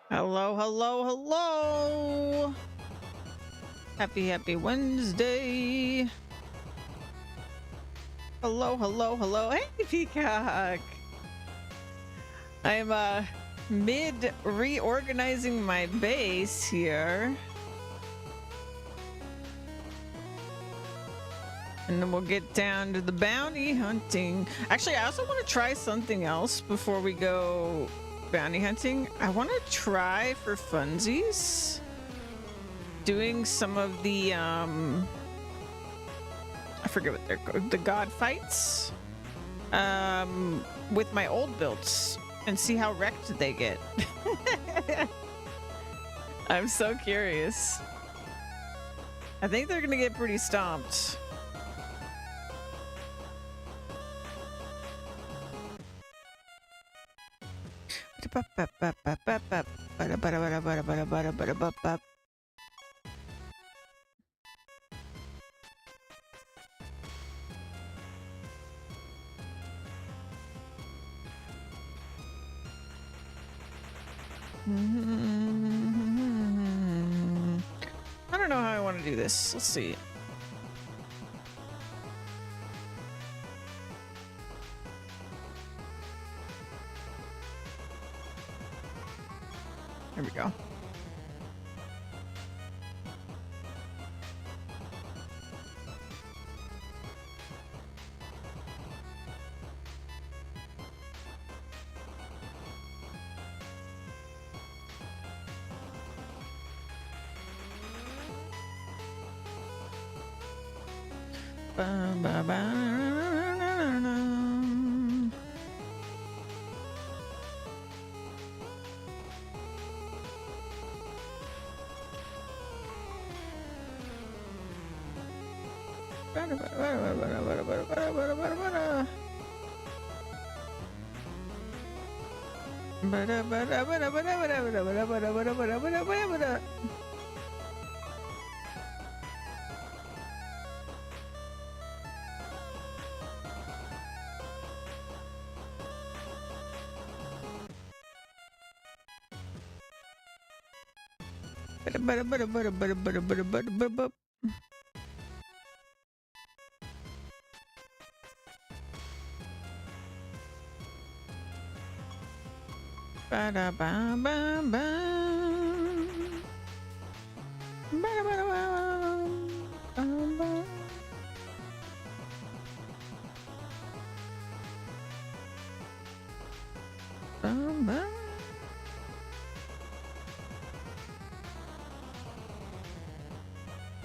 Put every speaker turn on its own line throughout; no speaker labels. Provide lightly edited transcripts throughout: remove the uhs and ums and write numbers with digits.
Hello, hello, hello. Happy Wednesday. Hello, hello, hello. Hey, Peacock. I'm mid reorganizing my base here. And then we'll get down to the bounty hunting. Actually, I also want to try something else before we go bounty hunting. I want to try for funsies doing some of the I forget what they're called, the god fights with my old builds and see how wrecked they get. I'm so curious. I think they're gonna get pretty stomped. I don't know how I want to do this. Let's see. Here we go.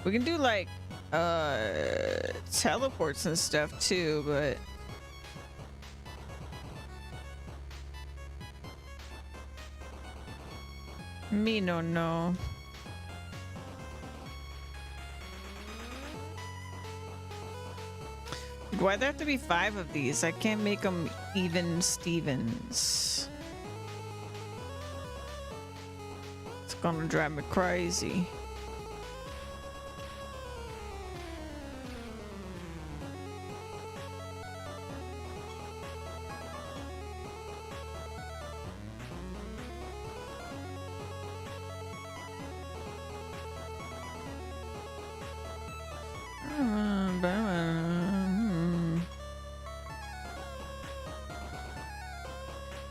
We can do like teleports and stuff too, but me no know. Why'd there have to be 5 of these? I can't make them even Stevens. It's gonna drive me crazy.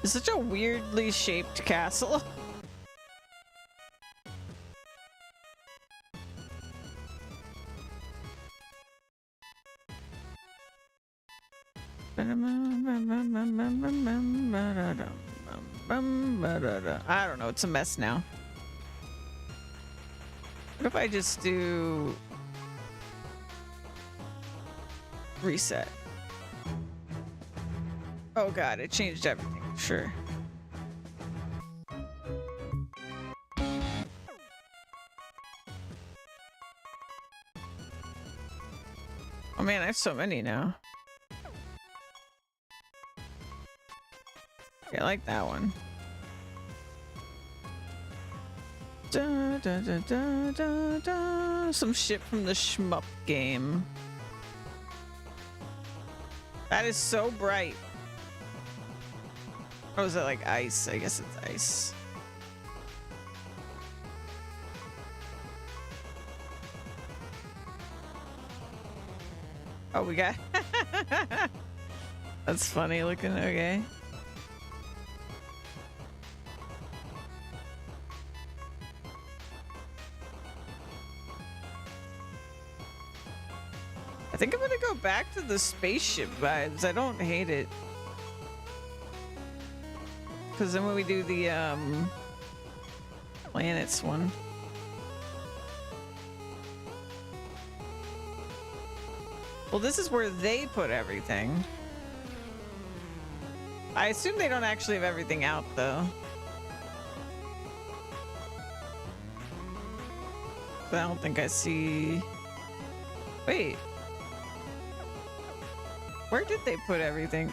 It's such a weirdly shaped castle. I don't know, it's a mess now. What if I just do reset? Oh god, it changed everything. Sure. Oh man, I have so many now. Yeah, I like that one. Da, da, da, da, da, da. Some shit from the shmup game. That is so bright. Oh, is that like ice? I guess it's ice. Oh, we got. That's funny looking. Okay. I think I'm gonna go back to the spaceship vibes. I don't hate it. Because then when we do the planets one. Well, this is where they put everything. I assume they don't actually have everything out, though. But I don't think I see... Wait. Where did they put everything?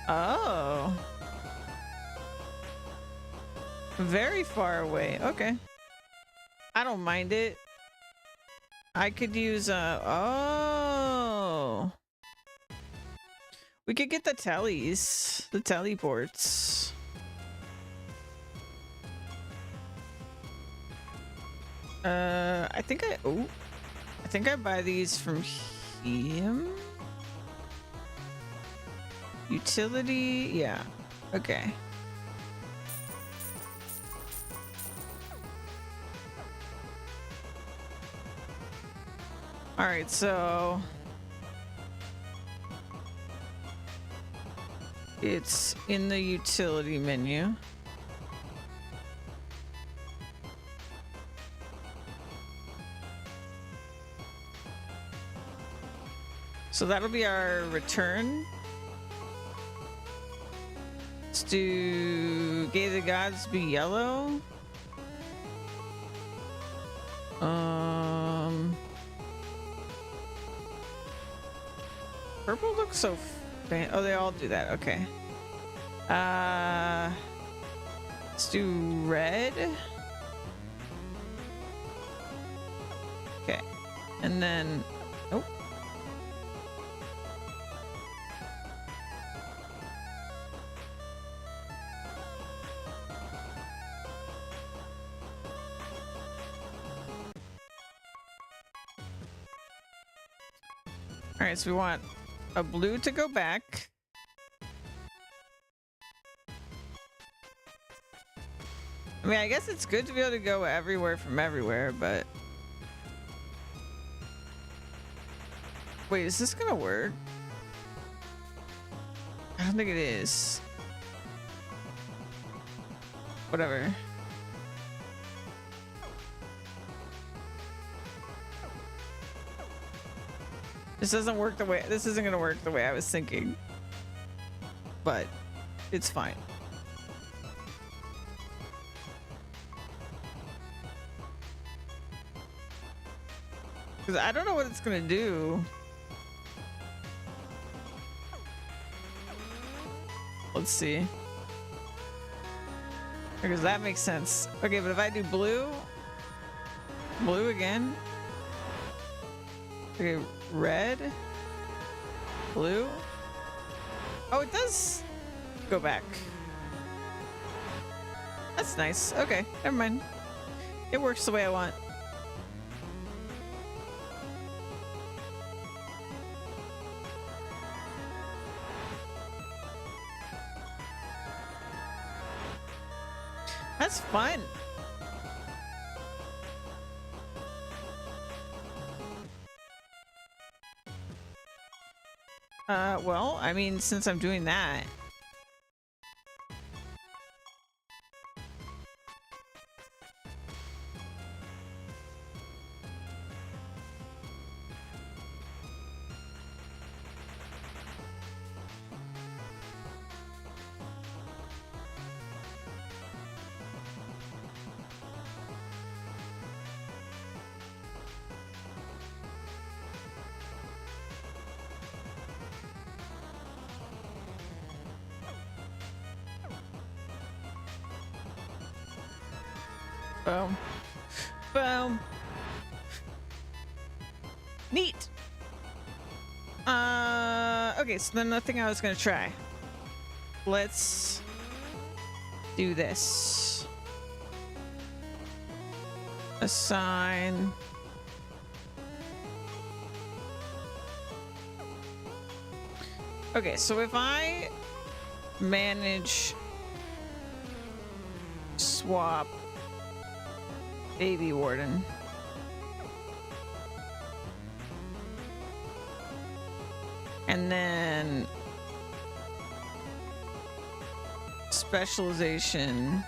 Oh. Very far away. Okay. I don't mind it. I could use oh. We could get the tellies, the teleports. I think I buy these from him. Utility, yeah. Okay. All right, so it's in the utility menu. So that'll be our return. Let's do Gay the Gods Be Yellow. Purple looks so oh, they all do that. Okay. Let's do red. Okay. And then oh. All right, so we want a blue to go back. I mean, I guess it's good to be able to go everywhere from everywhere, but... Wait, is this gonna work? I don't think it is. Whatever. This doesn't work the way... This isn't gonna work the way I was thinking. But it's fine. Because I don't know what it's gonna do. Let's see. Because that makes sense. Okay, but if I do blue... Blue again... Okay, red, blue. Oh, it does go back. That's nice. Okay, never mind. It works the way I want. That's fun. Well, I mean, since I'm doing that. Boom. Boom. Neat. Okay, so then the thing I was gonna try. Let's do this. Assign Okay, so if I manage swap baby warden. And then specialization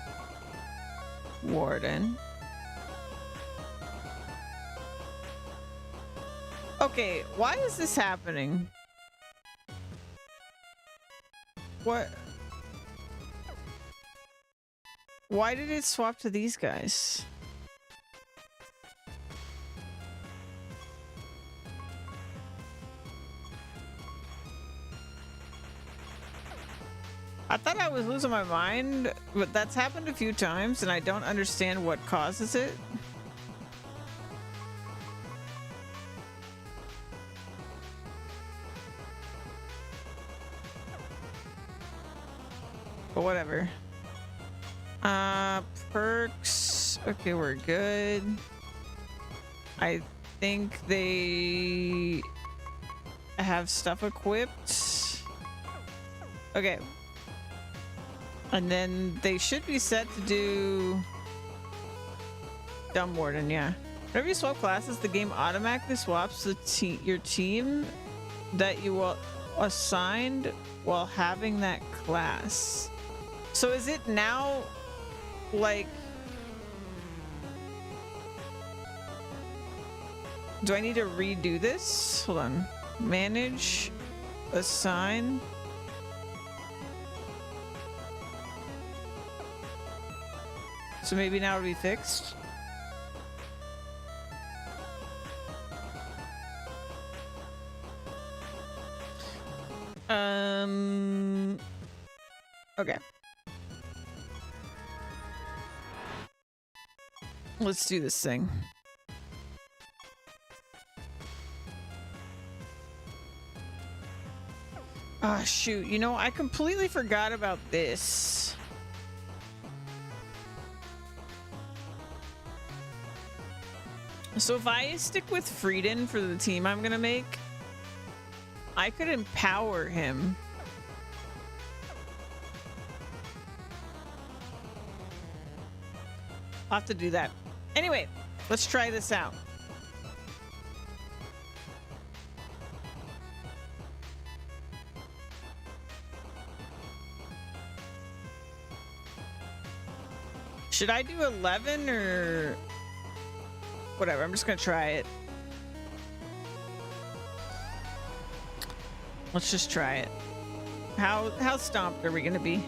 warden. Okay, why is this happening? What? Why did it swap to these guys? I thought I was losing my mind, but that's happened a few times and I don't understand what causes it. But whatever. Perks. Okay, we're good. I think they have stuff equipped. Okay. And then they should be set to do Dumb Warden, yeah. Whenever you swap classes, the game automatically swaps your team that you will assigned while having that class. So is it now like, do I need to redo this? Hold on. Manage, assign. So maybe now it'll be fixed. Okay. Let's do this thing. Ah, shoot. You know, I completely forgot about this. So if I stick with Frieden for the team I'm gonna make, I could empower him. I'll have to do that. Anyway, let's try this out. Should I do 11 or whatever? I'm just gonna try it. Let's just try it. How stomped are we gonna be?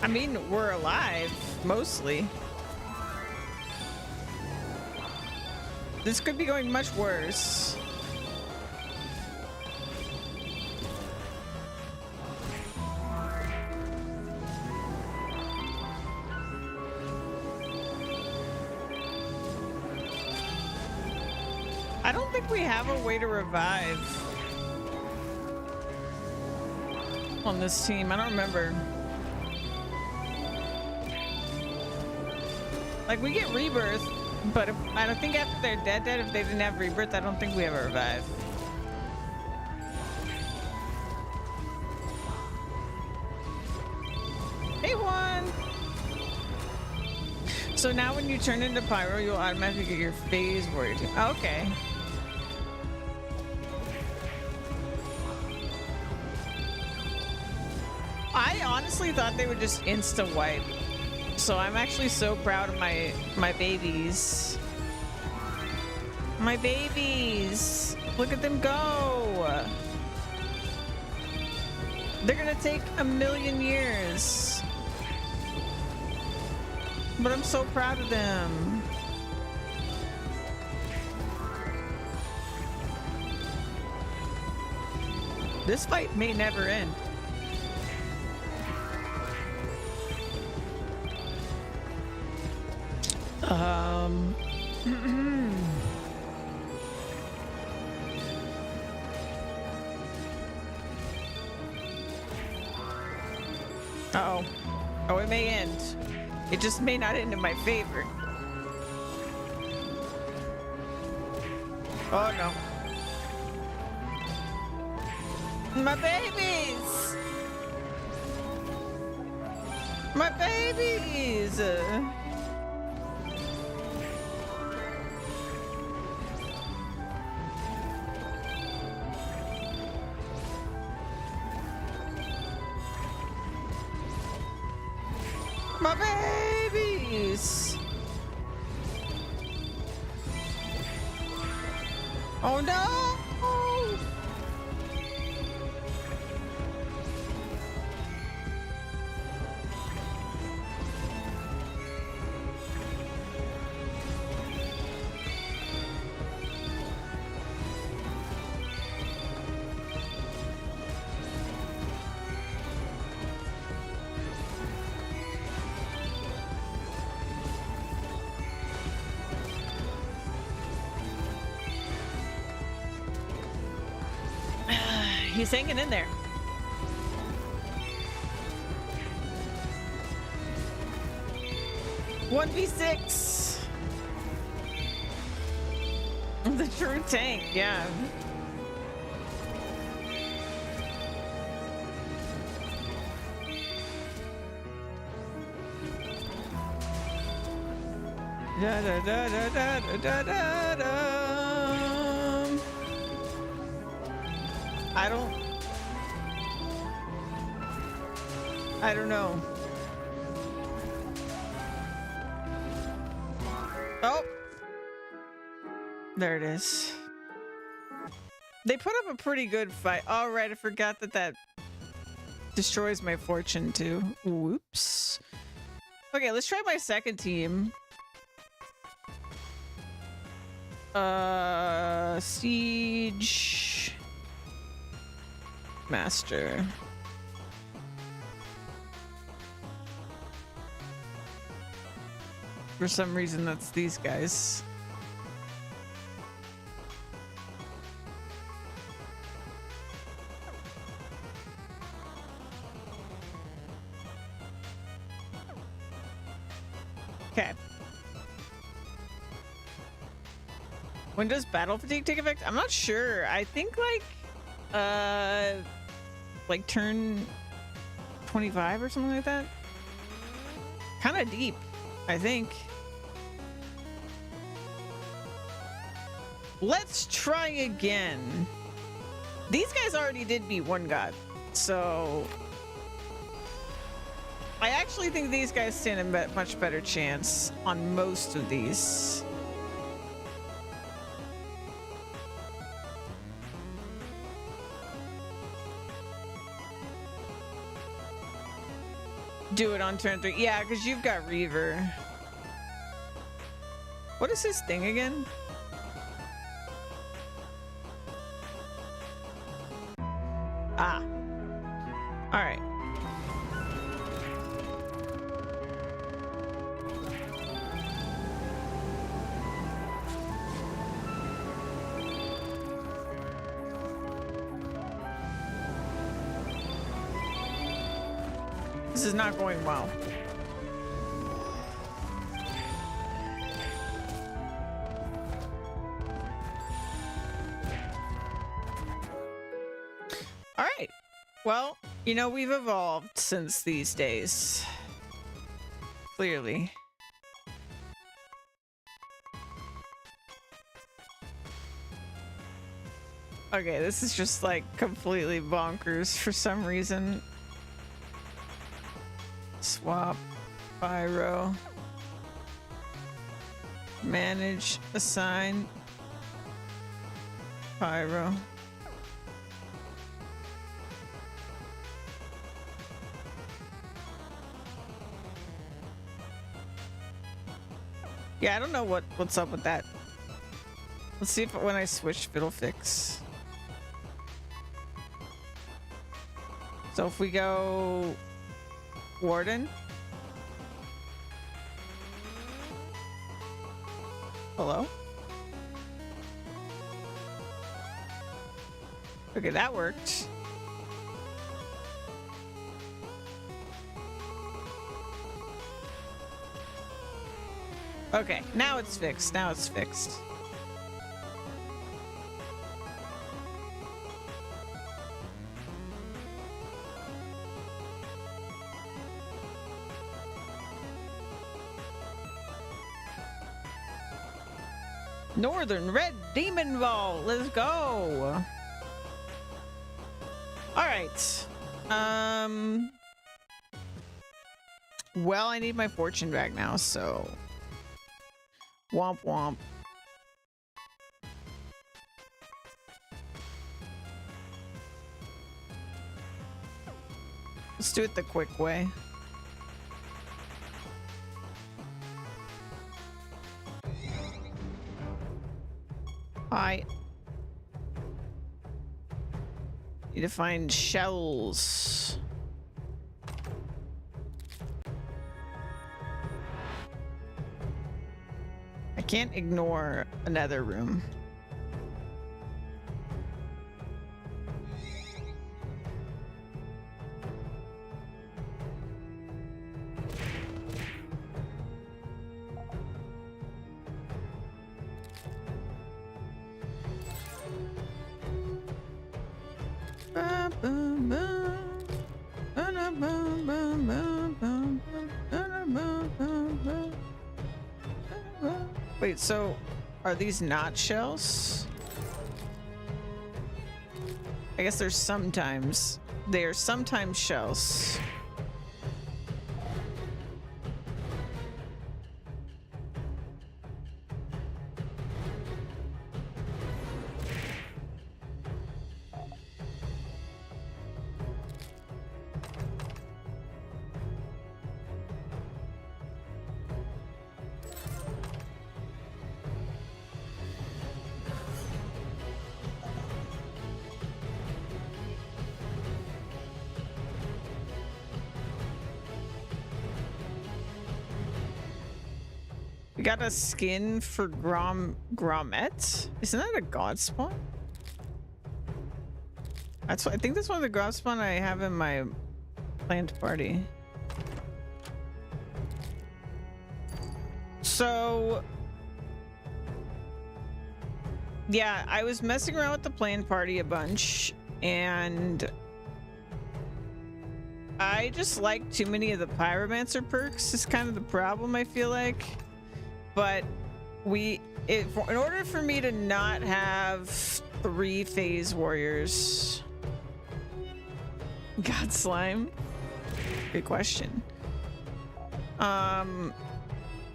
I mean, we're alive, mostly. This could be going much worse. I don't think we have a way to revive on this team. I don't remember. Like, we get rebirth, but I don't think after they're dead, if they didn't have rebirth, I don't think we ever revive. Hey, Juan! So now when you turn into Pyro, you'll automatically get your phase warrior team. Okay. I honestly thought they would just insta-wipe. So I'm actually so proud of my babies. My babies! Look at them go! They're gonna take 1,000,000 years. But I'm so proud of them. This fight may never end. Uh-oh. Oh, it may end. It just may not end in my favor. Oh, no. My babies! My babies! My babies! Oh no! He's hanging in there. One v6. The true tank, yeah. Da da da da da da da da. I don't know. Oh, there it is. They put up a pretty good fight. All right, I forgot that destroys my fortune too. Whoops. Okay, let's try my second team. Siege Master. For some reason, that's these guys. Okay. When does battle fatigue take effect? I'm not sure. I think like turn 25 or something like that. Kind of deep, I think. Let's try again. These guys already did beat one god, so I actually think these guys stand a much better chance on most of these. Do it on turn 3. Yeah, because you've got Reaver. What is his thing again? Ah. All right. This is not going well. All right. Well, you know, we've evolved since these days. Clearly. Okay, this is just like completely bonkers for some reason. Swap, pyro, manage, assign, pyro. Yeah, I don't know what's up with that. Let's see if when I switch, it'll fix. So if we go Warden. Hello? Okay, that worked. Okay, now it's fixed. Now it's fixed. Northern Red Demon Ball. Let's go. All right. Well, I need my fortune back now, so womp womp. Let's do it the quick way. I need to find shells. I can't ignore another room. Wait, so are these not shells? I guess they're sometimes shells. We got a skin for Grommet. Isn't that a god spawn? That's what I think. That's one of the god spawn I have in my planned party. So yeah, I was messing around with the planned party a bunch, and I just like too many of the pyromancer perks. Is kind of the problem, I feel like. But in order for me to not have 3 phase warriors, God slime, good question. We're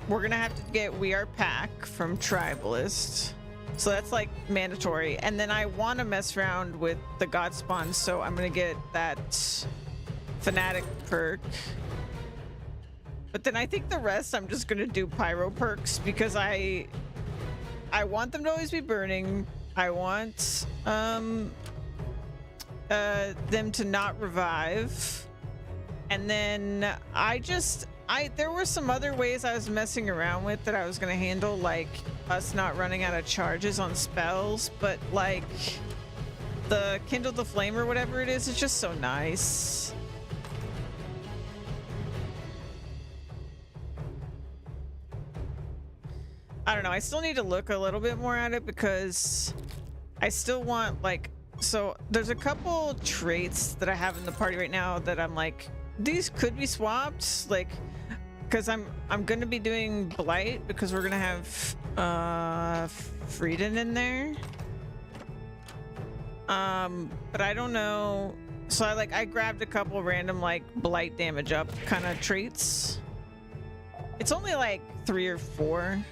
gonna have to get We Are Pack from Tribalist, so that's like mandatory. And then I want to mess around with the god spawn, so I'm gonna get that fanatic perk. But then I think the rest I'm just gonna do pyro perks, because I want them to always be burning. I want them to not revive. And then there were some other ways I was messing around with that I was gonna handle, like us not running out of charges on spells, but like the Kindle the Flame or whatever it is just so nice. I don't know. I still need to look a little bit more at it, because I still want, like, so there's a couple traits that I have in the party right now that I'm like, these could be swapped, like, because I'm going to be doing Blight, because we're going to have Frieden in there. But I don't know. So I grabbed a couple random like Blight damage up kind of traits. It's only like 3 or 4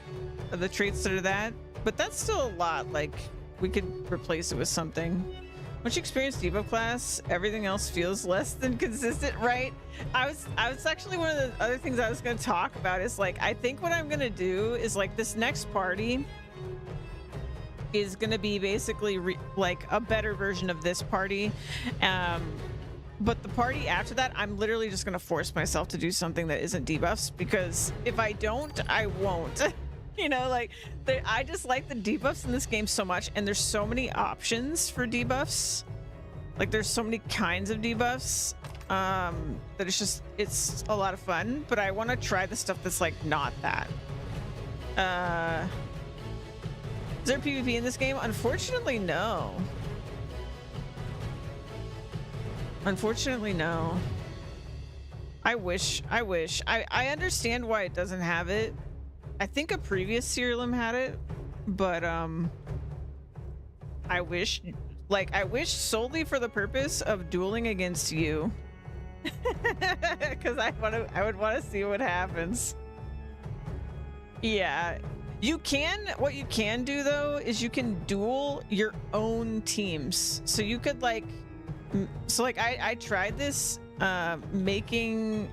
of the traits that are that, but that's still a lot. Like, we could replace it with something. Once you experience debuff class, everything else feels less than consistent, right? I was actually, one of the other things I was going to talk about is, like, I think what I'm going to do is, like, this next party is going to be basically like a better version of this party. But the party after that, I'm literally just going to force myself to do something that isn't debuffs, because if I don't, I won't. You know, like, I just like the debuffs in this game so much, and there's so many options for debuffs. Like, there's so many kinds of debuffs that it's a lot of fun. But I want to try the stuff that's like not that. Uh, is there PvP in this game? Unfortunately, no. Unfortunately, no. I wish. I understand why it doesn't have it. I think a previous Siralim had it, but I wish solely for the purpose of dueling against you. Because I would want to see what happens. Yeah. What you can do though is you can duel your own teams. So you could like I tried this making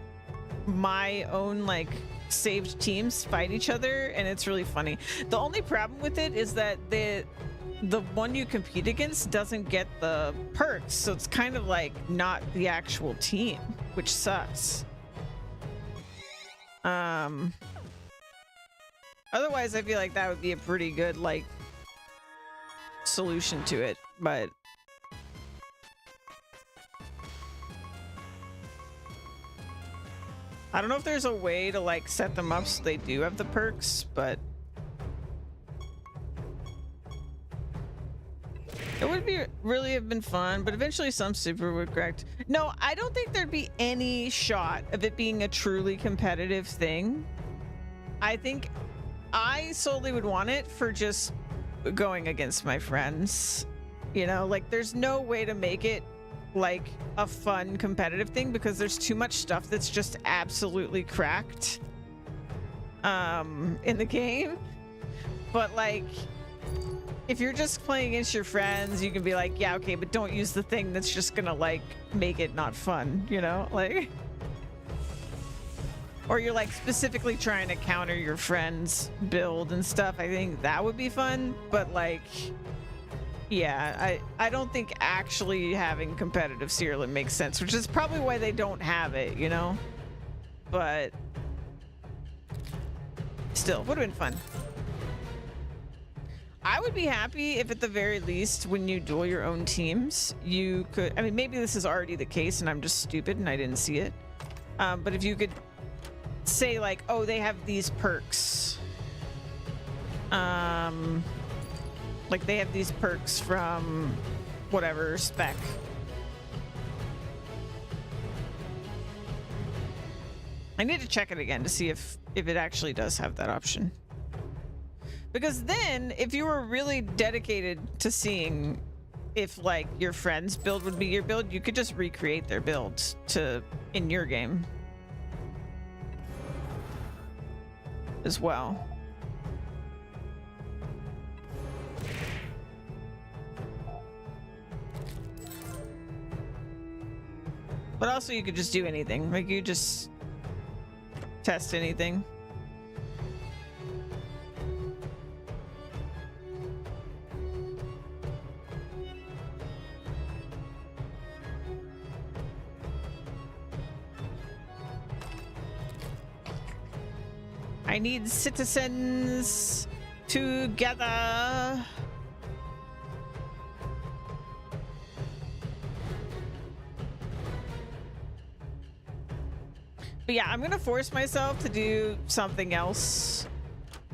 my own like saved teams fight each other, and it's really funny. The only problem with it is that the one you compete against doesn't get the perks, so it's kind of like not the actual team, which sucks. Otherwise I feel like that would be a pretty good like solution to it, but I don't know if there's a way to like set them up so they do have the perks, but it would be really have been fun, but eventually some super would correct. No, I don't think there'd be any shot of it being a truly competitive thing. I think I solely would want it for just going against my friends. You know, like there's no way to make it like a fun competitive thing because there's too much stuff that's just absolutely cracked in the game. But like if you're just playing against your friends, you can be like, yeah, okay, but don't use the thing that's just gonna like make it not fun, you know, like, or you're like specifically trying to counter your friend's build and stuff. I think that would be fun, but like, yeah, I don't think actually having competitive Siralim makes sense, which is probably why they don't have it, you know? But still, would have been fun. I would be happy if at the very least when you duel your own teams, you could, I mean, maybe this is already the case and I'm just stupid and I didn't see it. But if you could say like, oh, they have these perks. Like they have these perks from whatever spec. I need to check it again to see if it actually does have that option. Because then if you were really dedicated to seeing if like your friend's build would be your build, you could just recreate their builds in your game as well. But also you could just do anything. Like you just test anything. I need citizens together. But yeah, I'm gonna force myself to do something else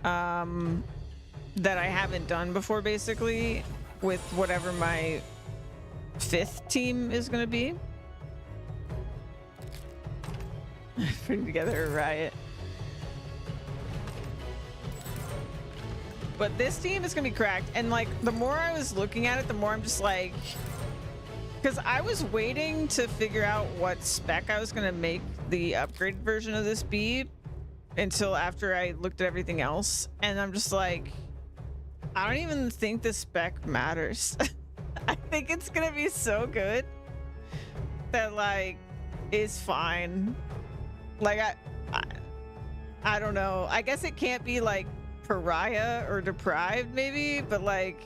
that I haven't done before, basically, with whatever my 5th team is gonna be. Putting together a riot. But this team is gonna be cracked, and like the more I was looking at it, the more I'm just like, because I was waiting to figure out what spec I was gonna make the upgraded version of this be until after I looked at everything else, and I'm just like, I don't even think the spec matters. I think it's gonna be so good that like is fine. Like I don't know. I guess it can't be like pariah or deprived maybe, but like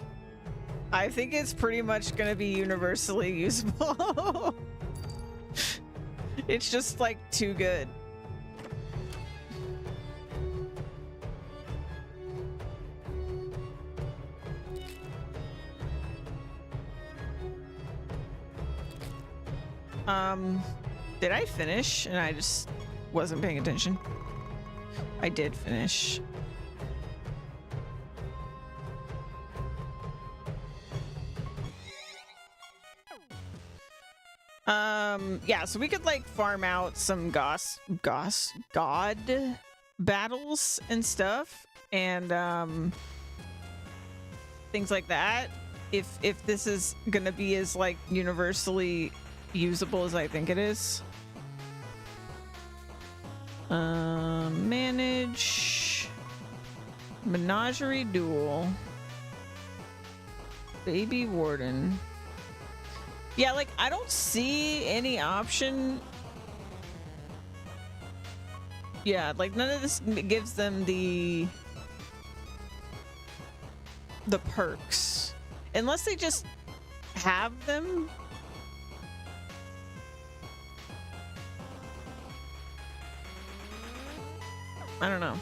I think it's pretty much gonna be universally usable. It's just like too good. Did I finish and I just wasn't paying attention? I did finish. Yeah, so we could like farm out some god battles and stuff, and things like that. If this is gonna be as like universally usable as I think it is. Manage menagerie duel. Baby warden. Yeah, like I don't see any option. Yeah, like none of this gives them the perks. Unless they just have them. I don't know.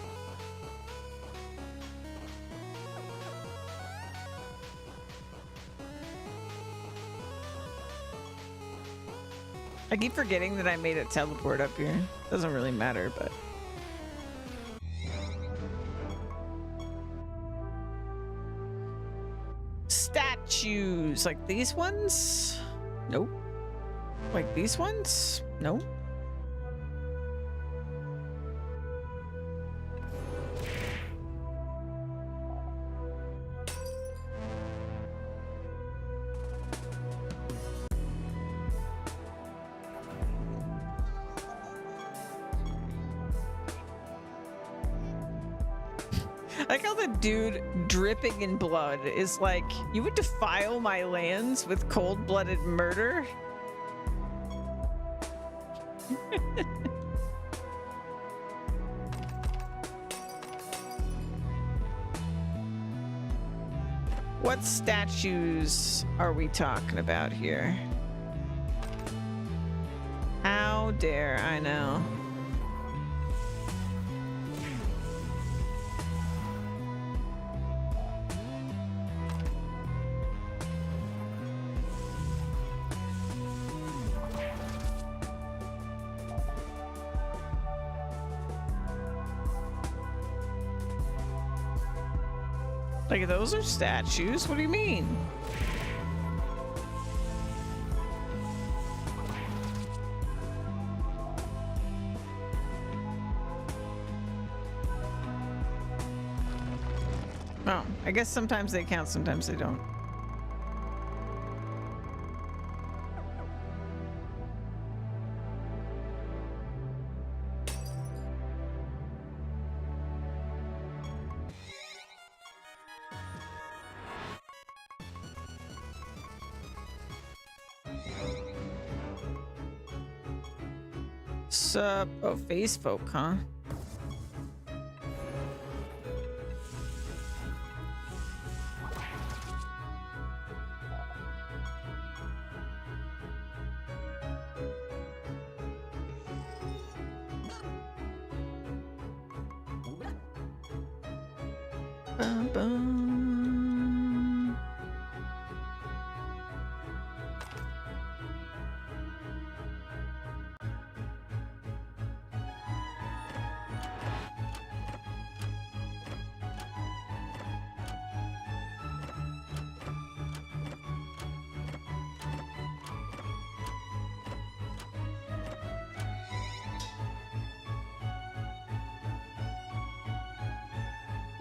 I keep forgetting that I made it teleport up here. Doesn't really matter, but... Statues! Like these ones? Nope. Like these ones? Nope. I like how the dude dripping in blood is like, you would defile my lands with cold-blooded murder? What statues are we talking about here? How dare I know? Like, those are statues? What do you mean? Oh, I guess sometimes they count, sometimes they don't. Oh, phase folk, huh? Bum, bum.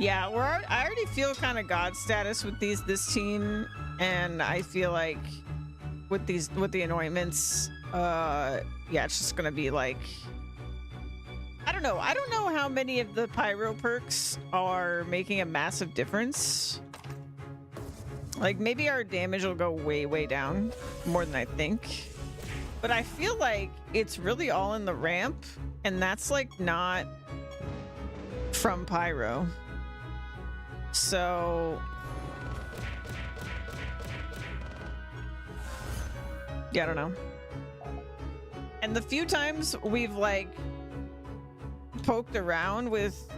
Yeah, I already feel kind of god status with this team, and I feel like with the anointments, yeah, it's just gonna be like, I don't know how many of the pyro perks are making a massive difference. Like maybe our damage will go way down more than I think, but I feel like it's really all in the ramp, and that's like not from pyro. So yeah, I don't know. And the few times we've like poked around with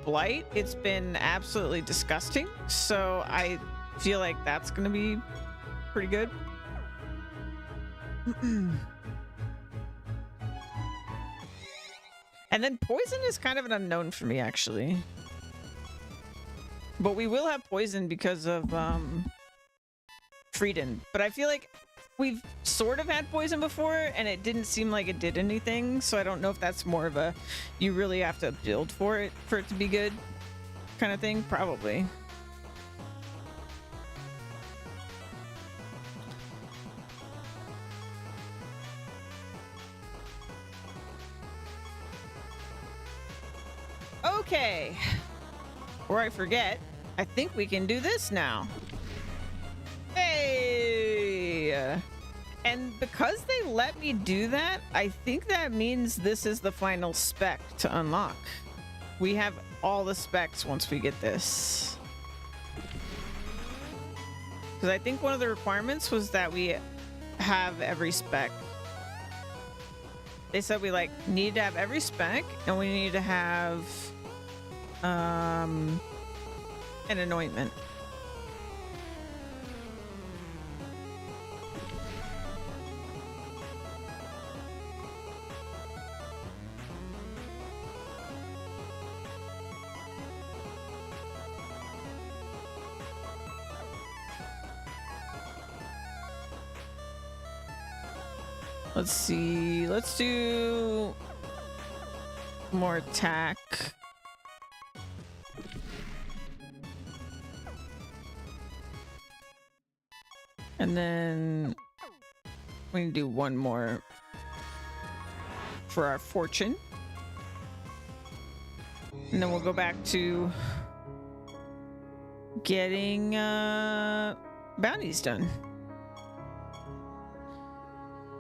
blight, it's been absolutely disgusting. So I feel like that's gonna be pretty good. And then poison is kind of an unknown for me, actually. But we will have poison because of Frieden. But I feel like we've sort of had poison before, and it didn't seem like it did anything. So I don't know if that's more of a you really have to build for it to be good kind of thing. Probably. Okay. Before I forget, I think we can do this now. Hey! And because they let me do that, I think that means this is the final spec to unlock. We have all the specs once we get this. Because I think one of the requirements was that we have every spec. They said we need to have every spec, and we need to have an anointment. Let's see. Let's do more attack. And then we can do one more for our fortune. And then we'll go back to getting bounties done.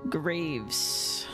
Graves.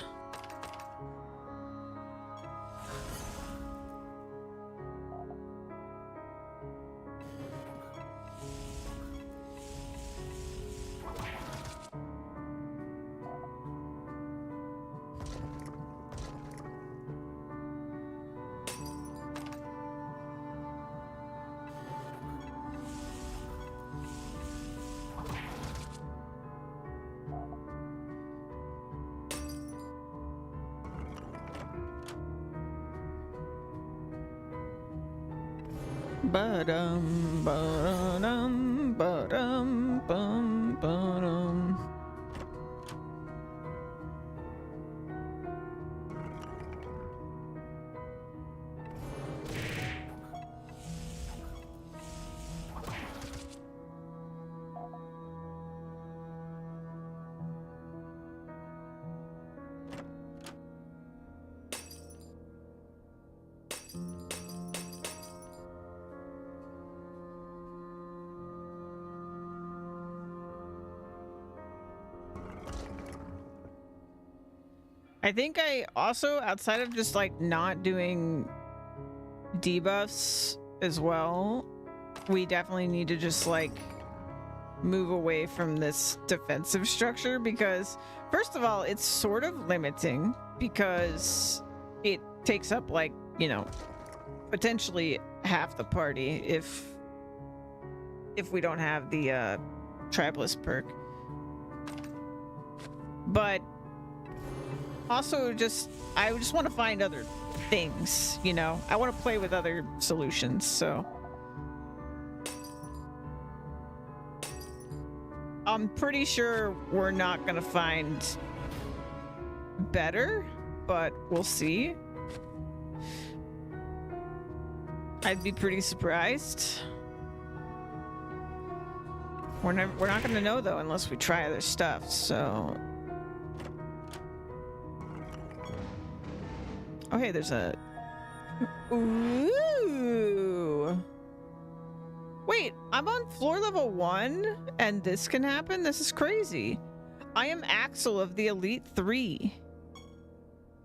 Ba-dum, ba-dum, ba-dum, bum, ba-dum. I think I also, outside of just not doing debuffs as well, we definitely need to just move away from this defensive structure, because first of all, it's sort of limiting because it takes up potentially half the party if we don't have the tribalist perk. But also, I just want to find other things, I want to play with other solutions, so. I'm pretty sure we're not going to find better, but we'll see. I'd be pretty surprised. We're not going to know, though, unless we try other stuff, so. Oh, hey, there's a... Ooh! Wait, I'm on floor level 1, and this can happen? This is crazy. I am Axel of the Elite 3.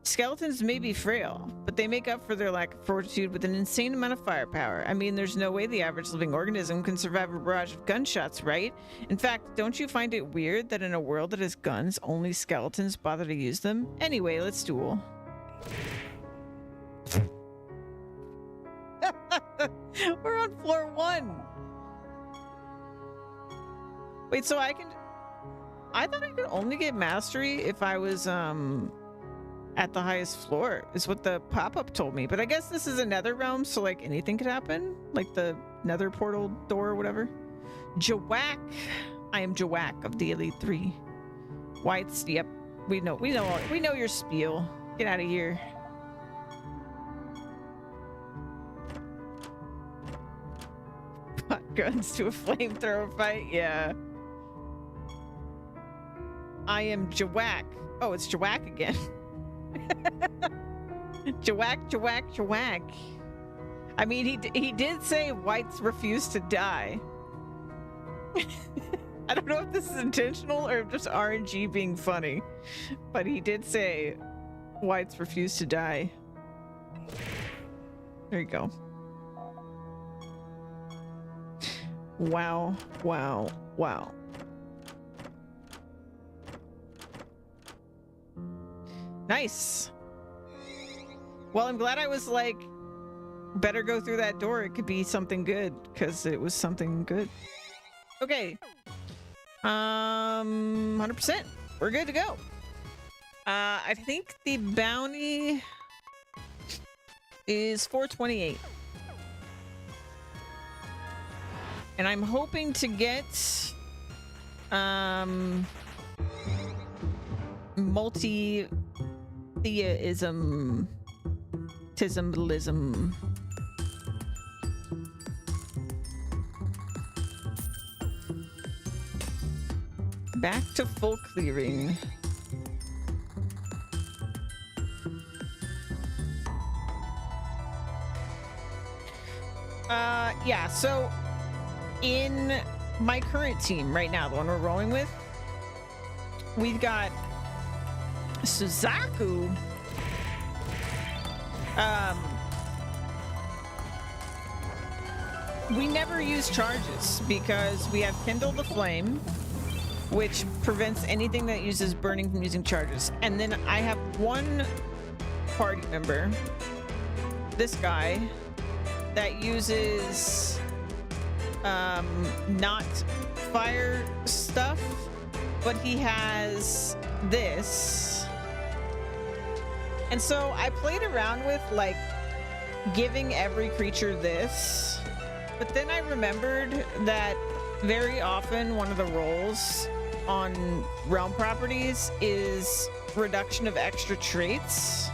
Skeletons may be frail, but they make up for their lack of fortitude with an insane amount of firepower. I mean, there's no way the average living organism can survive a barrage of gunshots, right? In fact, don't you find it weird that in a world that has guns, only skeletons bother to use them? Anyway, let's duel. We're on floor 1. Wait, so I thought I could only get mastery if I was at the highest floor, is what the pop-up told me. But I guess this is a nether realm, so anything could happen, like the nether portal door or whatever. Jawak. I am Jawak of the Elite 3. Whites, yep. We know your spiel. Get out of here. Pot guns to a flamethrower fight, yeah. I am Jawak. Oh, it's Jawak again. Jawak. I mean, he did say whites refuse to die. I don't know if this is intentional or just RNG being funny, but he did say whites refuse to die. There you go. Wow. Nice. Well, I'm glad I was like, better go through that door. It could be something good, because it was something good. Okay. 100%. We're good to go. I think the bounty is 428. And I'm hoping to get multi-theism. Tismalism. Back to full clearing. Yeah, so in my current team right now, the one we're rolling with, we've got Suzaku. We never use charges because we have Kindle the Flame, which prevents anything that uses burning from using charges. And then I have one party member, this guy, that uses not fire stuff, but he has this. And so I played around with like giving every creature this, but then I remembered that very often one of the roles on realm properties is reduction of extra traits.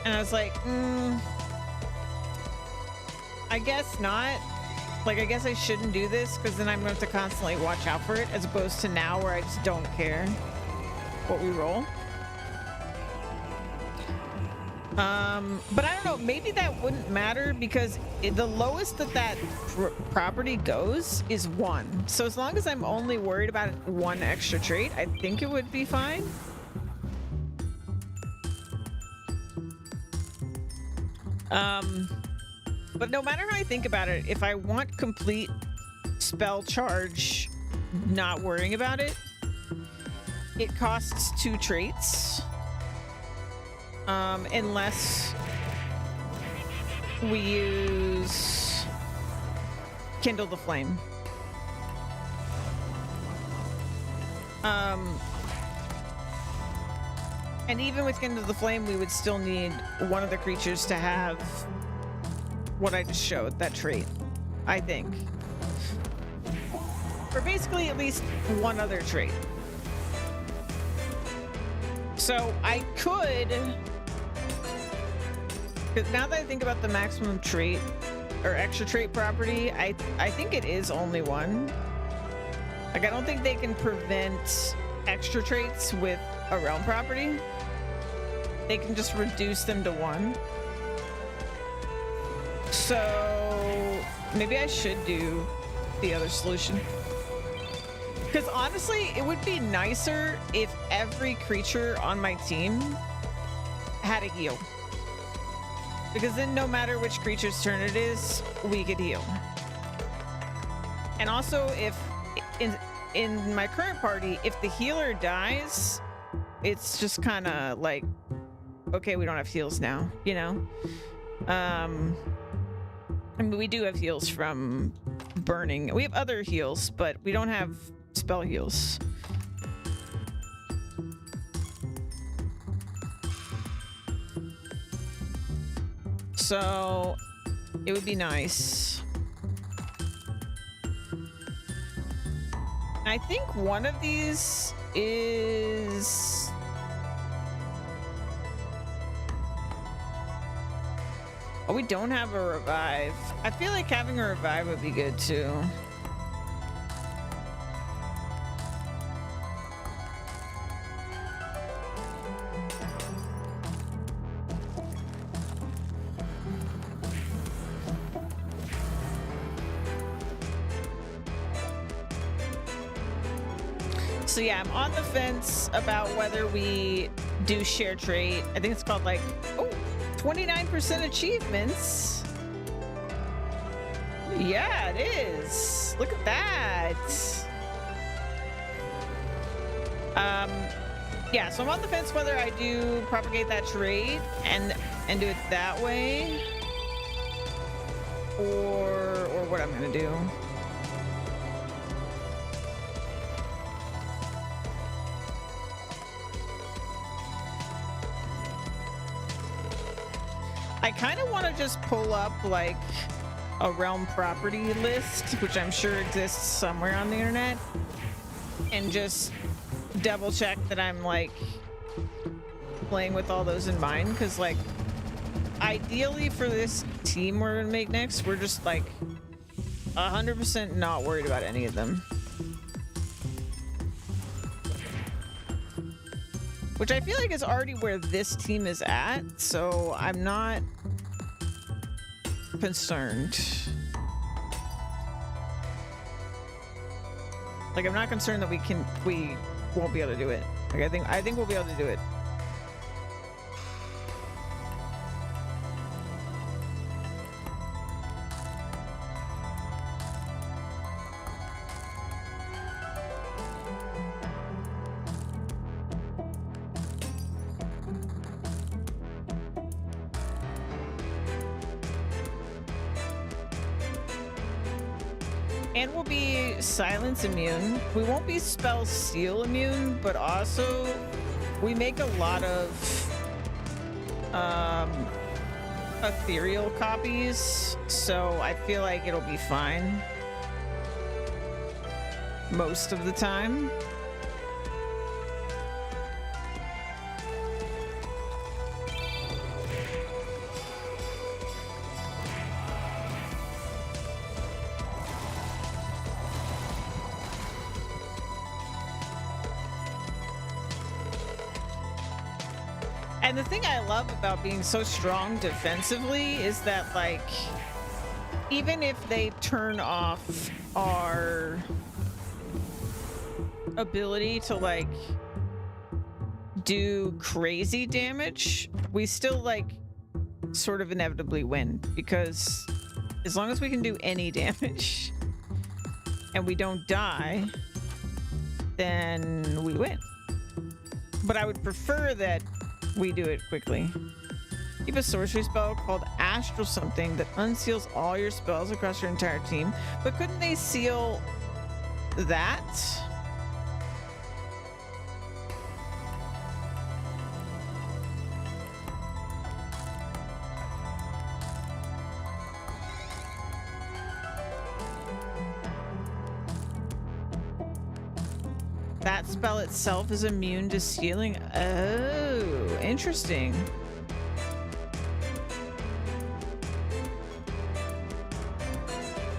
And I was like, I guess not. Like, I guess I shouldn't do this because then I'm going to have to constantly watch out for it, as opposed to now where I just don't care what we roll. But I don't know, maybe that wouldn't matter because the lowest that property goes is 1. So as long as I'm only worried about 1 extra trait, I think it would be fine. But no matter how I think about it, if I want complete spell charge, not worrying about it, it costs 2 traits. Unless we use Kindle the Flame. And even with Kindle the Flame, we would still need one of the creatures to have what I just showed, that trait, I think. Or basically at least one other trait. So I could... Because now that I think about the maximum trait or extra trait property, I think it is only 1. Like, I don't think they can prevent extra traits with a realm property. They can just reduce them to 1. So maybe I should do the other solution. Because honestly, it would be nicer if every creature on my team had a heal. Because then no matter which creature's turn it is, we could heal. And also, if in my current party, if the healer dies, it's just kind of like, okay, we don't have heals now, you know? I mean, we do have heals from burning. We have other heals, but we don't have spell heals. So it would be nice. I think one of these is... Oh, we don't have a revive. I feel like having a revive would be good too. So yeah, I'm on the fence about whether we do share trait. I think it's called like, oh, 29% achievements. Yeah, it is. Look at that. Yeah, so I'm on the fence whether I do propagate that trait and do it that way, or what I'm gonna do. I kind of want to just pull up like a realm property list, which I'm sure exists somewhere on the internet, and just double check that I'm like playing with all those in mind, because like ideally for this team we're gonna make next, we're just like 100% not worried about any of them, which I feel like is already where this team is at, so I'm not concerned. Like, I'm not concerned that we won't be able to do it. Like, I think we'll be able to do it. And we'll be silence immune. We won't be spell seal immune, but also we make a lot of ethereal copies, so I feel like it'll be fine most of the time. And the thing I love about being so strong defensively is that, like, even if they turn off our ability to, like, do crazy damage, we still, like, sort of inevitably win. Because as long as we can do any damage and we don't die, then we win. But I would prefer that we do it quickly. Keep a sorcery spell called Astral something that unseals all your spells across your entire team. But couldn't they seal that? That spell itself is immune to sealing. Oh, interesting.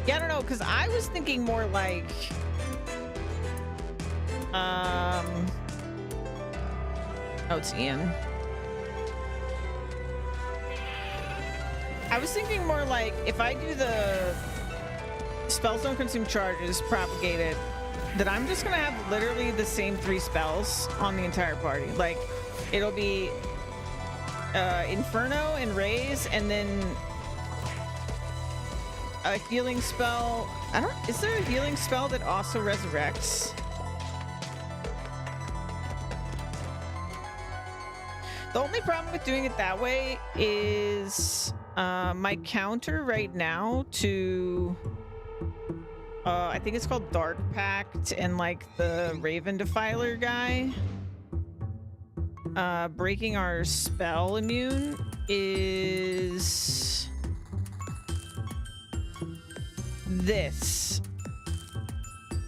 Yeah, I don't know, because I was thinking more like oh, it's Ian. I was thinking more like if I do the spells don't consume charges propagated, that I'm just gonna have literally the same 3 spells on the entire party. Like, it'll be Inferno and Raise, and then a healing spell. Is there a healing spell that also resurrects? The only problem with doing it that way is my counter right now to I think it's called Dark Pact and like the Raven Defiler guy. Breaking our spell immune is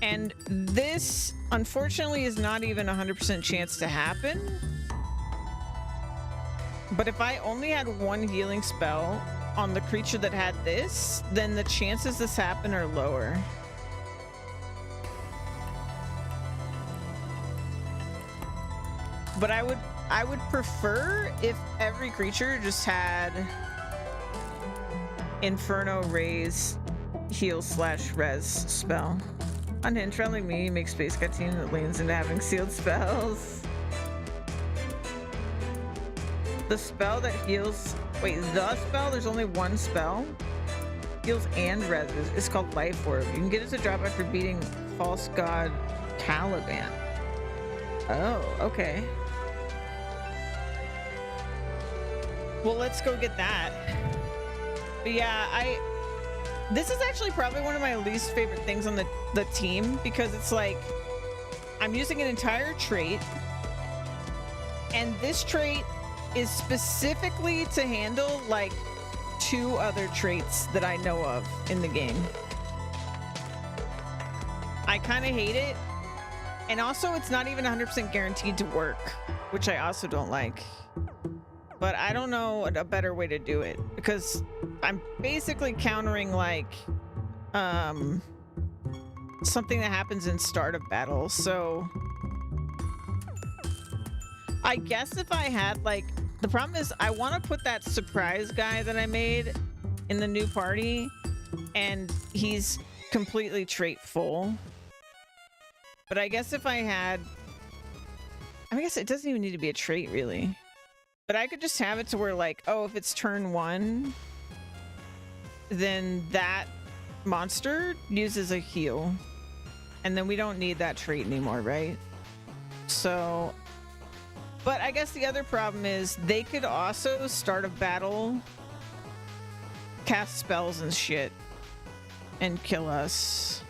And this, unfortunately, is not even 100% chance to happen. But if I only had one healing spell on the creature that had this, then the chances this happen are lower. But I would prefer if every creature just had Inferno Raise heal / res spell. Unhinged friendly me makes space cutscene that leans into having sealed spells. The spell that heals, wait, the spell, there's only one spell. Heals and reses. It's called Life Orb. You can get it to drop after beating False God Caliban. Oh, okay. Well, let's go get that. But yeah, this is actually probably one of my least favorite things on the team, because it's like I'm using an entire trait, and this trait is specifically to handle like 2 other traits that I know of in the game. I kind of hate it, and also it's not even 100% guaranteed to work, which I also don't like. But I don't know a better way to do it, because I'm basically countering like something that happens in start of battle. So I guess if I had like, the problem is I want to put that surprise guy that I made in the new party, and he's completely trait full. But I guess if I had, I guess it doesn't even need to be a trait really. But I could just have it to where like, oh, if it's turn 1, then that monster uses a heal. And then we don't need that trait anymore, right? So, but I guess the other problem is they could also start a battle, cast spells and shit, and kill us.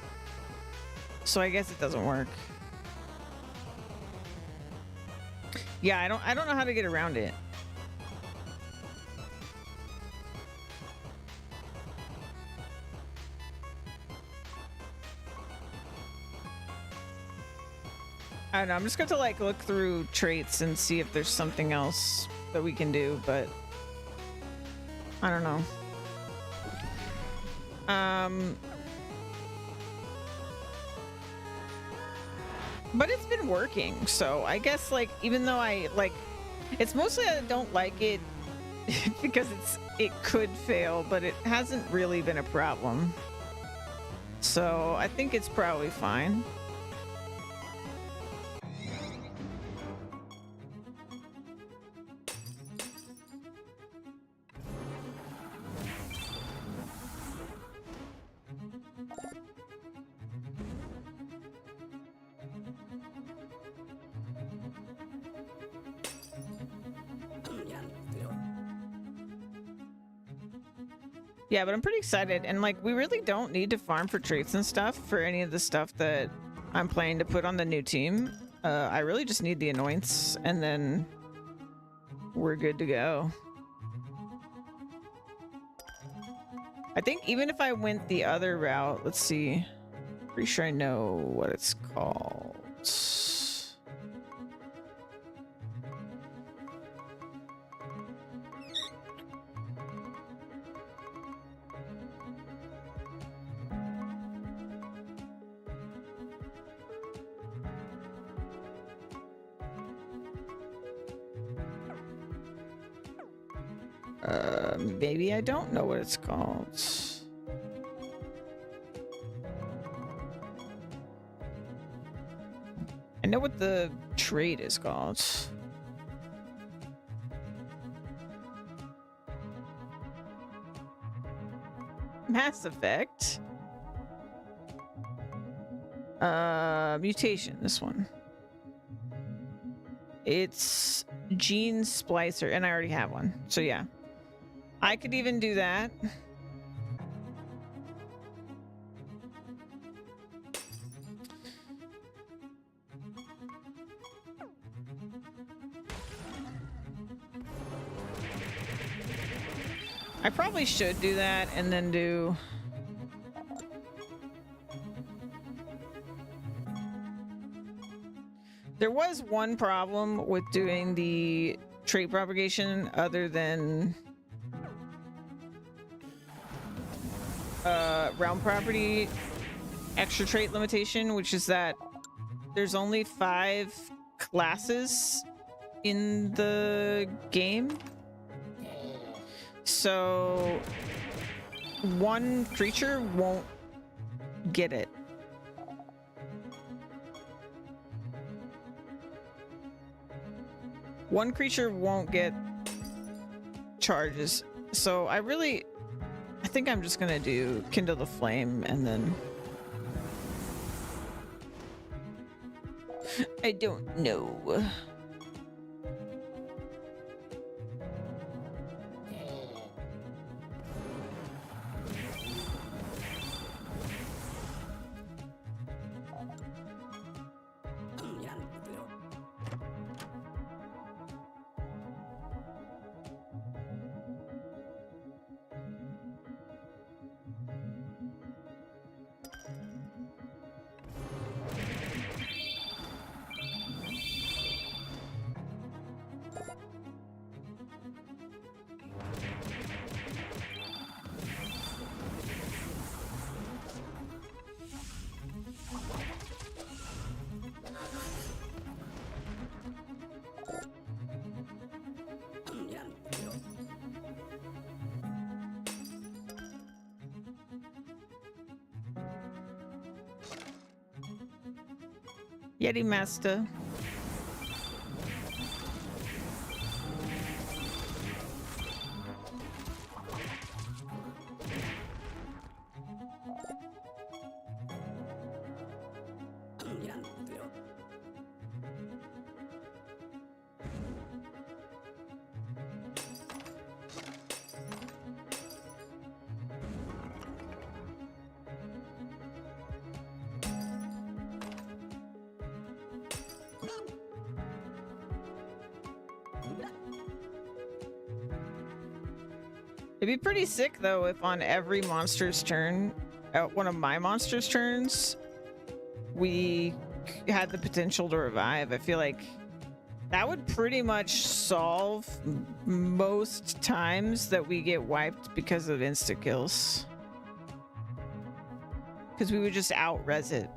So I guess it doesn't work. Yeah, I don't know how to get around it. I don't know, I'm just going to like look through traits and see if there's something else that we can do, but I don't know. But it's been working, so I guess like, even though I like, it's mostly I don't like it because it could fail, but it hasn't really been a problem. So I think it's probably fine. Yeah, but I'm pretty excited, and like we really don't need to farm for traits and stuff for any of the stuff that I'm planning to put on the new team. I really just need the annoyance, and then we're good to go. I think even if I went the other route, let's see. Pretty sure I know what it's called. Maybe I don't know what it's called. I know what the trait is called. Mass Effect. Mutation, this one. It's Gene Splicer, and I already have one, so yeah. I could even do that. I probably should do that and then do... There was one problem with doing the trait propagation other than realm property extra trait limitation, which is that there's only 5 classes in the game. So one creature won't get it. One creature won't get charges. So I think I'm just gonna do Kindle the Flame and then I don't know. Yeti Master. It'd be pretty sick though if on every monster's turn, one of my monster's turns, we had the potential to revive. I feel like that would pretty much solve most times that we get wiped because of insta kills. Because we would just out-res it.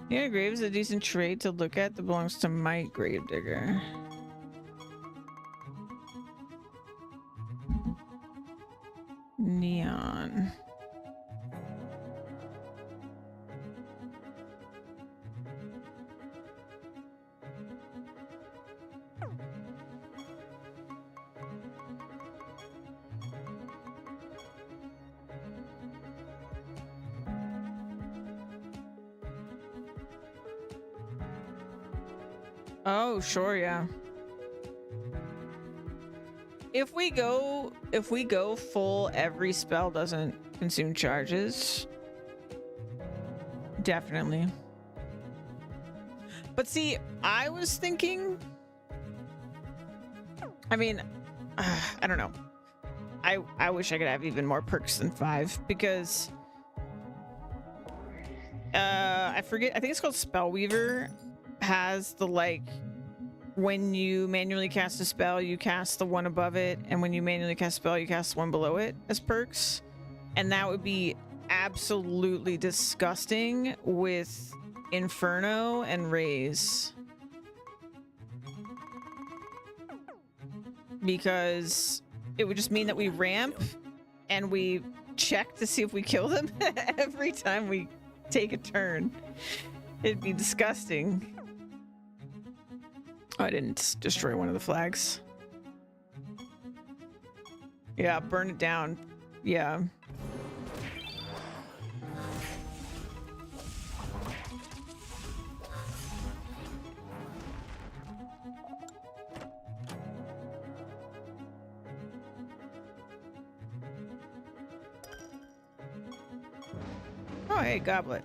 Yeah, Grave's a decent trait to look at that belongs to my Gravedigger. Neon. Oh, sure, yeah. If we go full, every spell doesn't consume charges. Definitely. But see, I was thinking, I mean, I don't know. I wish I could have even more perks than 5 because I forget, I think it's called Spellweaver, has the like when you manually cast a spell you cast the one above it, and when you manually cast a spell you cast the one below it as perks, and that would be absolutely disgusting with Inferno and Raise, because it would just mean that we ramp and we check to see if we kill them every time we take a turn. It'd be disgusting. Oh, I didn't destroy one of the flags. Yeah, burn it down. Yeah. Oh, hey, goblet.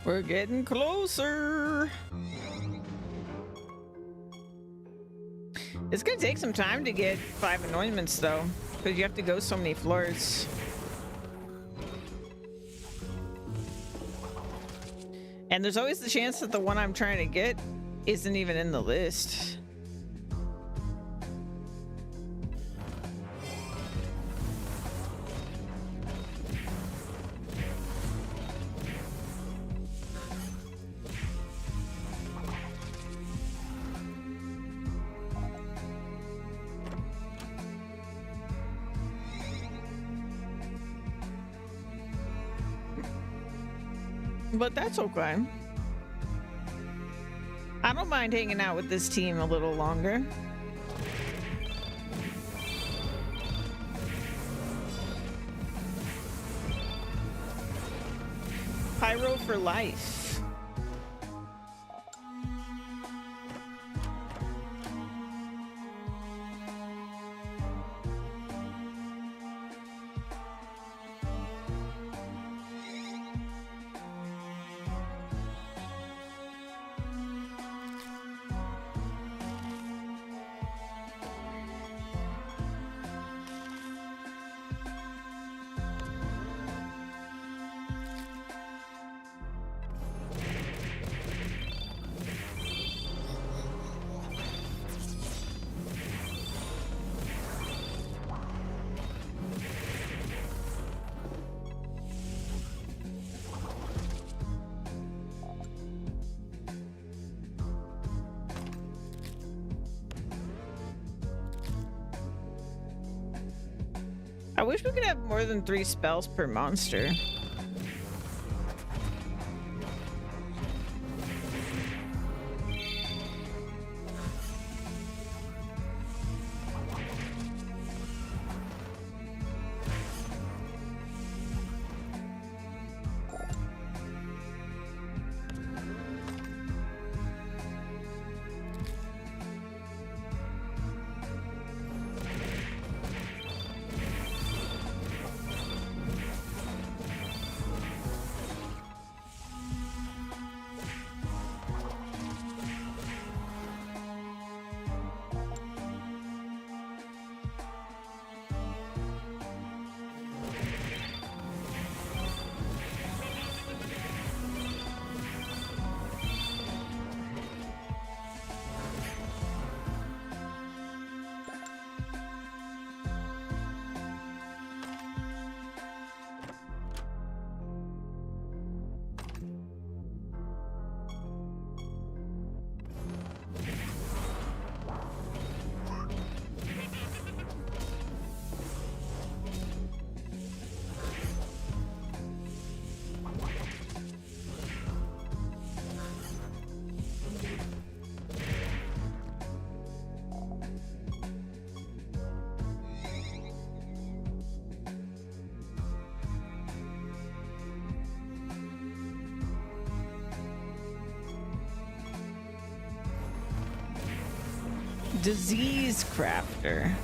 We're getting closer. It's gonna take some time to get 5 anointments though, because you have to go so many floors. And there's always the chance that the one I'm trying to get isn't even in the list. But that's okay. I don't mind hanging out with this team a little longer. Pyro for life. I wish we could have more than 3 spells per monster. Disease crafter.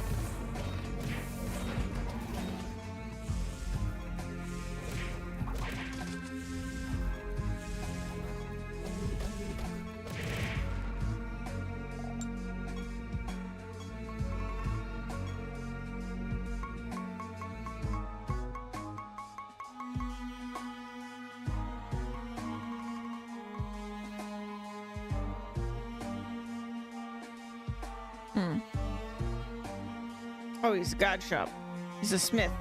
Oh, he's a god shop. He's a smith.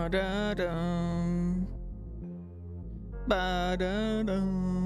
Ba-da-dum. Ba-da-dum.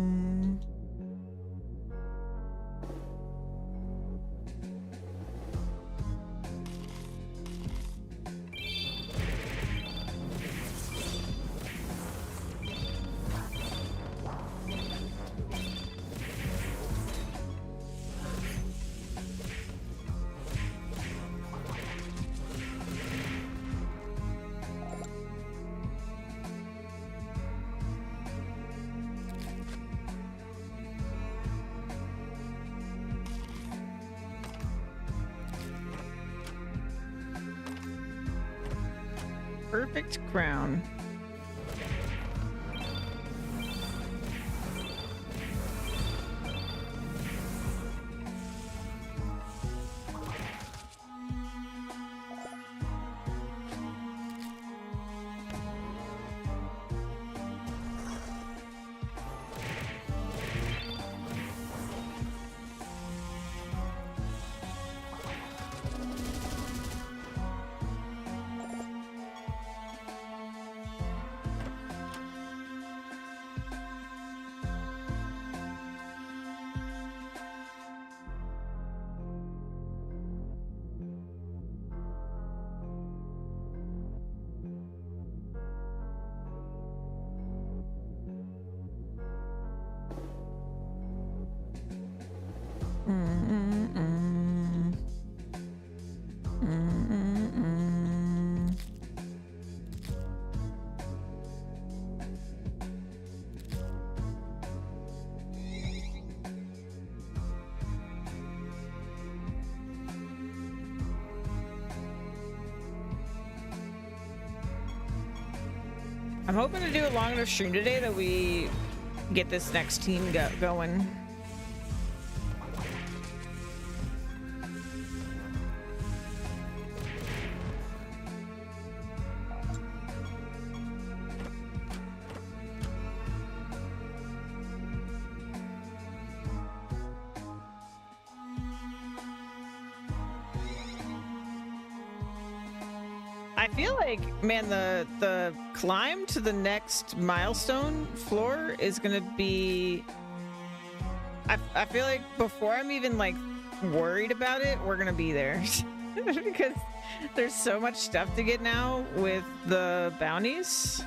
Perfect crown. I'm hoping to do a long enough stream today that we get this next team going. I feel like, man, the climb to the next milestone floor is gonna be... I feel like before I'm even like worried about it, we're gonna be there. Because there's so much stuff to get now with the bounties.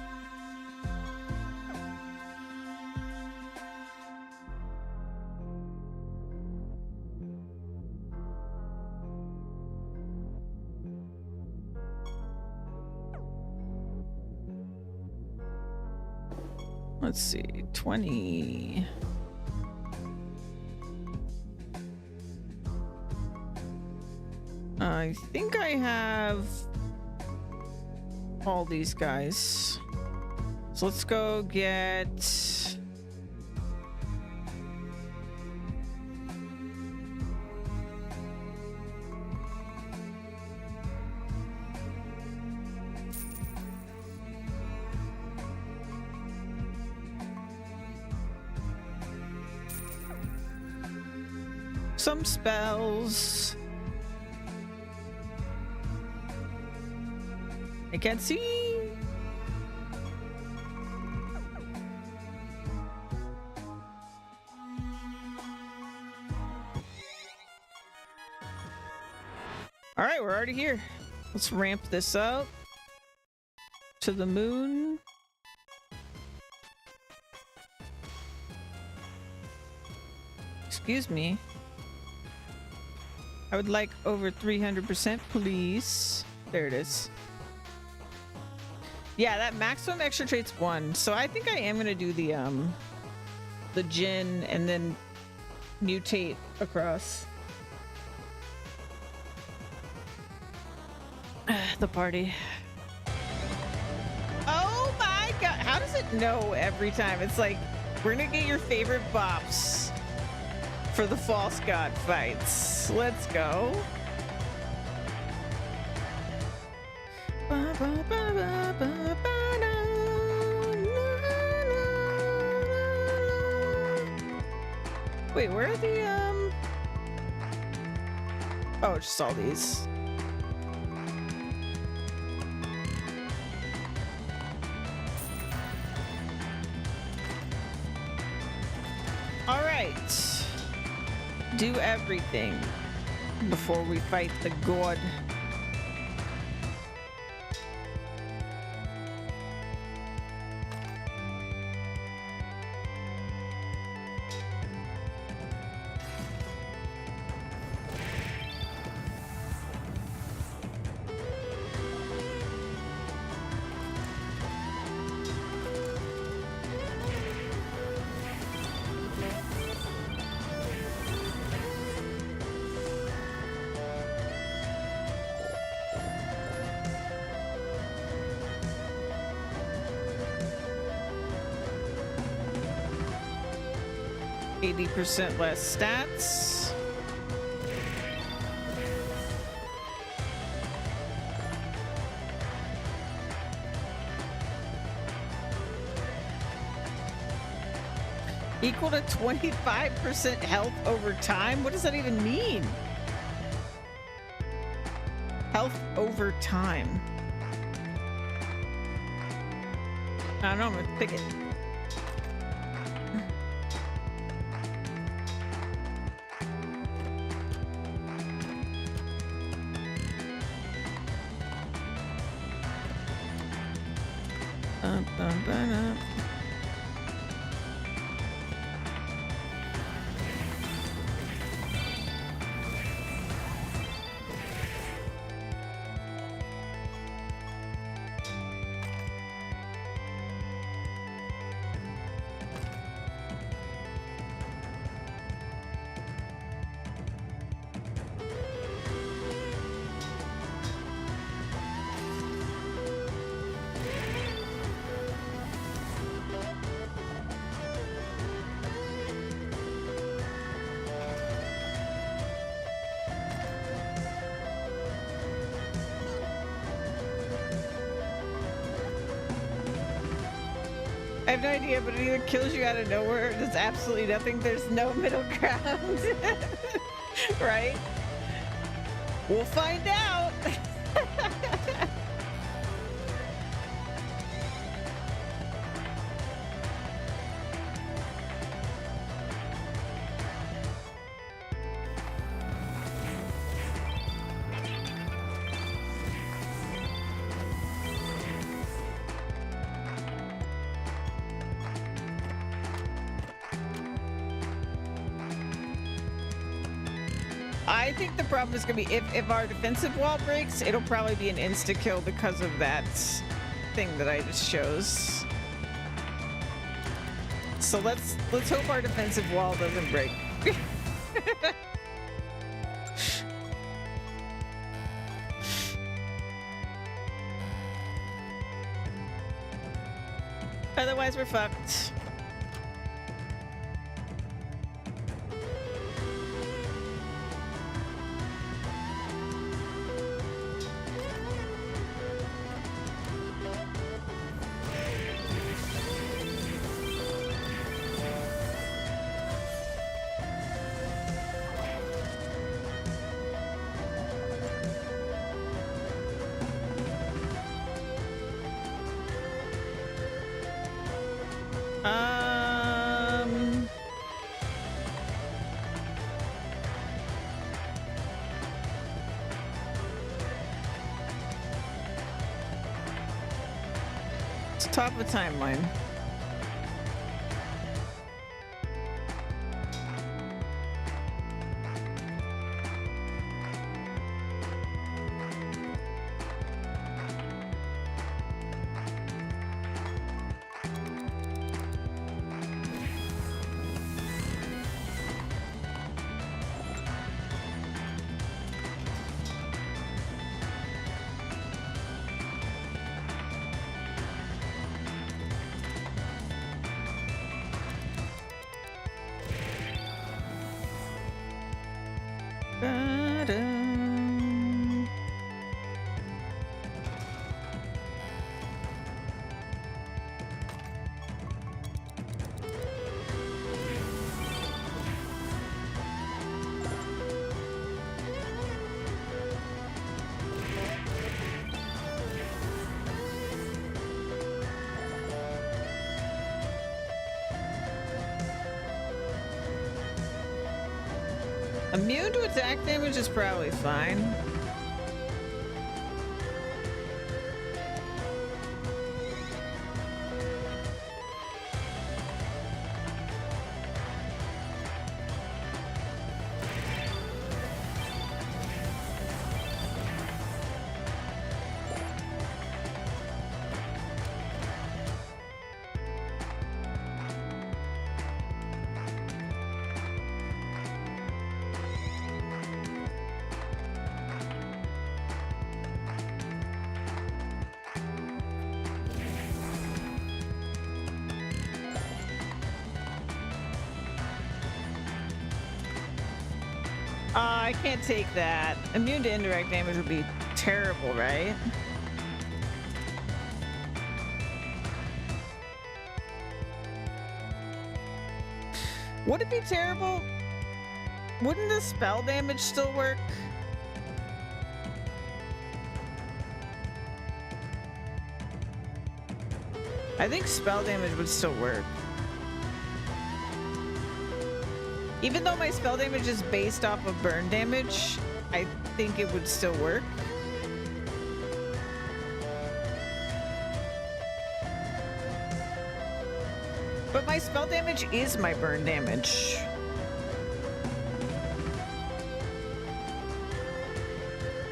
Let's see, 20. I think I have all these guys. So let's go get... some spells. I can't see. All right, we're already here. Let's ramp this up to the moon. Excuse me. I would like over 300%, please. There it is. Yeah, that maximum extra trait's 1. So I think I am gonna do the Jin and then mutate across the party. Oh my god! How does it know every time? It's like, we're gonna get your favorite bops for the false god fights. Let's go. Wait, where are the oh, just all these. All right. Do everything before we fight the god. %, less stats. Equal to 25% health over time? What does that even mean? Health over time. I don't know, I'm gonna pick it. I have no idea, but it either kills you out of nowhere or does absolutely nothing. There's no middle ground. Right? We'll find out. I think the problem is going to be if our defensive wall breaks, it'll probably be an insta-kill because of that thing that I just chose. So let's hope our defensive wall doesn't break. Otherwise, we're fucked. It's top of the timeline. Immune to attack damage is probably fine. I can't take that. Immune to indirect damage would be terrible, right? Would it be terrible? Wouldn't the spell damage still work? I think spell damage would still work. Even though my spell damage is based off of burn damage, I think it would still work. But my spell damage is my burn damage.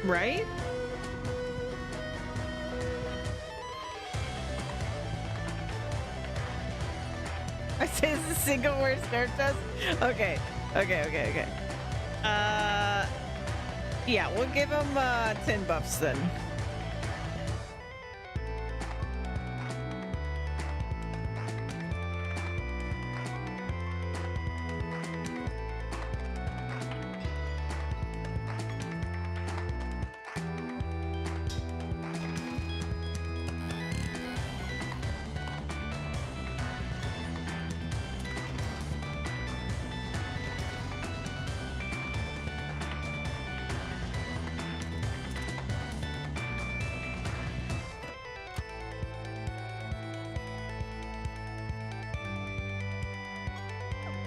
Right? I say it's the single worst nerf test? Okay. Yeah, we'll give him 10 buffs then.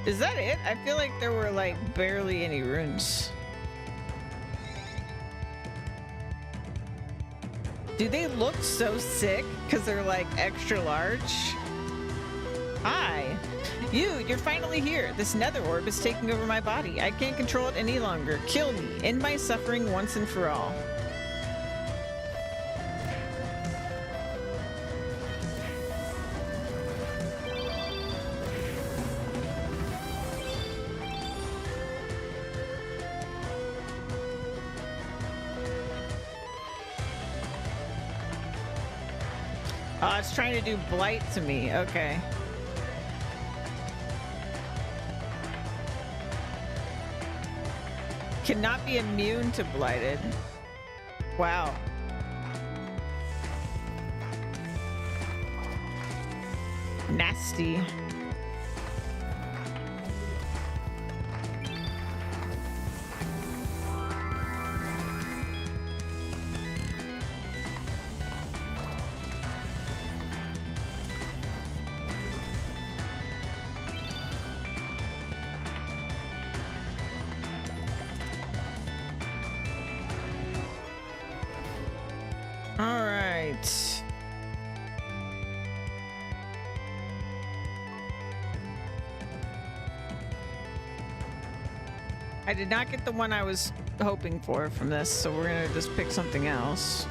Is that it? I feel like there were like barely any runes. Do they look so sick because they're like extra large? Hi. You're finally here. This nether orb is taking over my body. I can't control it any longer. Kill me. End my suffering once and for all. Oh, it's trying to do blight to me. Okay. Cannot be immune to blighted. Wow. Nasty. I did not get the one I was hoping for from this, so we're gonna just pick something else.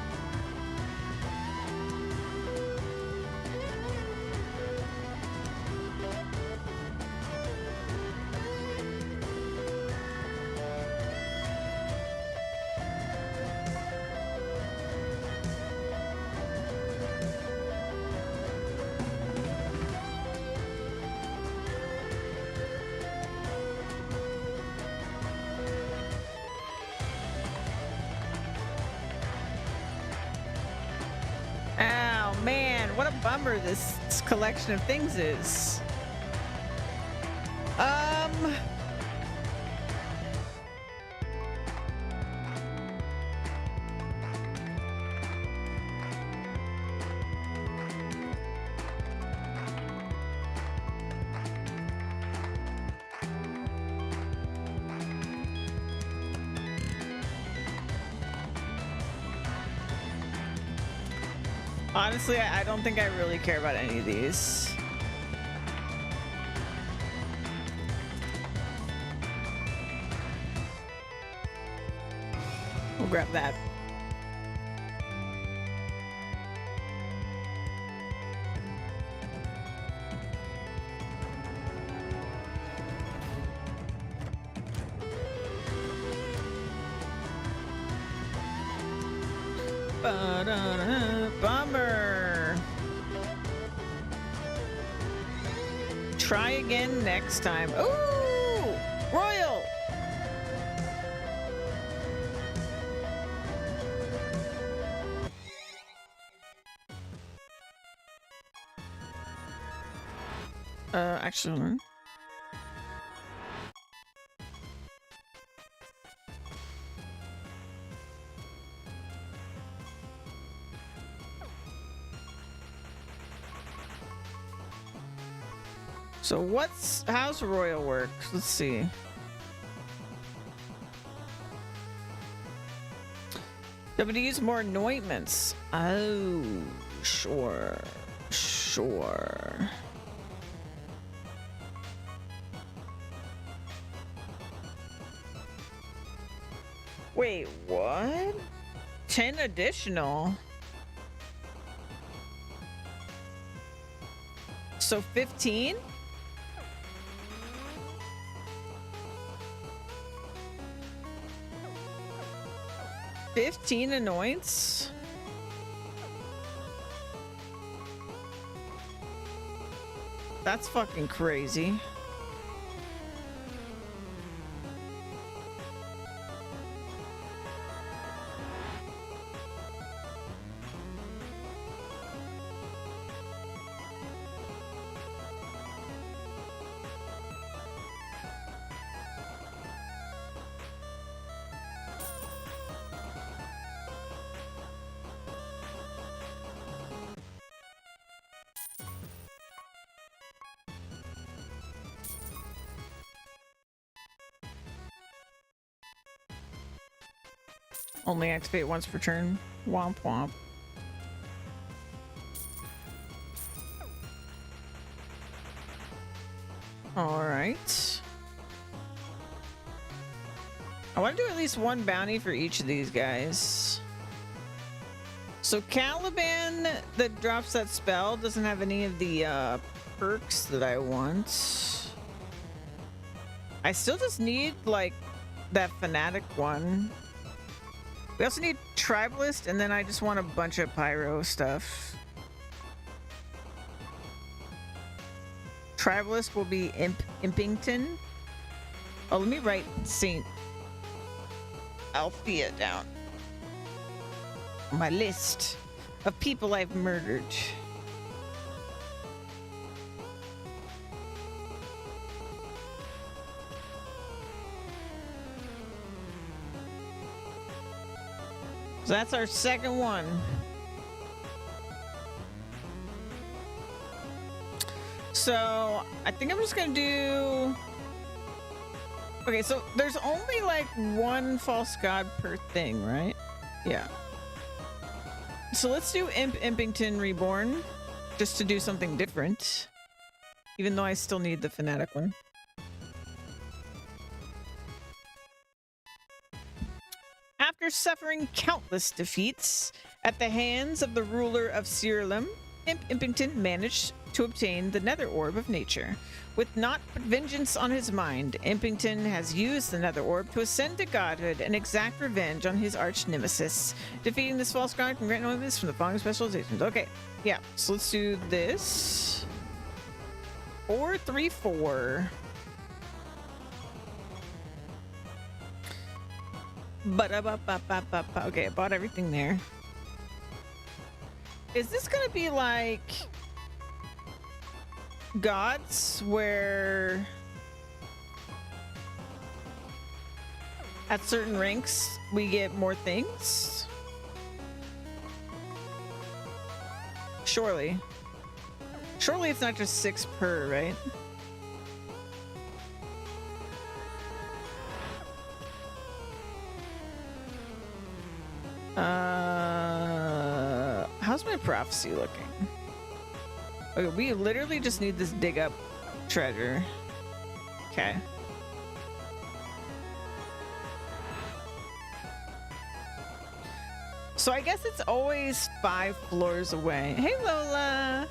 Bummer this collection of things is. Honestly, I don't think I really care about any of these. We'll grab that. Bummer. Try again next time. Ooh, Royal. Actually. So how's Royal work? Let's see. Somebody use more anointments. Oh, sure. Sure. Wait, what? 10 additional? So 15? $15 anoints? That's fucking crazy. Only activate once per turn. Womp womp. Alright. I want to do at least one bounty for each of these guys. So Caliban that drops that spell doesn't have any of the perks that I want. I still just need like that fanatic one. We also need Tribalist, and then I just want a bunch of pyro stuff. Tribalist will be Impington. Oh, let me write Saint Althea down on my list of people I've murdered. So that's our second one. So I think I'm just gonna do... Okay, so there's only like one false god per thing, right? Yeah. So let's do Impington Reborn, just to do something different. Even though I still need the fanatic one. After suffering countless defeats at the hands of the ruler of Siralim, Impington managed to obtain the Nether Orb of Nature. With naught but vengeance on his mind, Impington has used the Nether Orb to ascend to godhood and exact revenge on his arch nemesis. Defeating this false god can grant anointments from the following specializations. Okay, yeah, so let's do this. 4, 3, 4. Okay, I bought everything there. Is this gonna be like gods where at certain ranks we get more things? Surely it's not just 6 per, right? How's my prophecy looking? Okay, we literally just need this dig up treasure. Okay. So I guess it's always 5 floors away. Hey, Lola.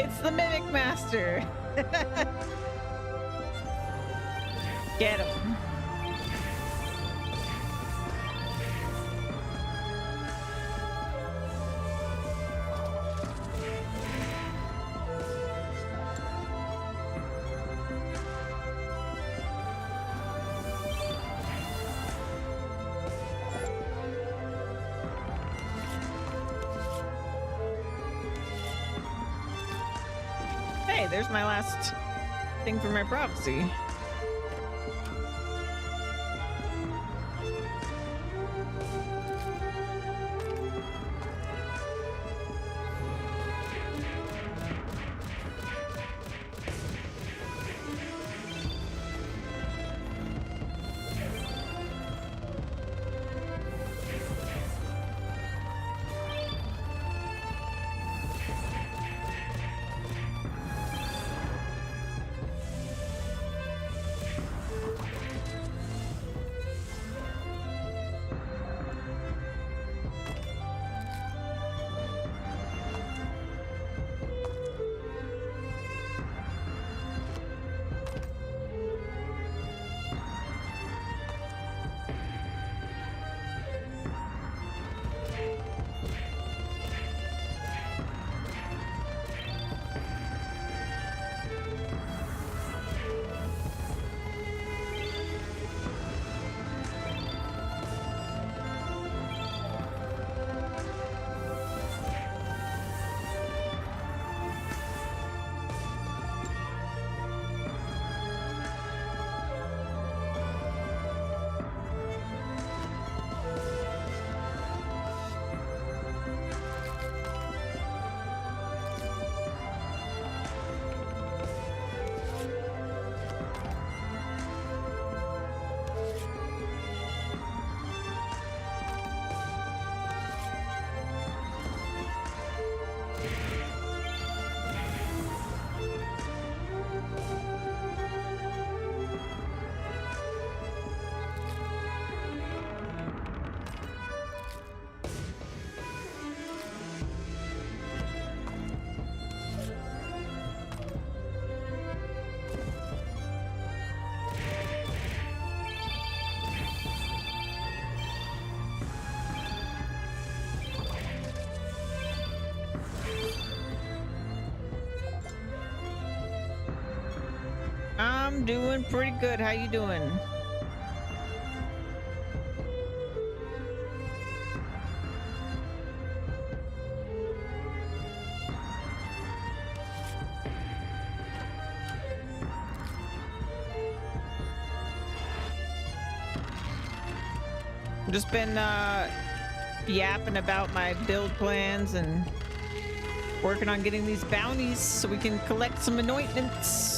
It's the Mimic Master. Get him. Hey, there's my last thing for my prophecy. I'm doing pretty good. How you doing? Just been yapping about my build plans and working on getting these bounties so we can collect some anointments.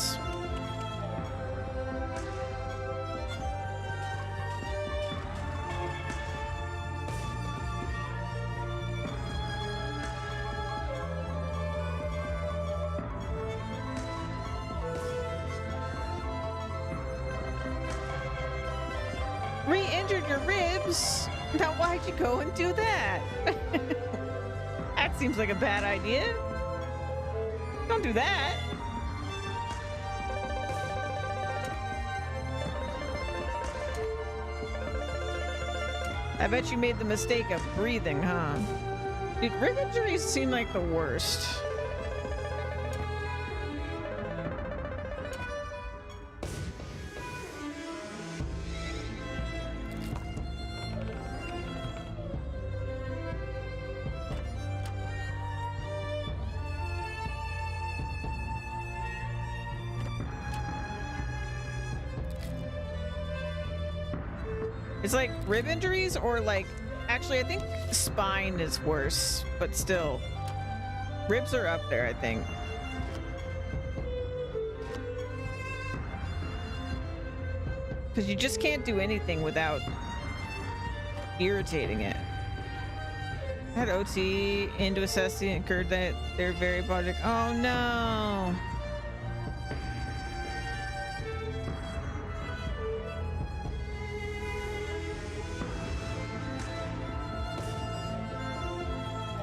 Re-injured your ribs? Now why'd you go and do that? That seems like a bad idea. Don't do that. I bet you made the mistake of breathing, huh? Dude, rib injuries seem like the worst. It's like rib injuries or like, actually I think spine is worse, but still. Ribs are up there, I think. Because you just can't do anything without irritating it. I had OT into assess the incurred that they're very project. Oh no!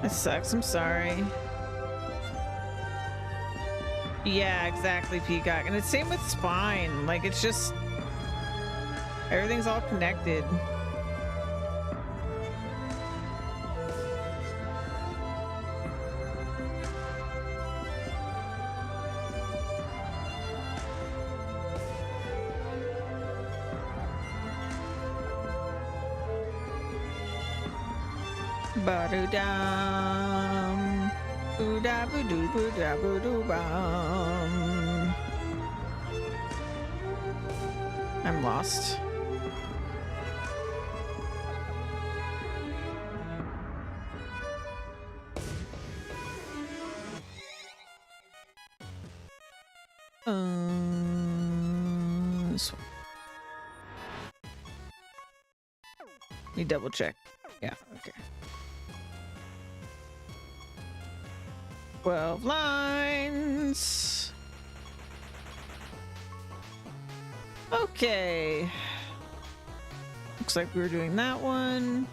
That sucks, I'm sorry. Yeah, exactly, Peacock. And it's same with spine. Like, it's just... everything's all connected. Ba-do-dum. Boo-da-boo-doo, boo-da-boo-doo-bum. I'm lost. This one. Let me double check. Yeah, okay. 12 lines. Okay. Looks like we were doing that one.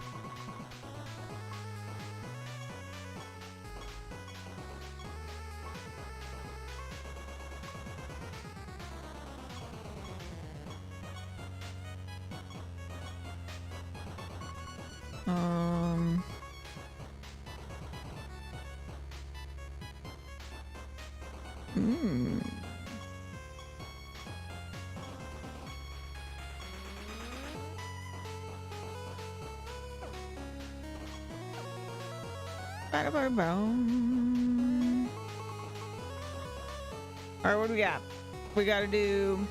Alright, what do we got? We gotta do...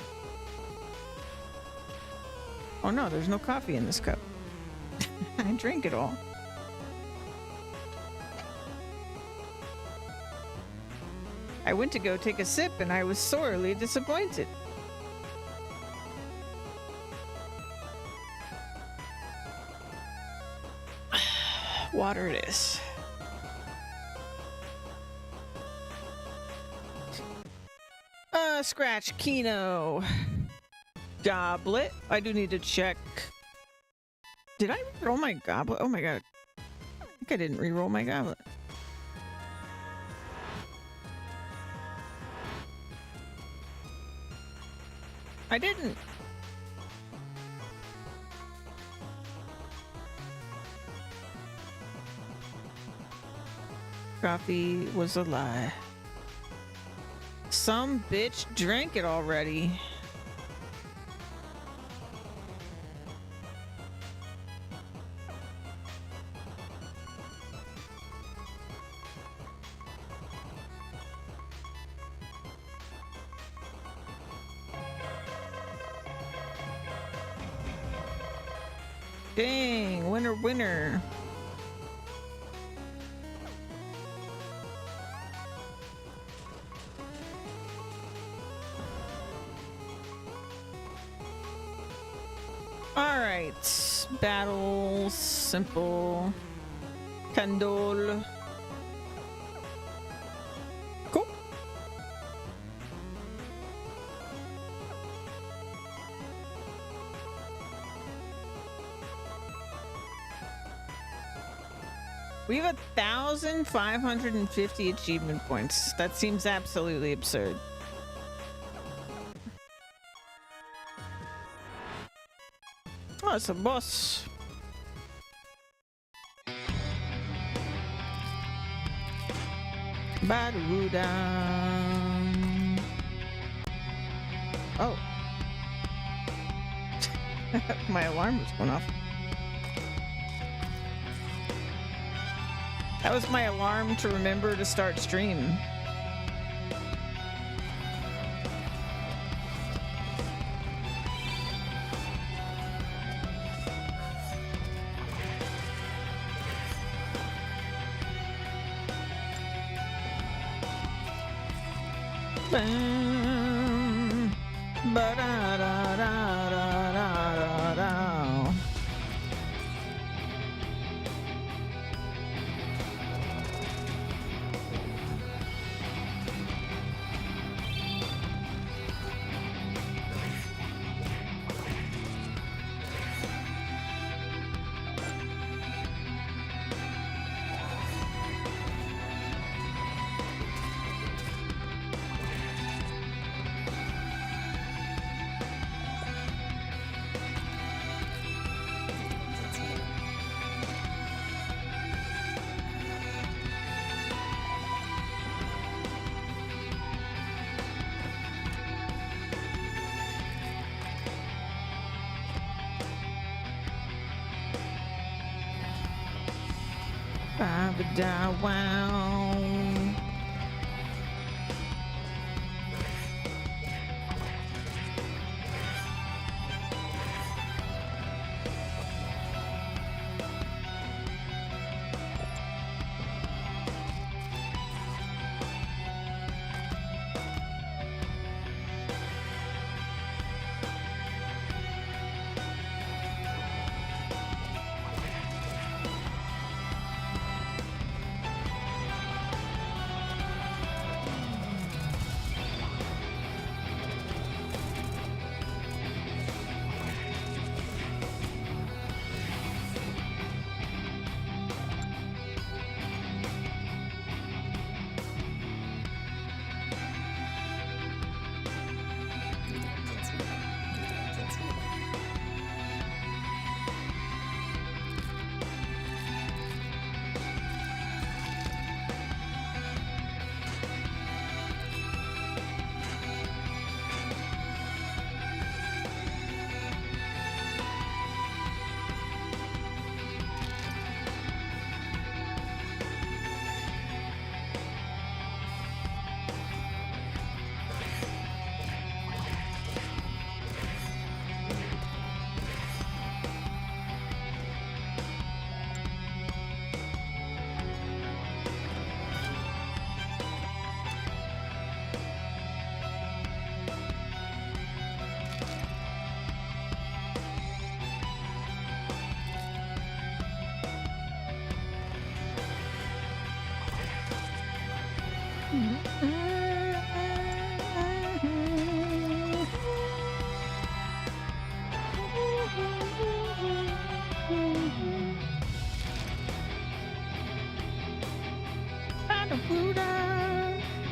oh no, there's no coffee in this cup. I drank it all. I went to go take a sip and I was sorely disappointed. Water it is. Scratch Kino. Goblet. I do need to check. Did I re-roll my goblet? Oh my god. I think I didn't re-roll my goblet. I didn't. Coffee was a lie. Some bitch drank it already. Dang, winner, winner. Alright, battle, simple, candle. Cool. We have 1,550 achievement points. That seems absolutely absurd. Oh, it's a boss. Ba-da-woo-dum. Oh. My alarm was going off. That was my alarm to remember to start stream. Bam, ba-da-da-da-da-da-da. Ba-ba-da-wow.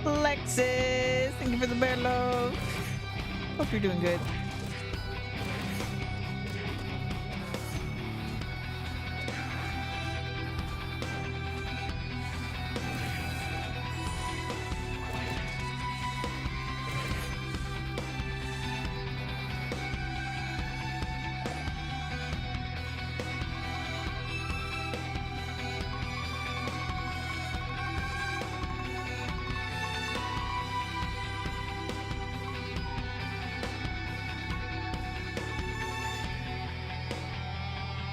Alexis, thank you for the bear love. Hope you're doing good.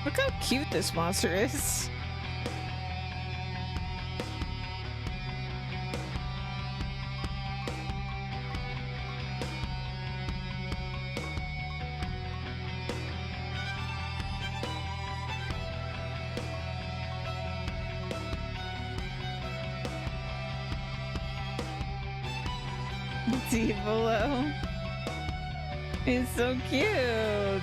Look how cute this monster is. Devolo is so cute.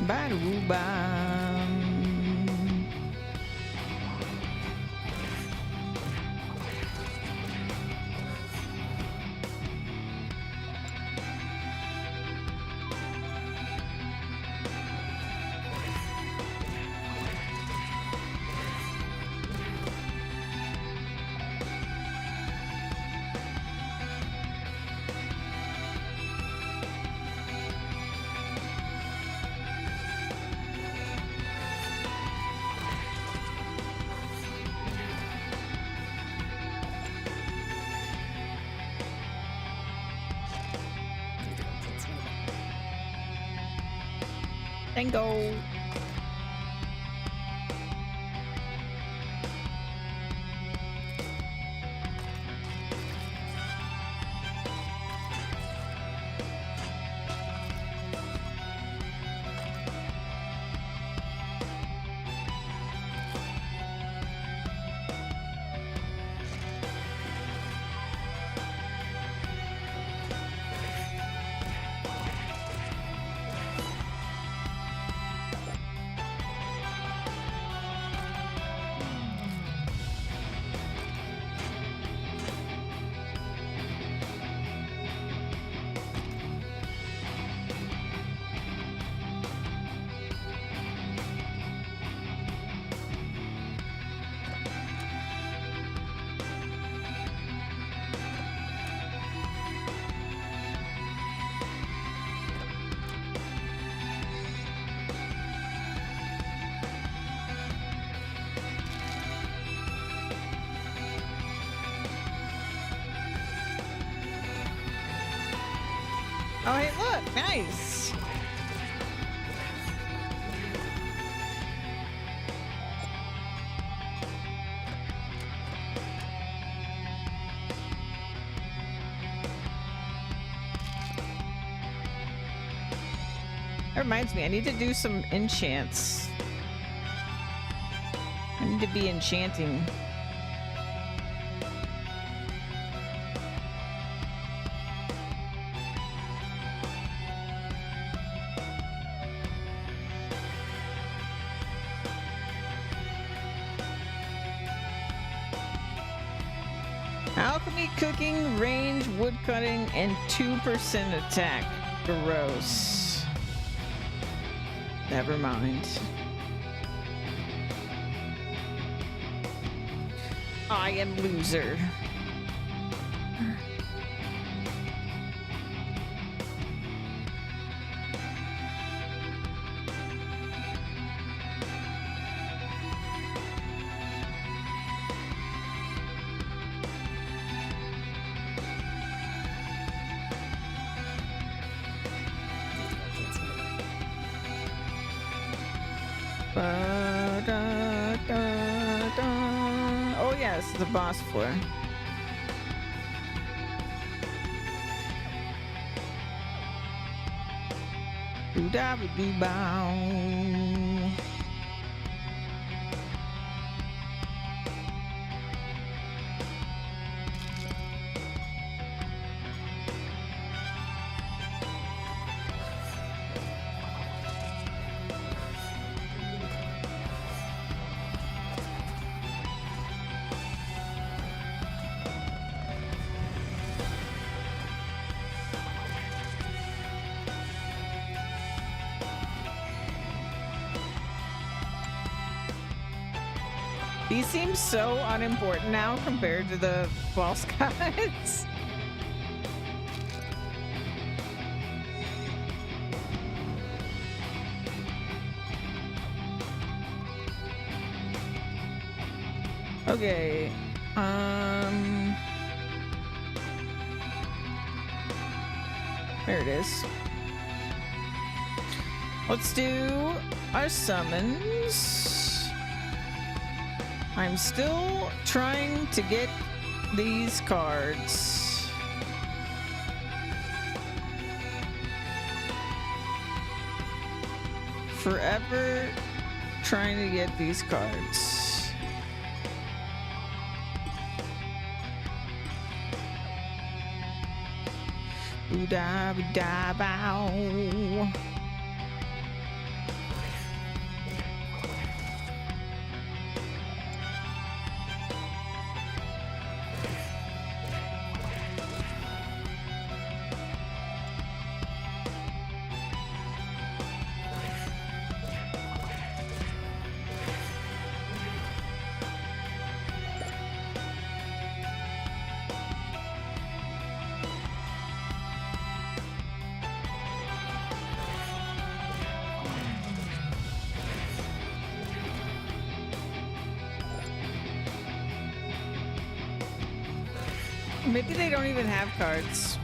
Ba-doo-bam. Bingo. Oh, hey, look, nice. That reminds me, I need to do some enchants. I need to be enchanting. Alchemy, cooking, range, woodcutting, and 2% attack. Gross. Never mind. I am loser. Oh yeah, this is the boss floor. Doo-da-ba-doo-bow. These seem so unimportant now compared to the false gods. Okay. There it is. Let's do our summons. I'm still trying to get these cards. Forever trying to get these cards. Ooh-da-ba-da-bow. Maybe they don't even have cards.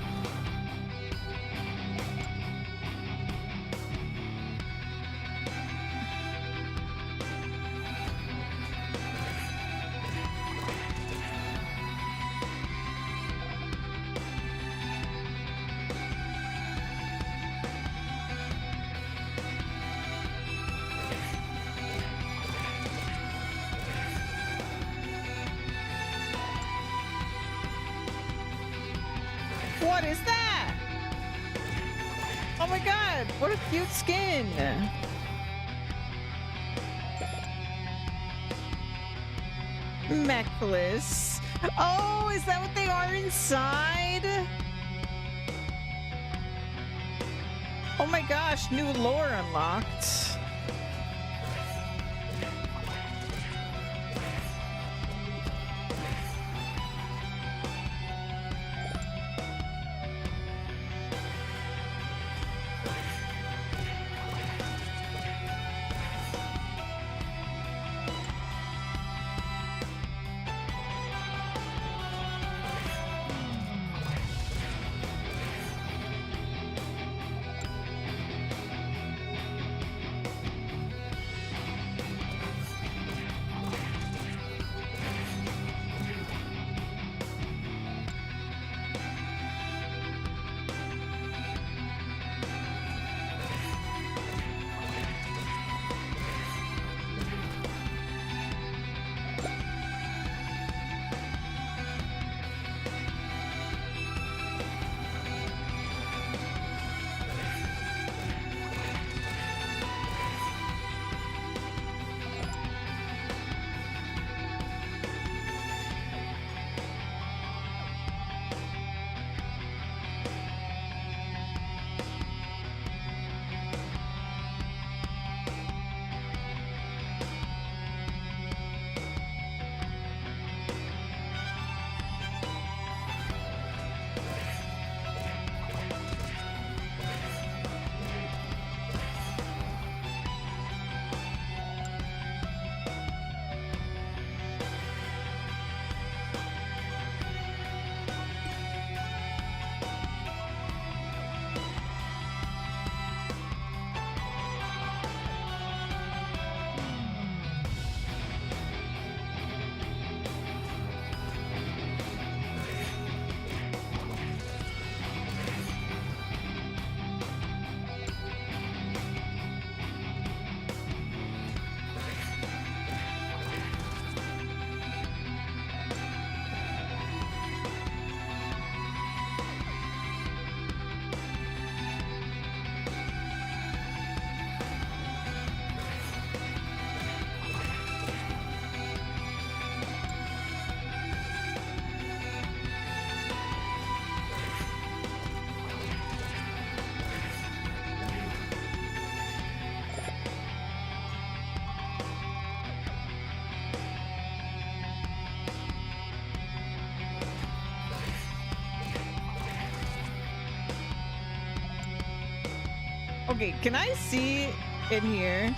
What is that? Oh my god, what a cute skin. Mechless. Oh, is that what they are inside? Oh my gosh, new lore unlocked. Okay, can I see in here?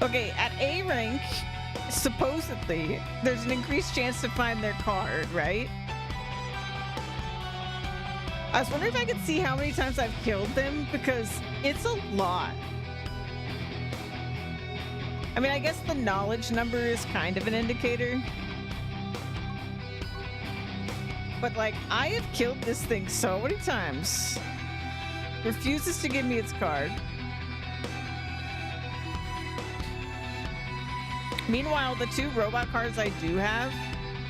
Okay, at A rank, supposedly, there's an increased chance to find their card, right? I was wondering if I could see how many times I've killed them, because it's a lot. I mean, I guess the knowledge number is kind of an indicator. But, like, I have killed this thing so many times. Refuses to give me its card. Meanwhile, the 2 robot cards I do have,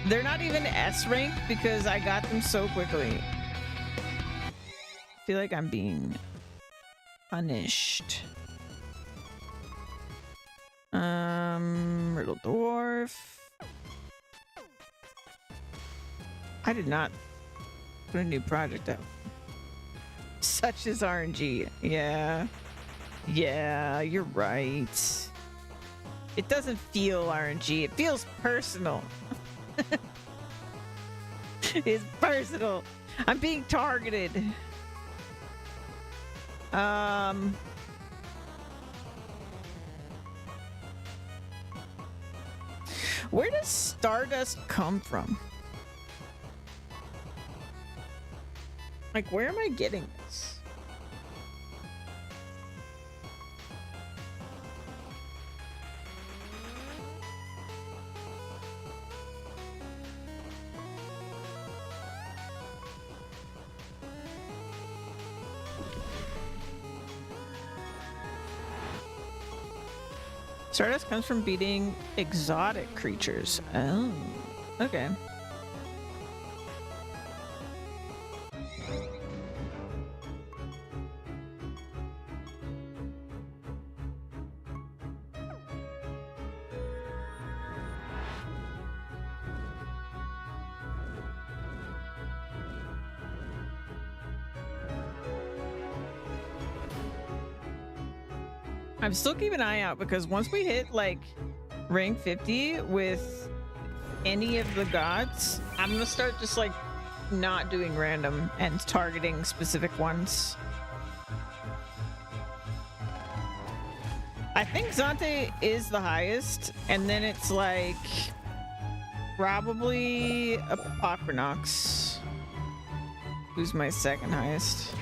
they're not even S rank because I got them so quickly. I feel like I'm being punished. Riddle Dwarf. I did not put a new project out. Such is RNG. Yeah. Yeah, you're right. It doesn't feel RNG. It feels personal. It's personal. I'm being targeted. Where does Stardust come from? Like, where am I getting this? Stardust comes from beating exotic creatures. Oh, okay. I'm still keeping an eye out because once we hit like rank 50 with any of the gods, I'm gonna start just like not doing random and targeting specific ones. I think Zante is the highest, and then it's like probably Apocrinox, who's my second highest.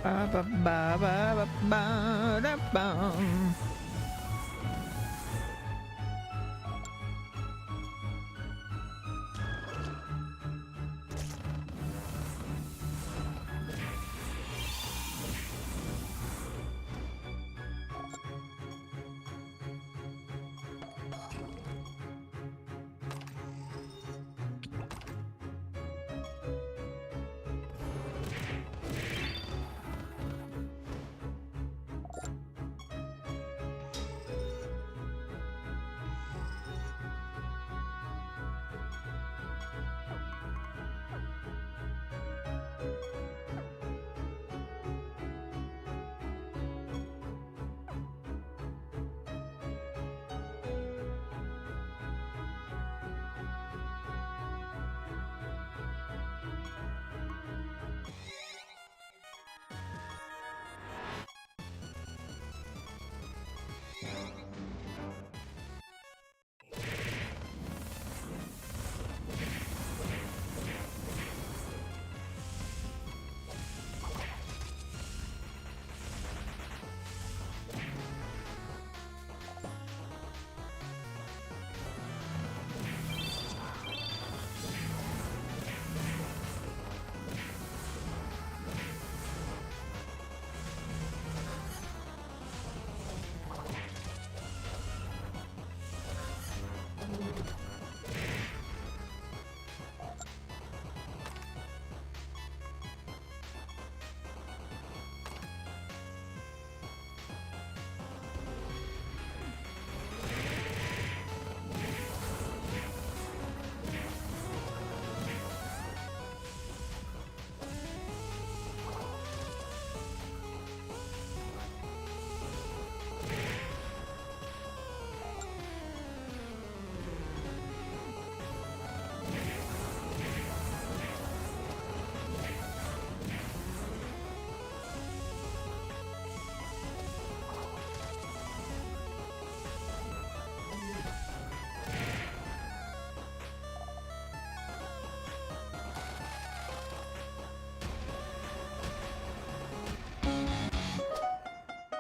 Ba, ba, ba, ba, ba, ba, da, bum.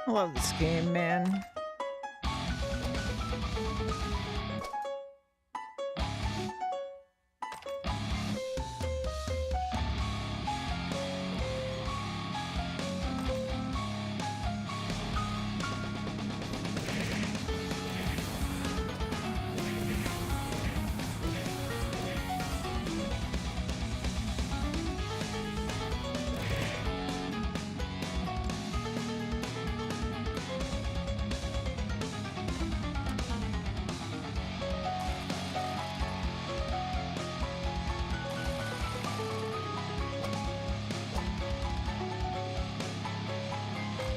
I love this game, man.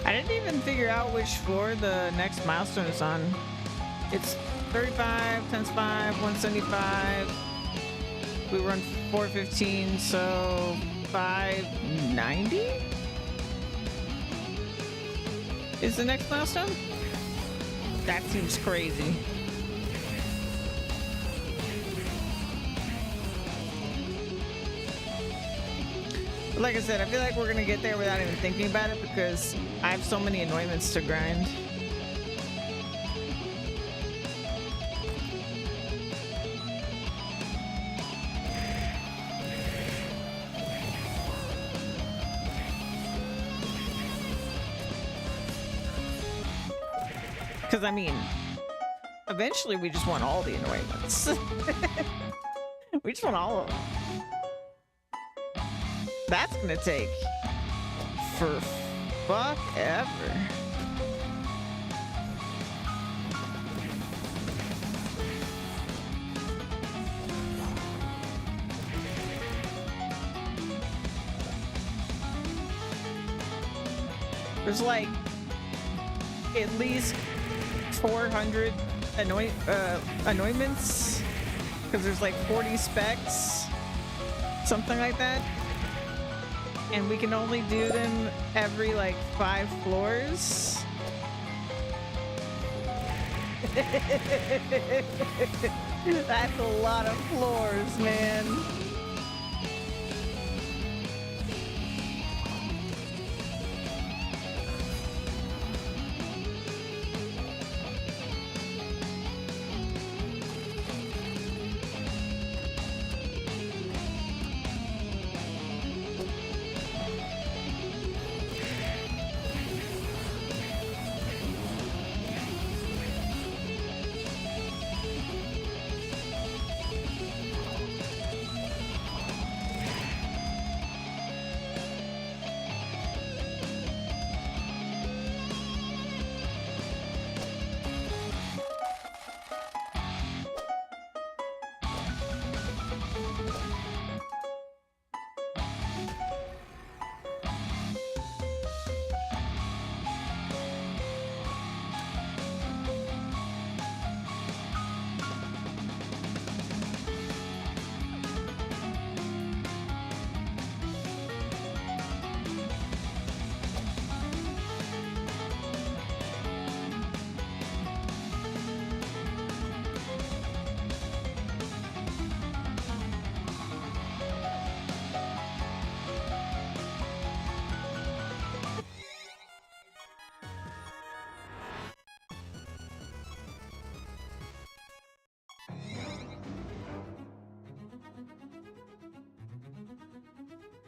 I didn't even figure out which floor the next milestone is on. It's 35 times 5, 175. We run 415, so 590 is the next milestone? That seems crazy. Like I said, I feel like we're gonna get there without even thinking about it because I have so many anointments to grind. Because, I mean, eventually we just want all the anointments. We just want all of them. That's gonna take for fuck ever. There's like at least 400 anointments because there's like 40 specs, something like that. And we can only do them every like 5 floors. That's a lot of floors, man.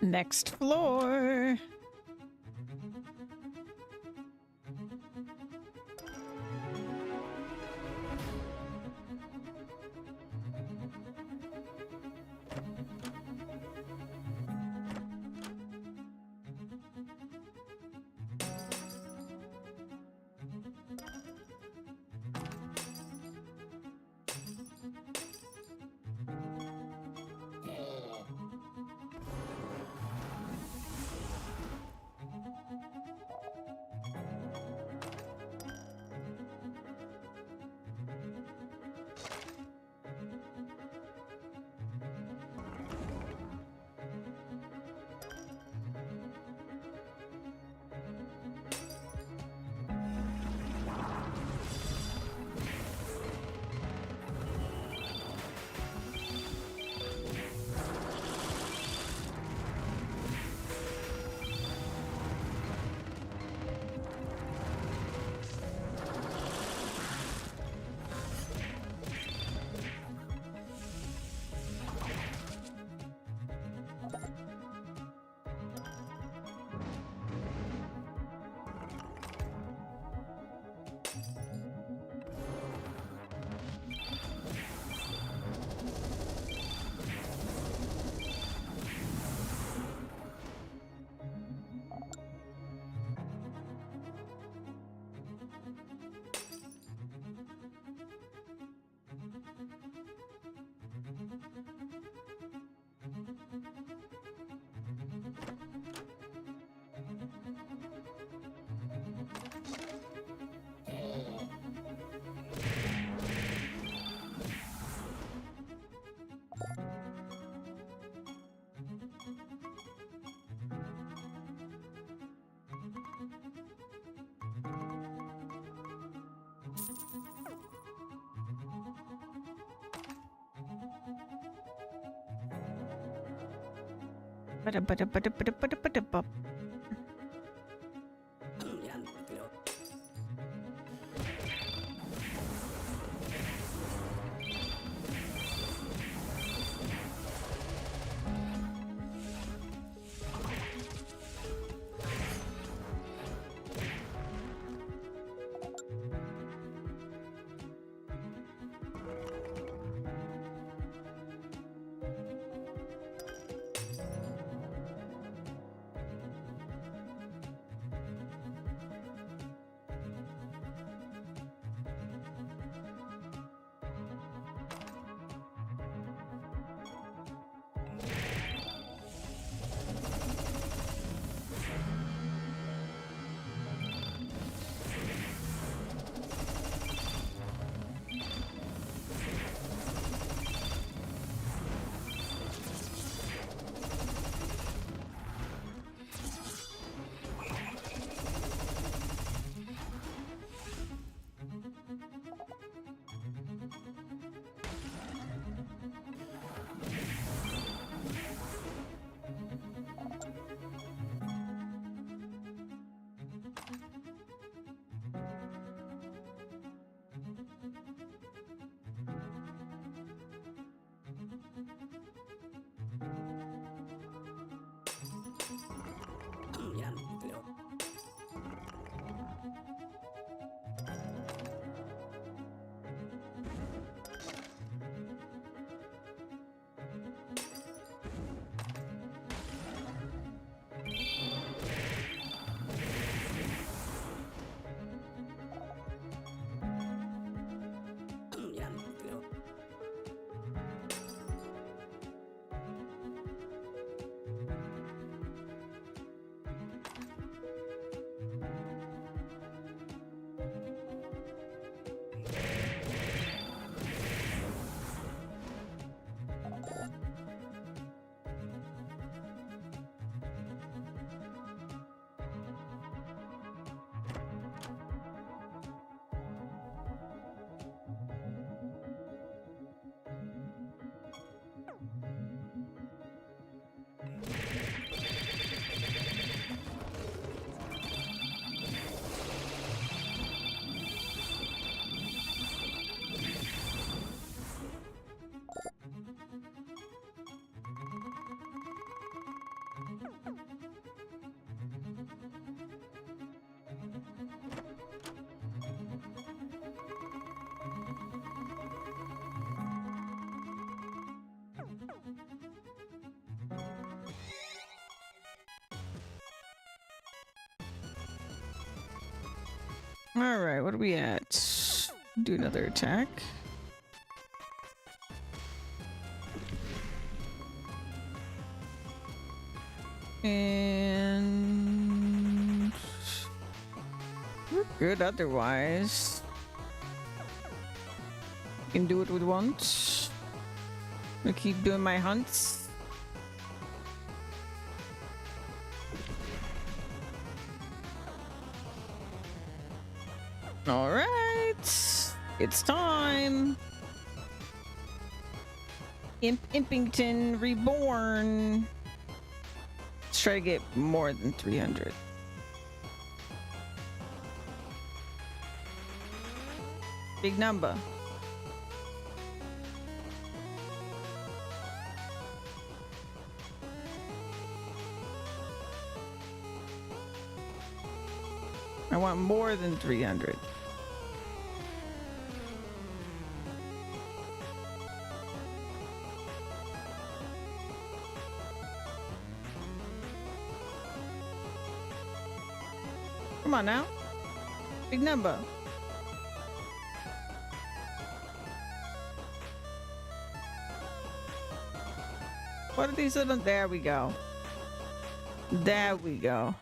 Next floor. Ba-da-ba-da-ba-da-ba-da-ba-da-ba. All right, what are we at? Do another attack. And we're good otherwise. Can do what we want. I'll keep doing my hunts. All right, it's time. Impington Reborn. Let's try to get more than 300. Big number. I want more than 300. Come on now. Big number. What are these little... There we go. There we go.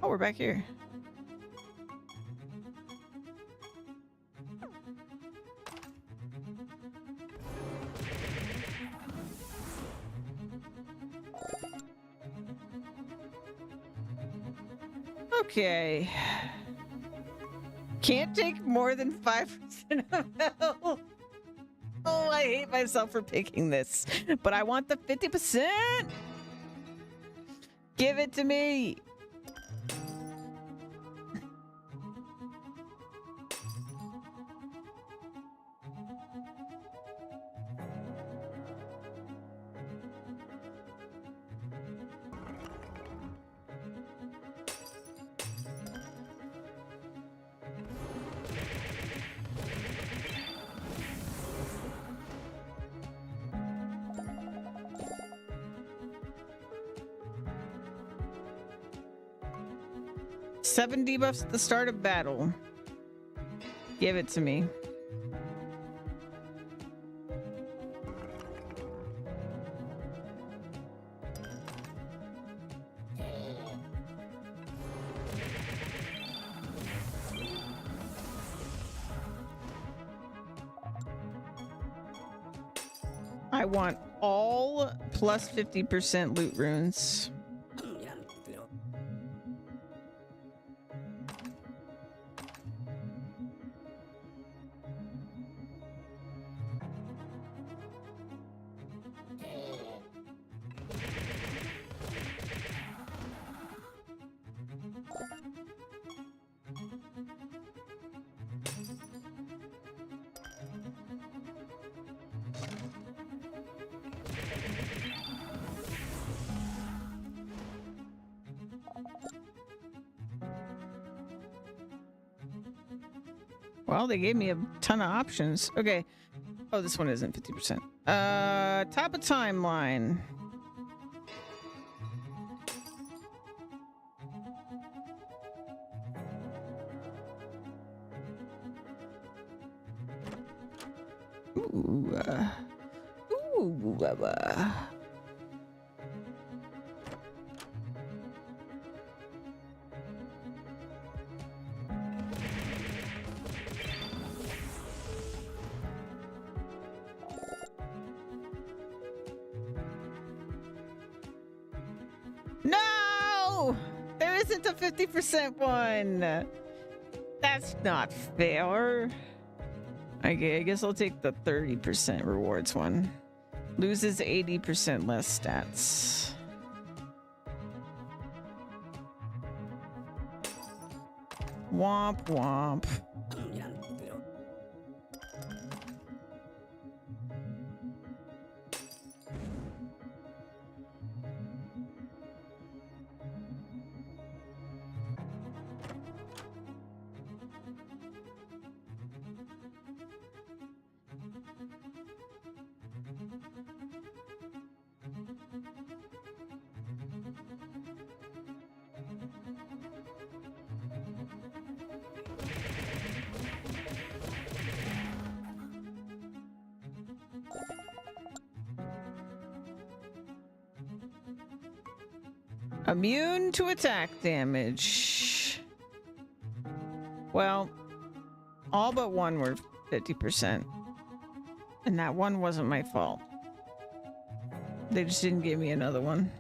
Oh, we're back here. Okay. Can't take more than 5% of health. Oh, I hate myself for picking this. But I want the 50%. Give it to me. Seven debuffs at the start of battle. Give it to me. I want all plus 50% loot runes. Well, they gave me a ton of options. Okay. Oh, this one isn't 50%. Top of timeline. Ooh. No! There isn't a 50% one. That's not fair. Okay, I guess I'll take the 30% rewards one. Loses 80% less stats. Womp womp. Immune to attack damage. Well, all but one were 50%. And that one wasn't my fault. They just didn't give me another one.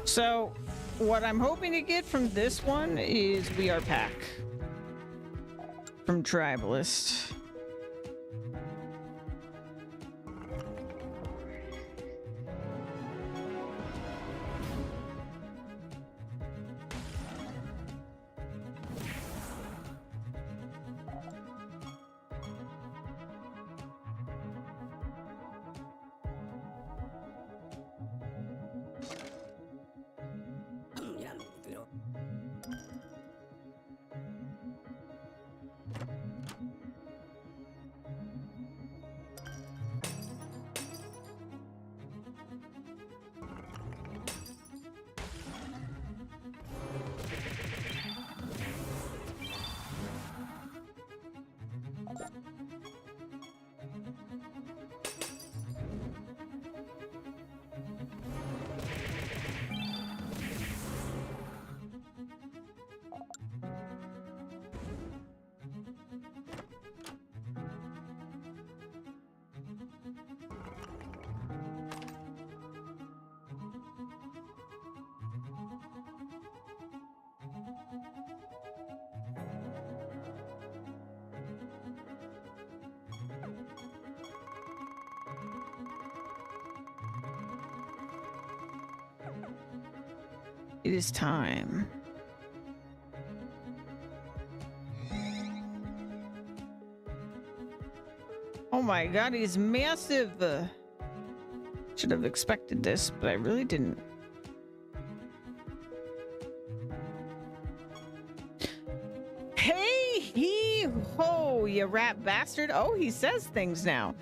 So, what I'm hoping to get from this one is We Are Pack from Tribalist. It is time. Oh my god, he's massive. Should have expected this, but I really didn't. Hey, he ho, you rat bastard. Oh, he says things now.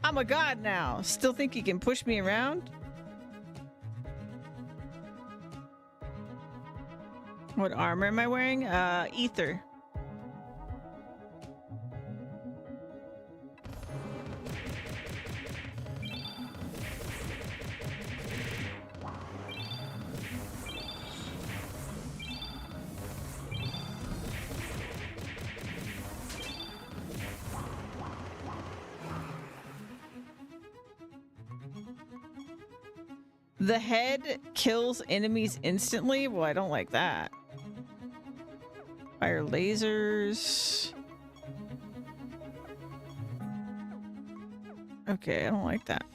I'm a god now. Still think he can push me around? What armor am I wearing? Ether. The head kills enemies instantly? Well, I don't like that. Fire lasers. Okay, I don't like that.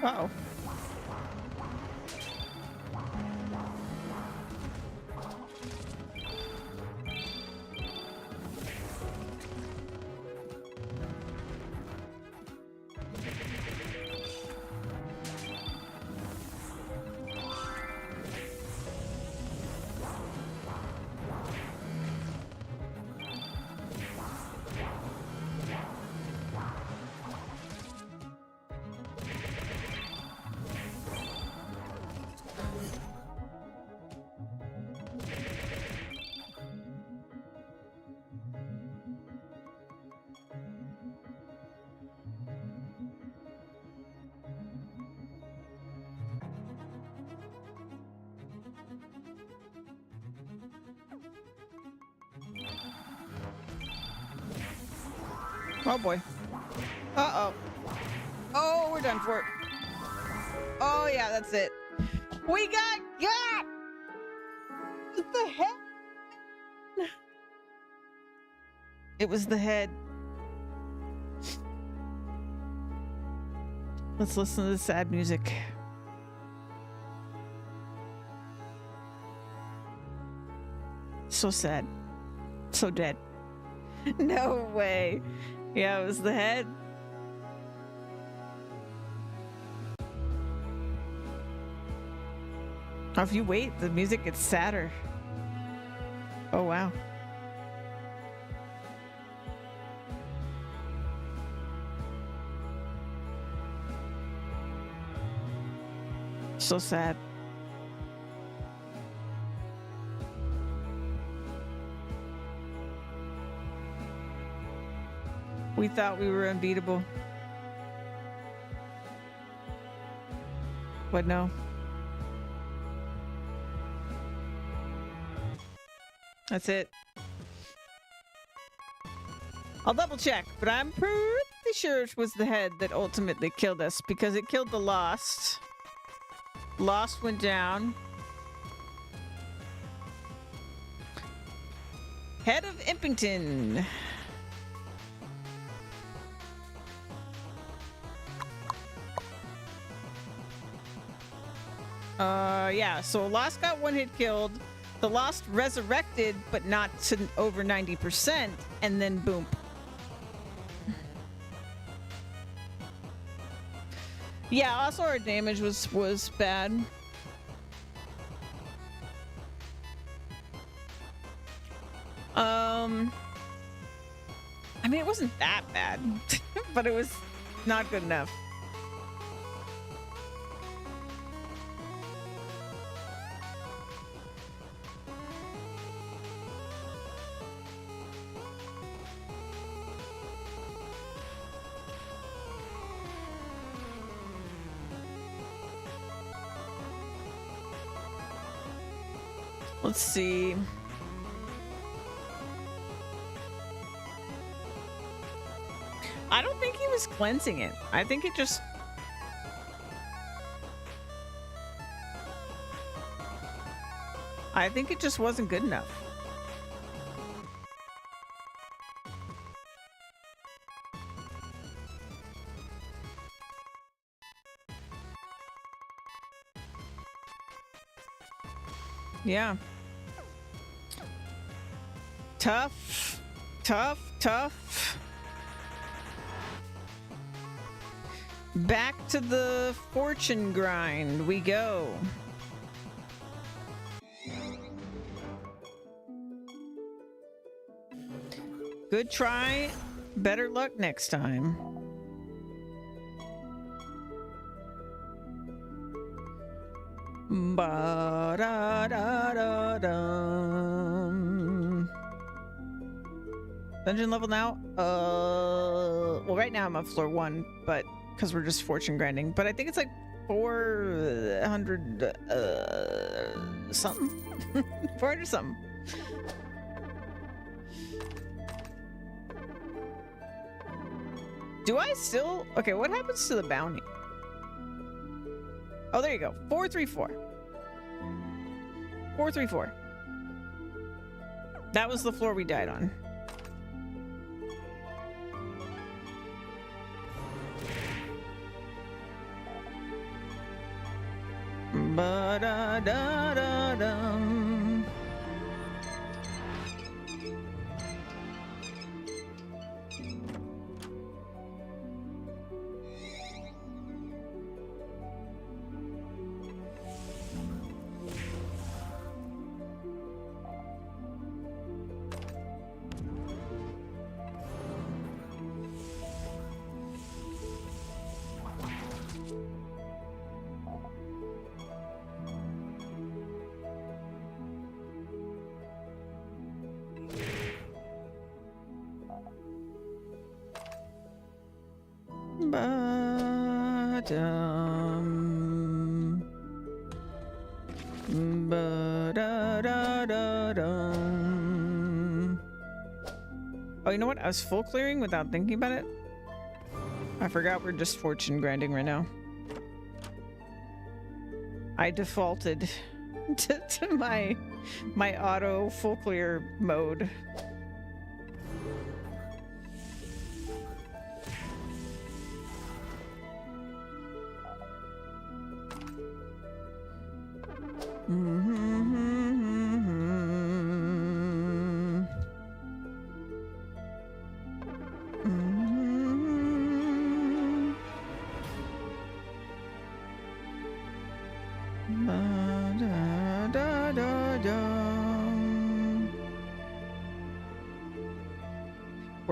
Uh-oh. Oh boy. Uh-oh. Oh, we're done for it. Oh yeah, that's it. We got. It's the head. It was the head. Let's listen to the sad music. So sad. So dead. No way. Yeah, it was the head. Oh, if you wait, the music gets sadder. Oh, wow. So sad. We thought we were unbeatable. But no. That's it. I'll double check, but I'm pretty sure it was the head that ultimately killed us because it killed the Lost. Lost went down. Head of Impington. Yeah, so Lost got one hit killed. The Lost resurrected, but not to over 90%, and then boom. Yeah, also our damage was bad. I mean, it wasn't that bad, but it was not good enough. Let's see. I don't think he was cleansing it. I think it just... I think it just wasn't good enough. Yeah. Tough. Tough. Tough. Back to the fortune grind we go. Good try. Better luck next time. Ba-da-da-da-dum. Dungeon level now? Well, right now I'm on floor 1, but because we're just fortune grinding. But I think it's like 400 something. 400 something. Do I still... Okay, what happens to the bounty? Oh, there you go. 434. 434. That was the floor we died on. Ba-da-da-da-dum. Ba-dum. Ba-da-da-da-dum. Oh, you know what? I was full clearing without thinking about it. I forgot we're just fortune grinding right now. I defaulted to my auto full clear mode.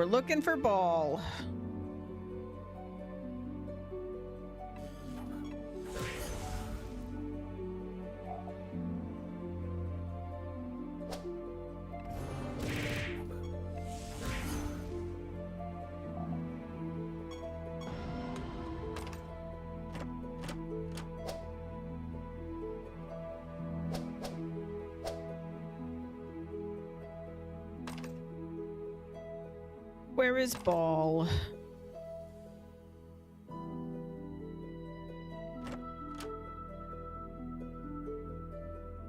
We're looking for ball. Where is ball?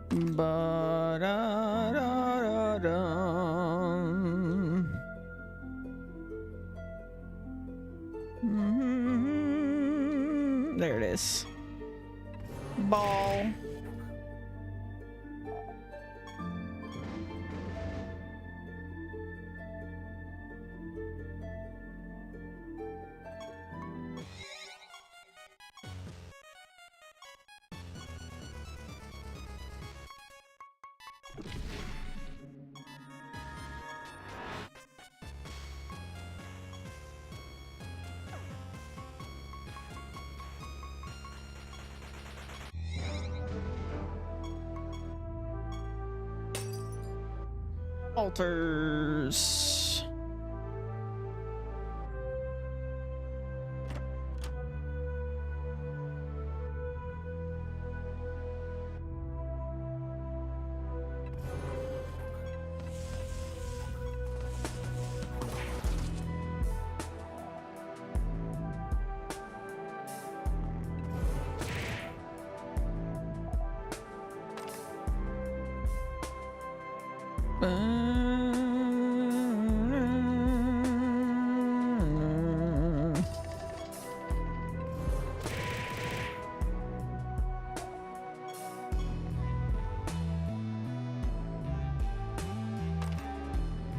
Ba-da-da-da-dum. There it is. Ball. Altars.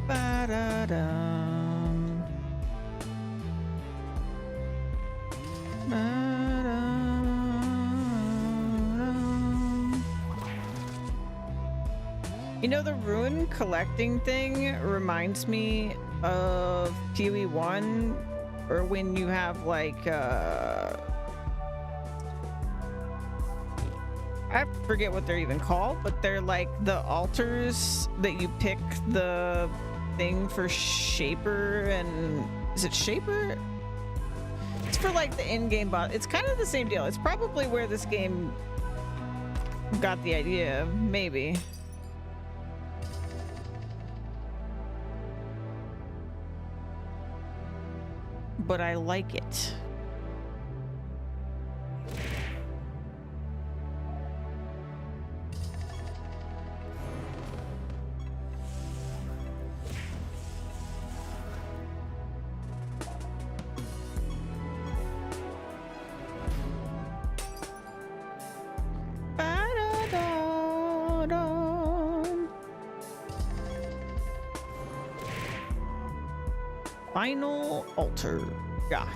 Ba-da-dum. Ba-da-dum. You know, the rune collecting thing reminds me of PoE 1, or when you have like I forget what they're even called, but they're like the altars that you pick the thing for Shaper, and is it Shaper? It's for like the in-game boss. It's kind of the same deal. It's probably where this game got the idea, maybe. But I like it. Final altar. Got.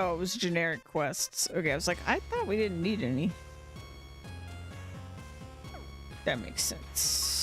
Oh, it was generic quests. Okay, I was like, I thought we didn't need any. That makes sense.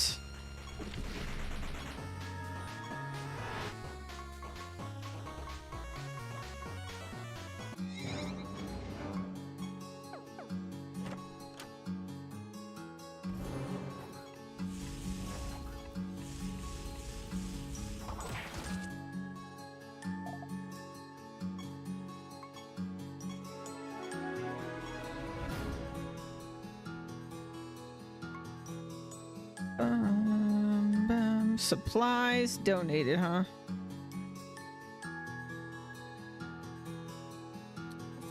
Supplies donated, huh?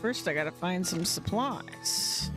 First, I gotta find some supplies.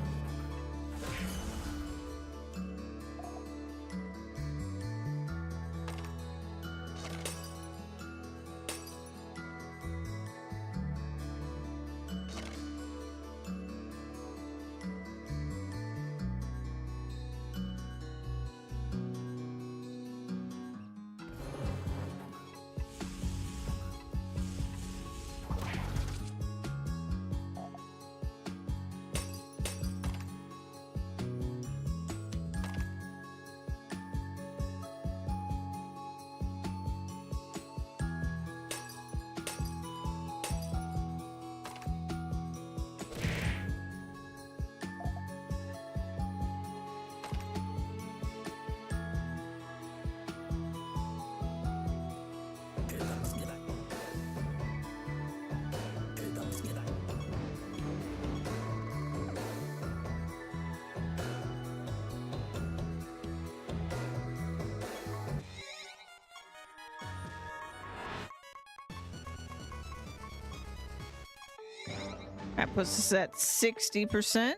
That puts us at 60%.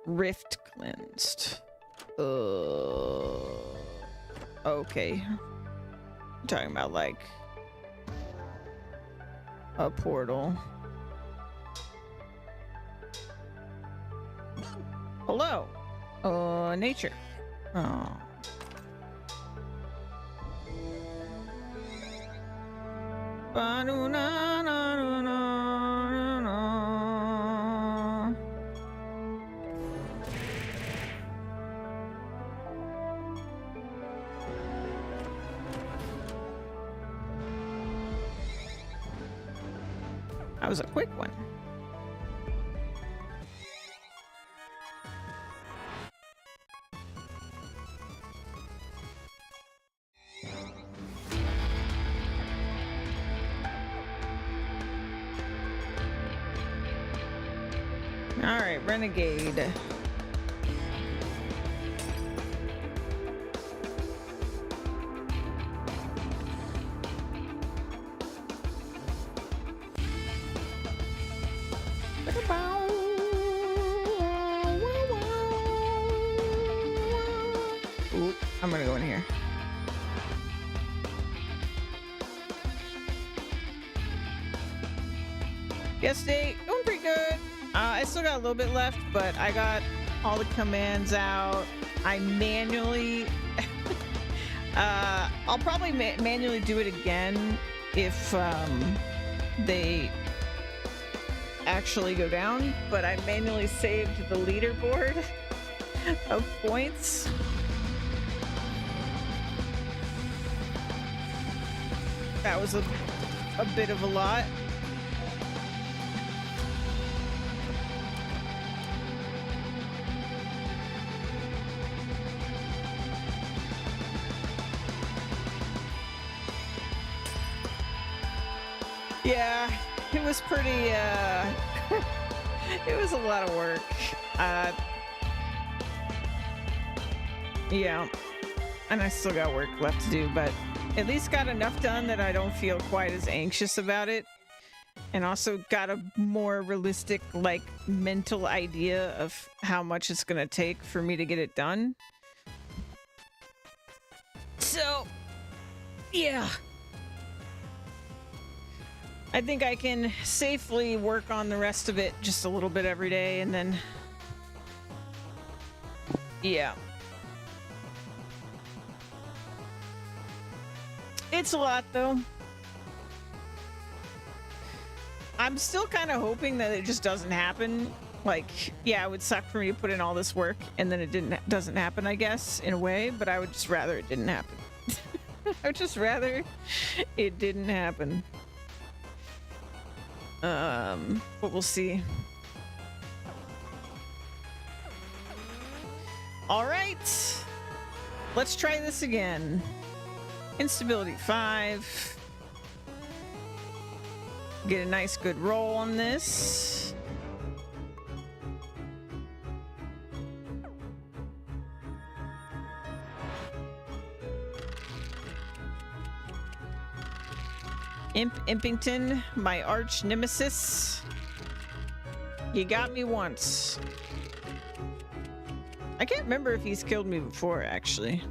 Rift cleansed. Okay. I'm talking about like a portal. Hello. Nature. Oh. That was a quick one. All right, Renegade. Ooh, I'm gonna go in here. Yesterday, going pretty good. I still got a little bit left, but I got all the commands out. I manually... I'll probably manually do it again if they actually go down, but I manually saved the leaderboard of points. That was a bit of a lot. Yeah, it was pretty, it was a lot of work. Yeah, and I still got work left to do, but at least got enough done that I don't feel quite as anxious about it. And also got a more realistic, like, mental idea of how much it's gonna take for me to get it done. So, yeah. I think I can safely work on the rest of it just a little bit every day, and then... yeah. It's a lot, though. I'm still kind of hoping that it just doesn't happen. Like, yeah, it would suck for me to put in all this work, and then it doesn't happen, I guess, in a way, but I would just rather it didn't happen. I would just rather it didn't happen. But we'll see. All right, let's try this again. Instability 5. Get a nice good roll on this. Impington, my arch nemesis. You got me once. I can't remember if he's killed me before, actually.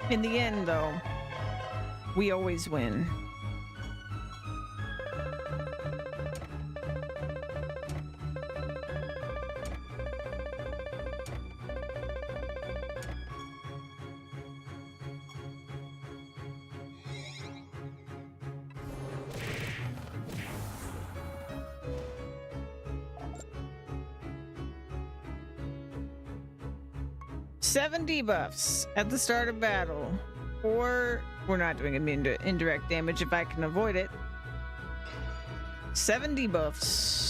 In the end, though, we always win. Seven debuffs at the start of battle, or we're not doing indirect damage if I can avoid it. 7 debuffs.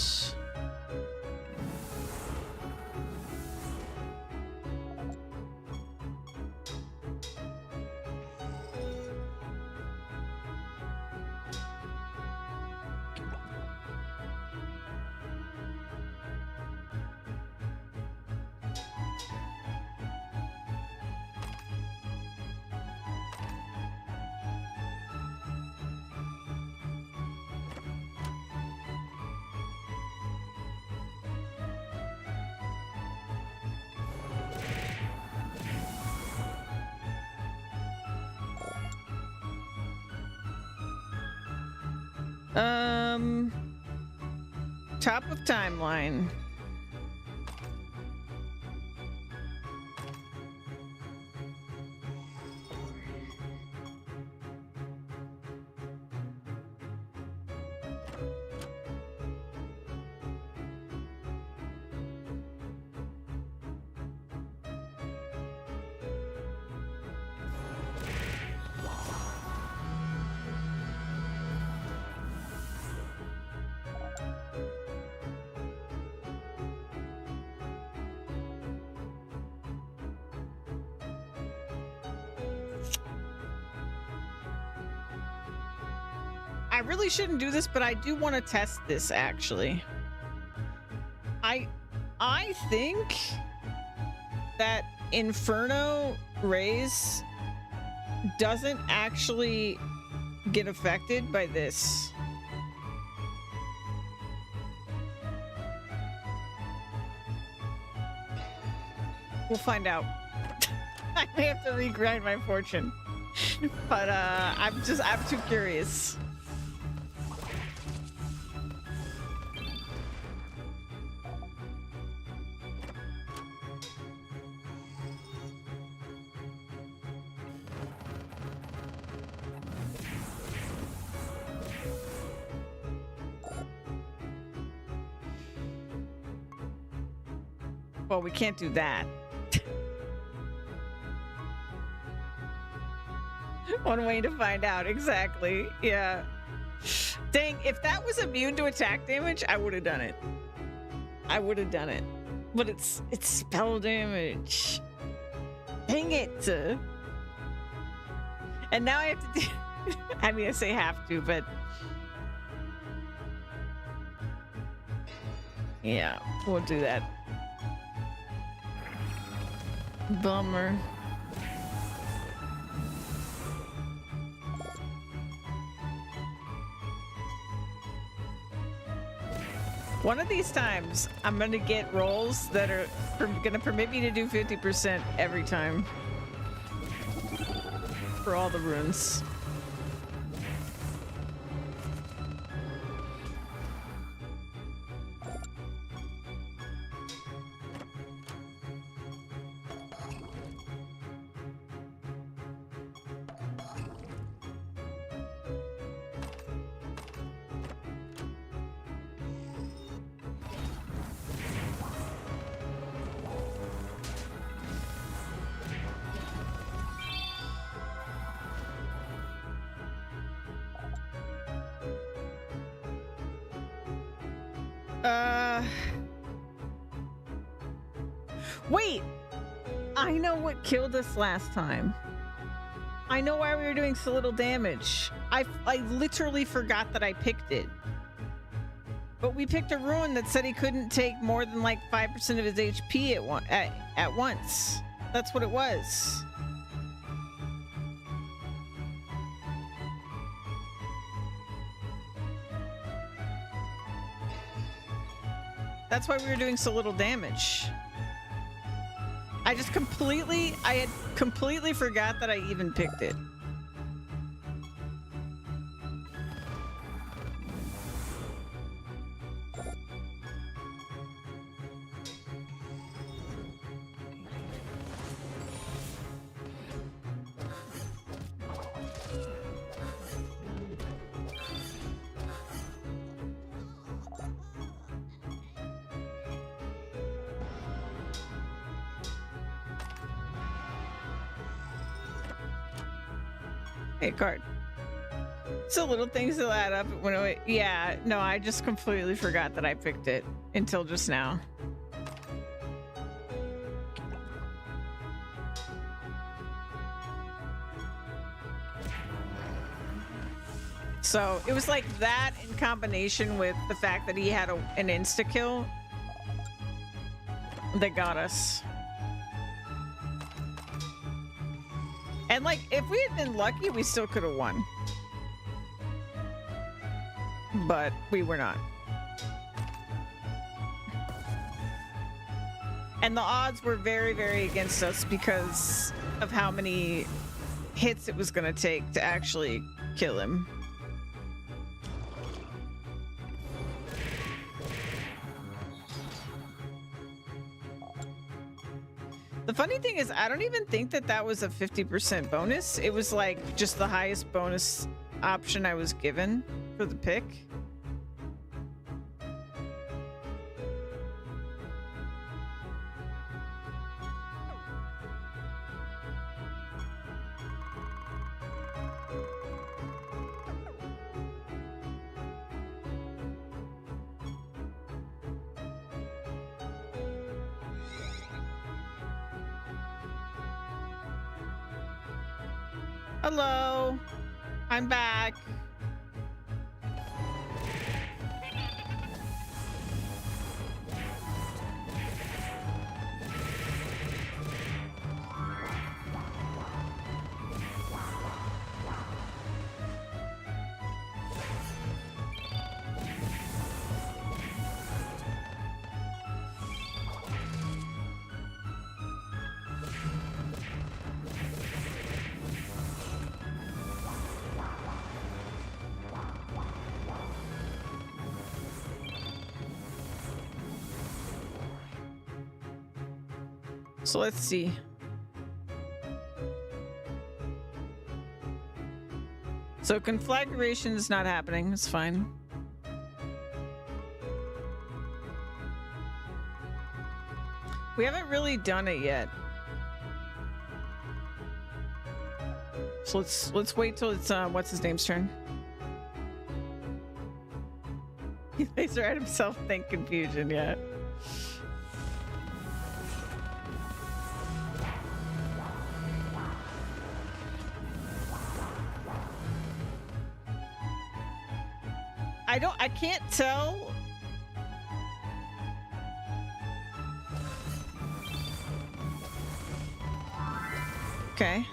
Top of timeline. I really shouldn't do this, but I do want to test this actually. I think that Inferno Rays doesn't actually get affected by this. We'll find out. I may have to regrind my fortune. But I'm too curious. Well, we can't do that. One way to find out, exactly. Yeah. Dang, if that was immune to attack damage, I would have done it. I would have done it. But it's spell damage. Dang it. And now I have to do... I mean, I say have to, but... Yeah, we'll do that. Bummer. One of these times, I'm gonna get rolls that are gonna permit me to do 50% every time. For all the runes. Wait! I know what killed us last time. I know why we were doing so little damage. I literally forgot that I picked it. But we picked a rune that said he couldn't take more than like 5% of his HP at once. That's what it was. That's why we were doing so little damage. I had completely forgot that I even picked it. Hey, card. So little things that add up. Yeah, no, I just completely forgot that I picked it until just now. So it was like that in combination with the fact that he had an insta-kill that got us. And like, if we had been lucky, we still could have won. But we were not. And the odds were very, very against us because of how many hits it was going to take to actually kill him. The funny thing is, I don't even think that that was a 50% bonus. It was like just the highest bonus option I was given for the pick. Hello, I'm back. So let's see. So conflagration is not happening. It's fine. We haven't really done it yet. So let's wait till it's what's his name's turn. He laser at himself. Think confusion yet. I can't tell. Okay.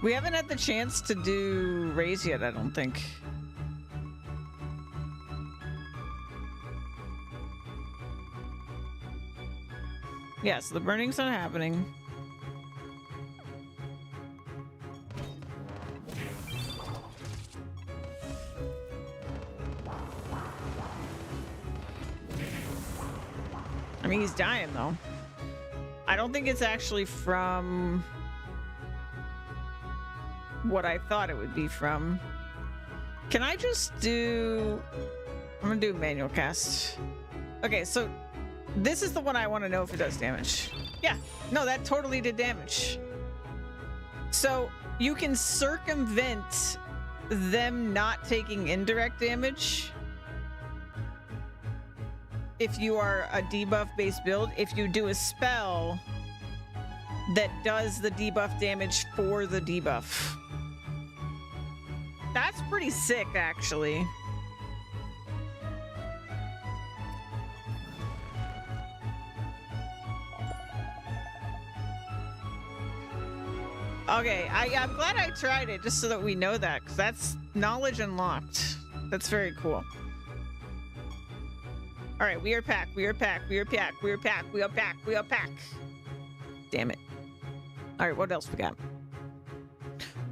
We haven't had the chance to do raise yet, I don't think. Yes, the burning's not happening. I mean, he's dying though. I don't think it's actually from what I thought it would be from. Can I just do... I'm gonna do manual cast. Okay, so this is the one I want to know if it does damage. Yeah, no, that totally did damage. So you can circumvent them not taking indirect damage if you are a debuff-based build, if you do a spell that does the debuff damage for the debuff. That's pretty sick, actually. Okay, I'm glad I tried it just so that we know that, because that's knowledge unlocked. That's very cool. All right, we are pack, we are pack, we are pack, we are pack, we are pack, we are pack. Damn it. All right, what else we got?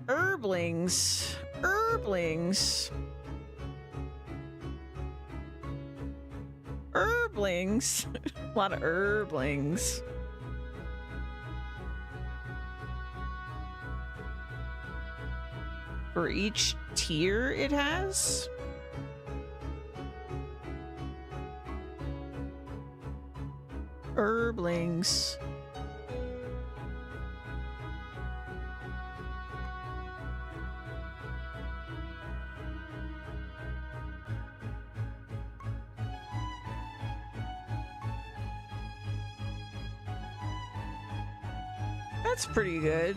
Herblings. Herblings. Herblings. A lot of herblings. For each tier it has? herblings. That's pretty good.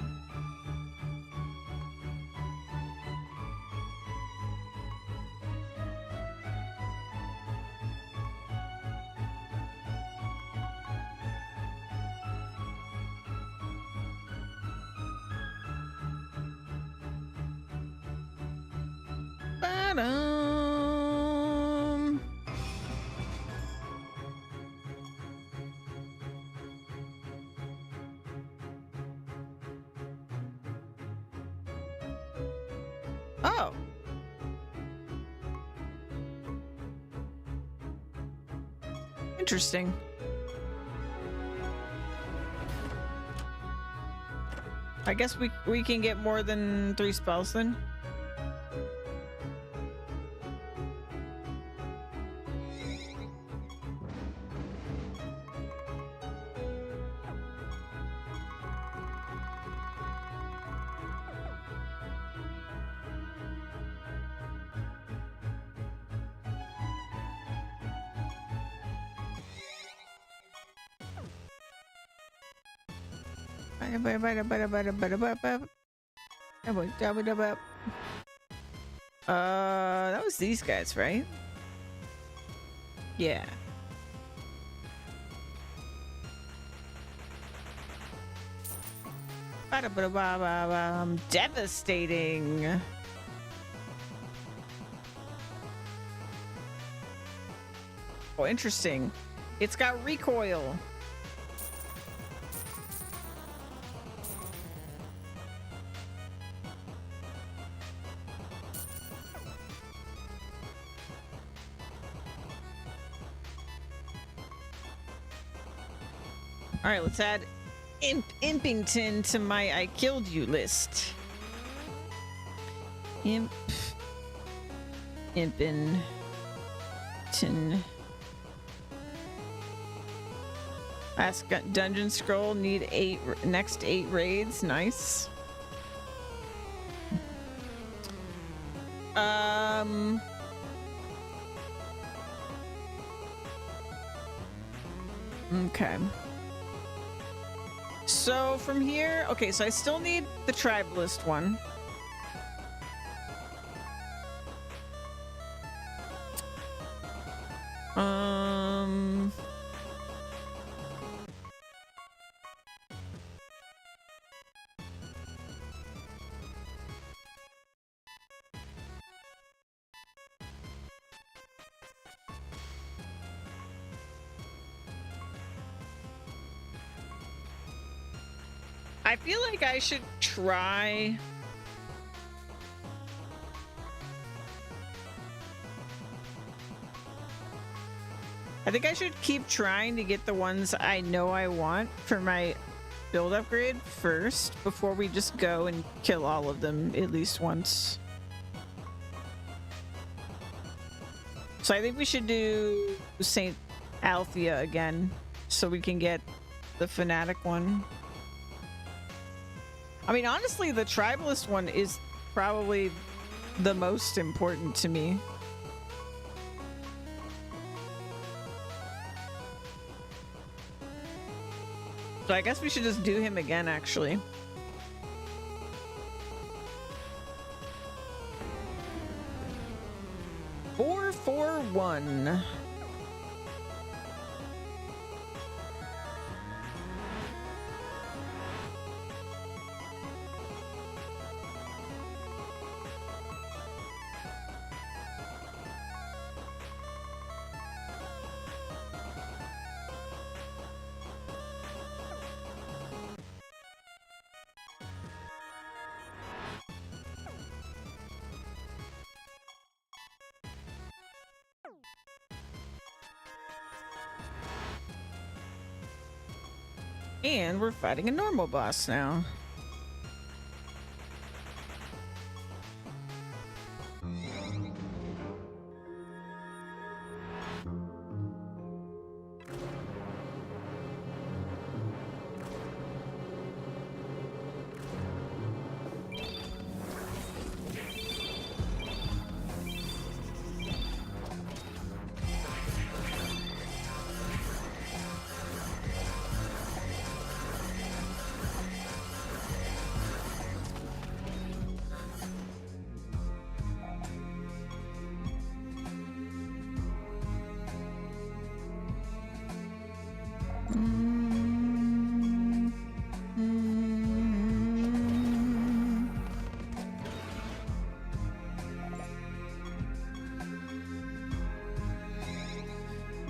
Ba-dum. Oh. Interesting. I guess we can get more than 3 spells then. That was these guys, right? Yeah. Devastating. Oh, interesting. It's got recoil. All right, let's add Impington to my I killed you list. Impington. Ask dungeon scroll, need next 8 raids. Nice. Okay. So from here, okay, so I still need the tribalist one. I feel like I should try. I think I should keep trying to get the ones I know I want for my build upgrade first before we just go and kill all of them at least once. So I think we should do Saint Althea again so we can get the fanatic one. I mean, honestly, the tribalist one is probably the most important to me. So I guess we should just do him again, actually. Four, 1. And we're fighting a normal boss now.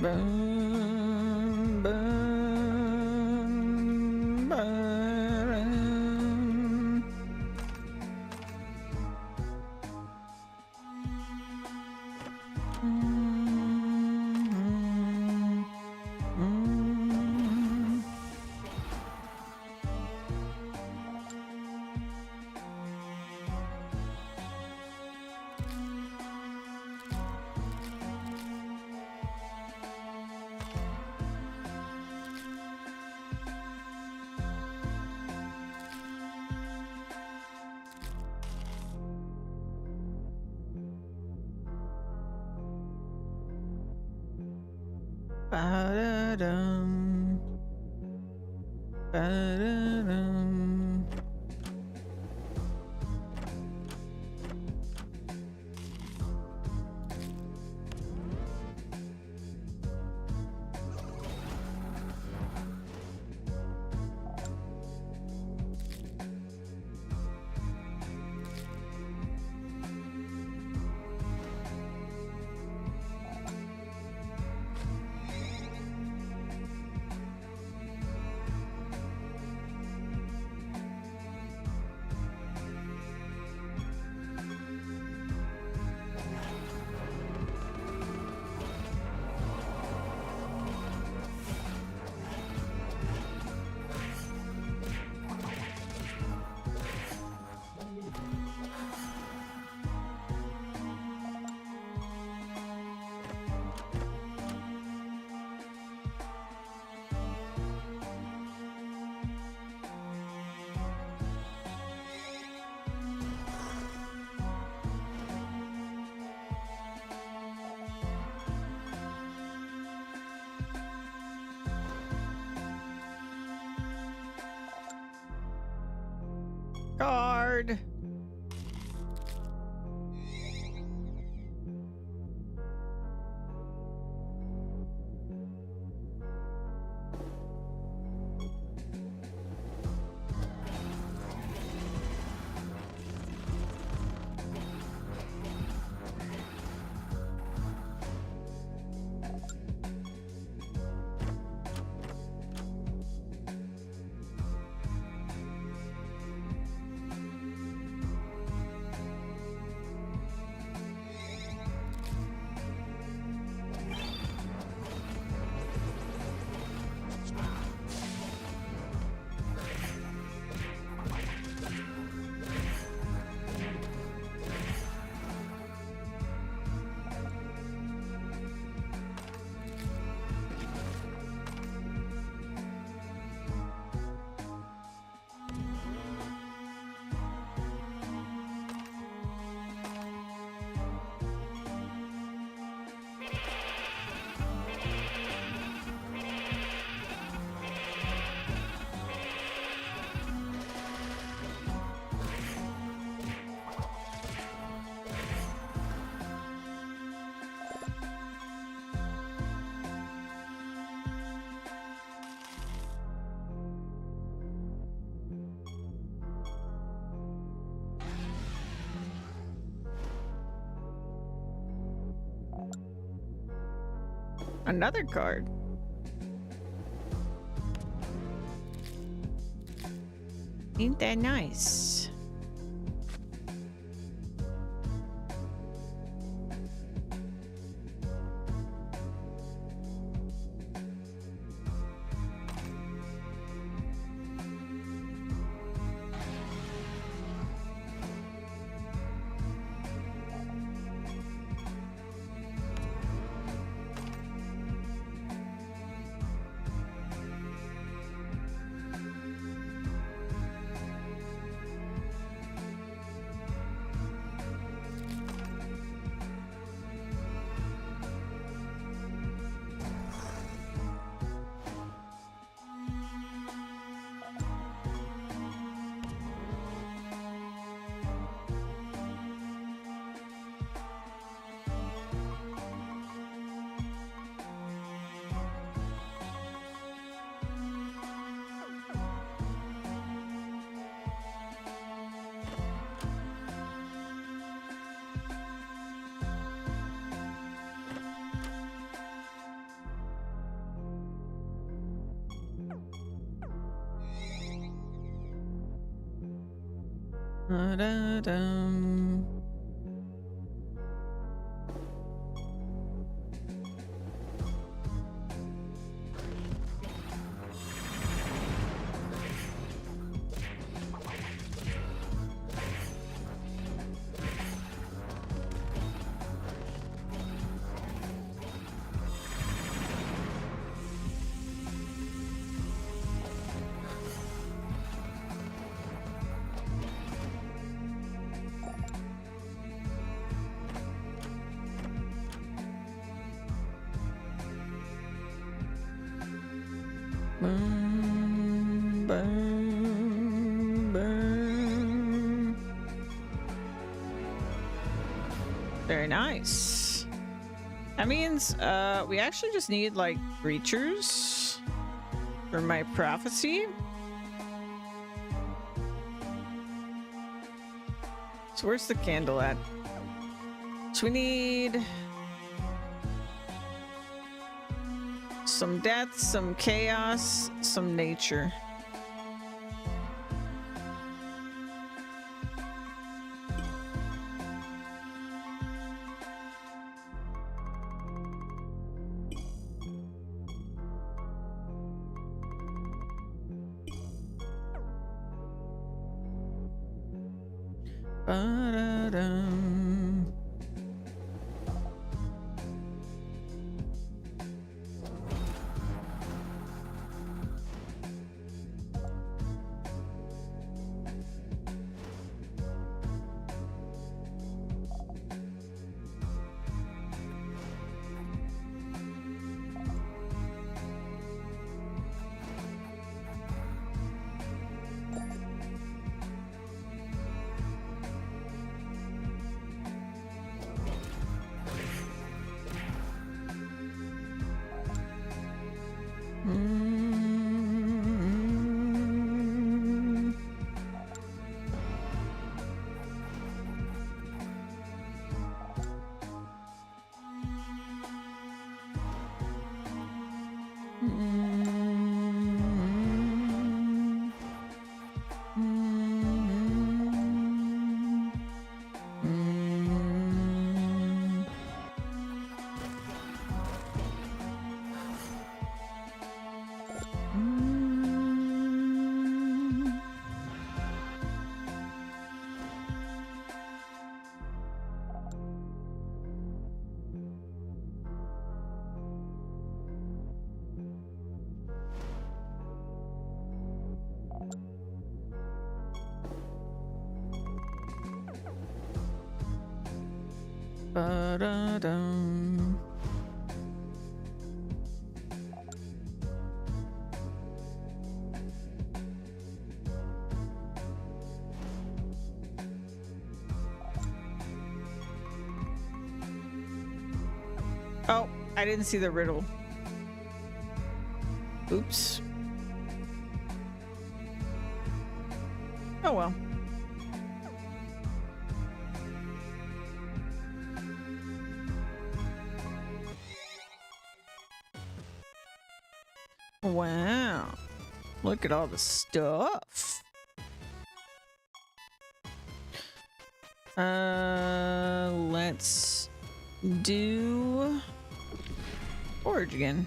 Bum, bum, bum. Ba-da-dum. Ba-da-dum. Card. Another card. Ain't that nice? Da-da-dum. Boom, boom, boom. Very nice. That means we actually just need like creatures for my prophecy. So where's the candle at? So we need some death, some chaos, some nature. Ba-da-dum. Mm. Mm. Mm. Mm. Ba-da-dum. Oh, I didn't see the riddle. Oops. Oh well. Wow. Look at all the stuff. Let's do forge again.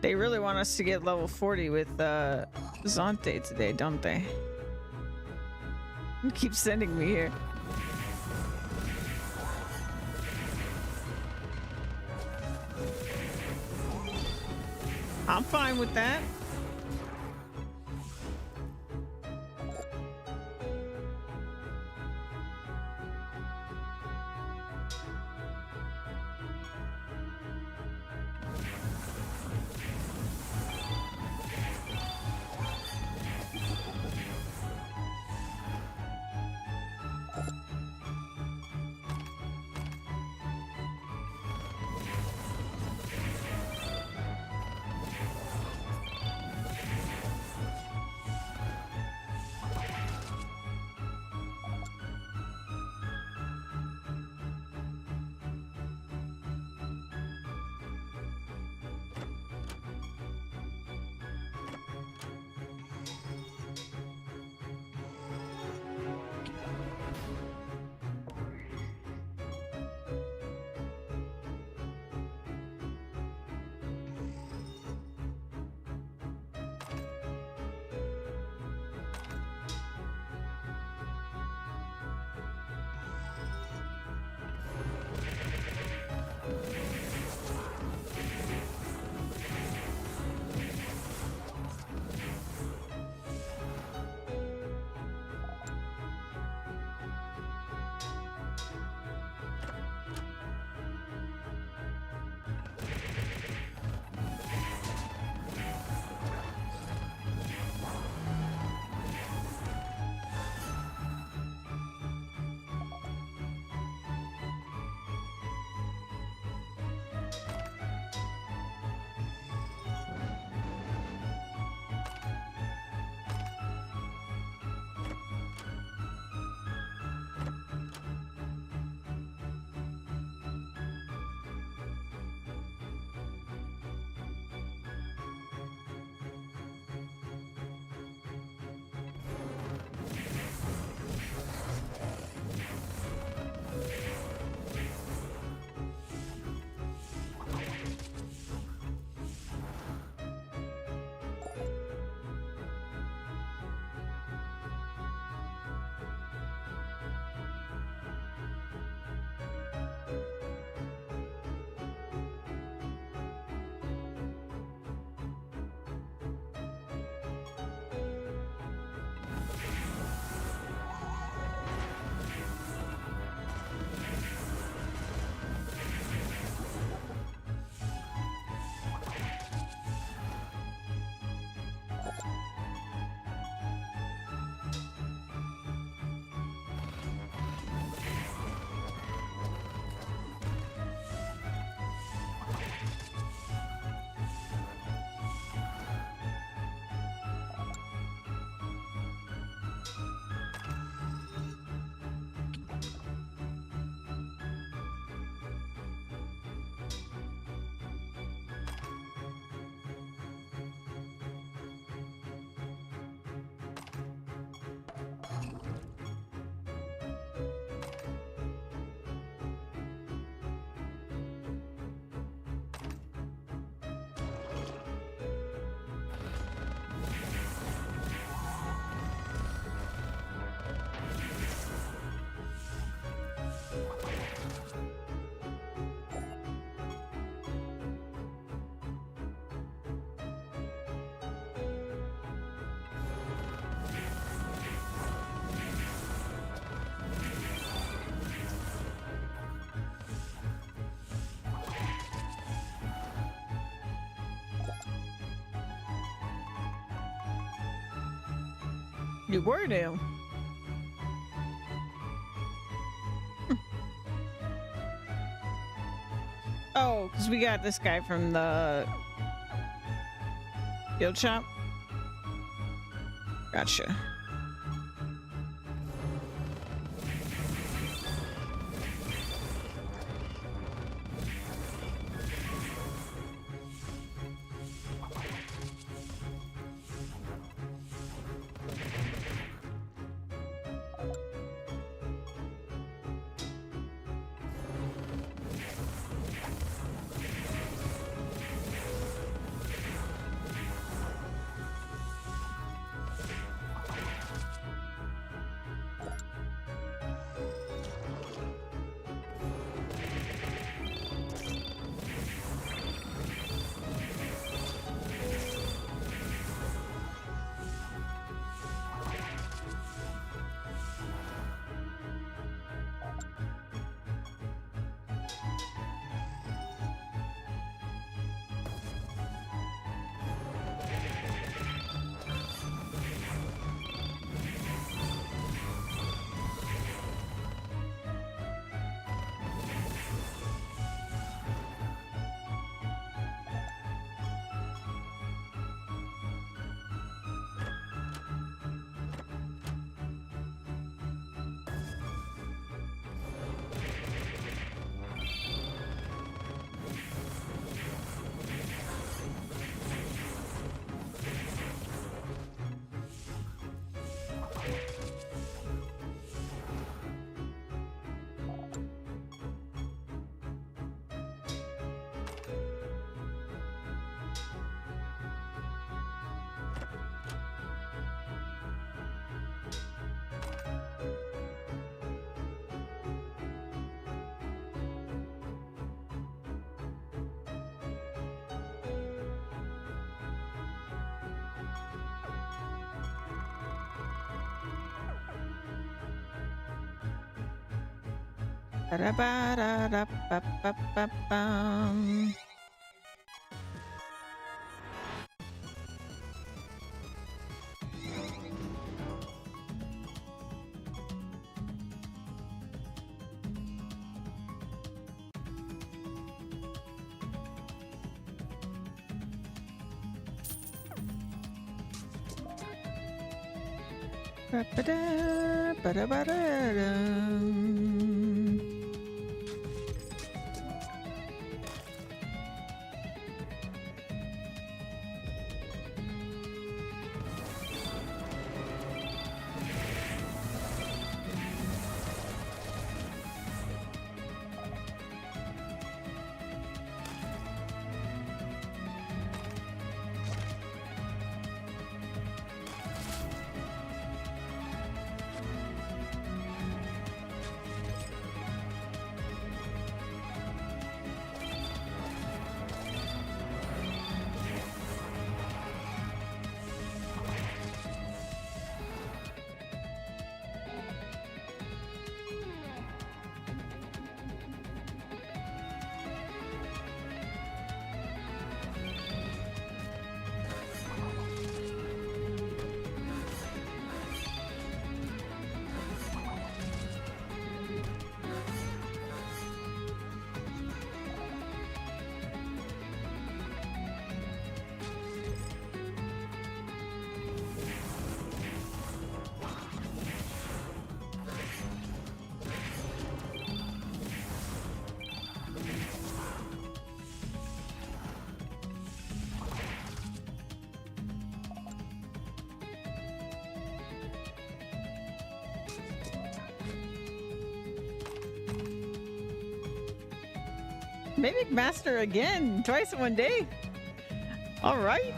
They really want us to get level 40 with Zante today, don't they? Keep sending me here. I'm fine with that. You were new. Oh, because we got this guy from the guild shop. Gotcha. Ba-da-ba-da-da-ba-ba-ba-bum. Ba-ba-da, ba-da-ba-da-dum. Mimic Master again, twice in one day. All right.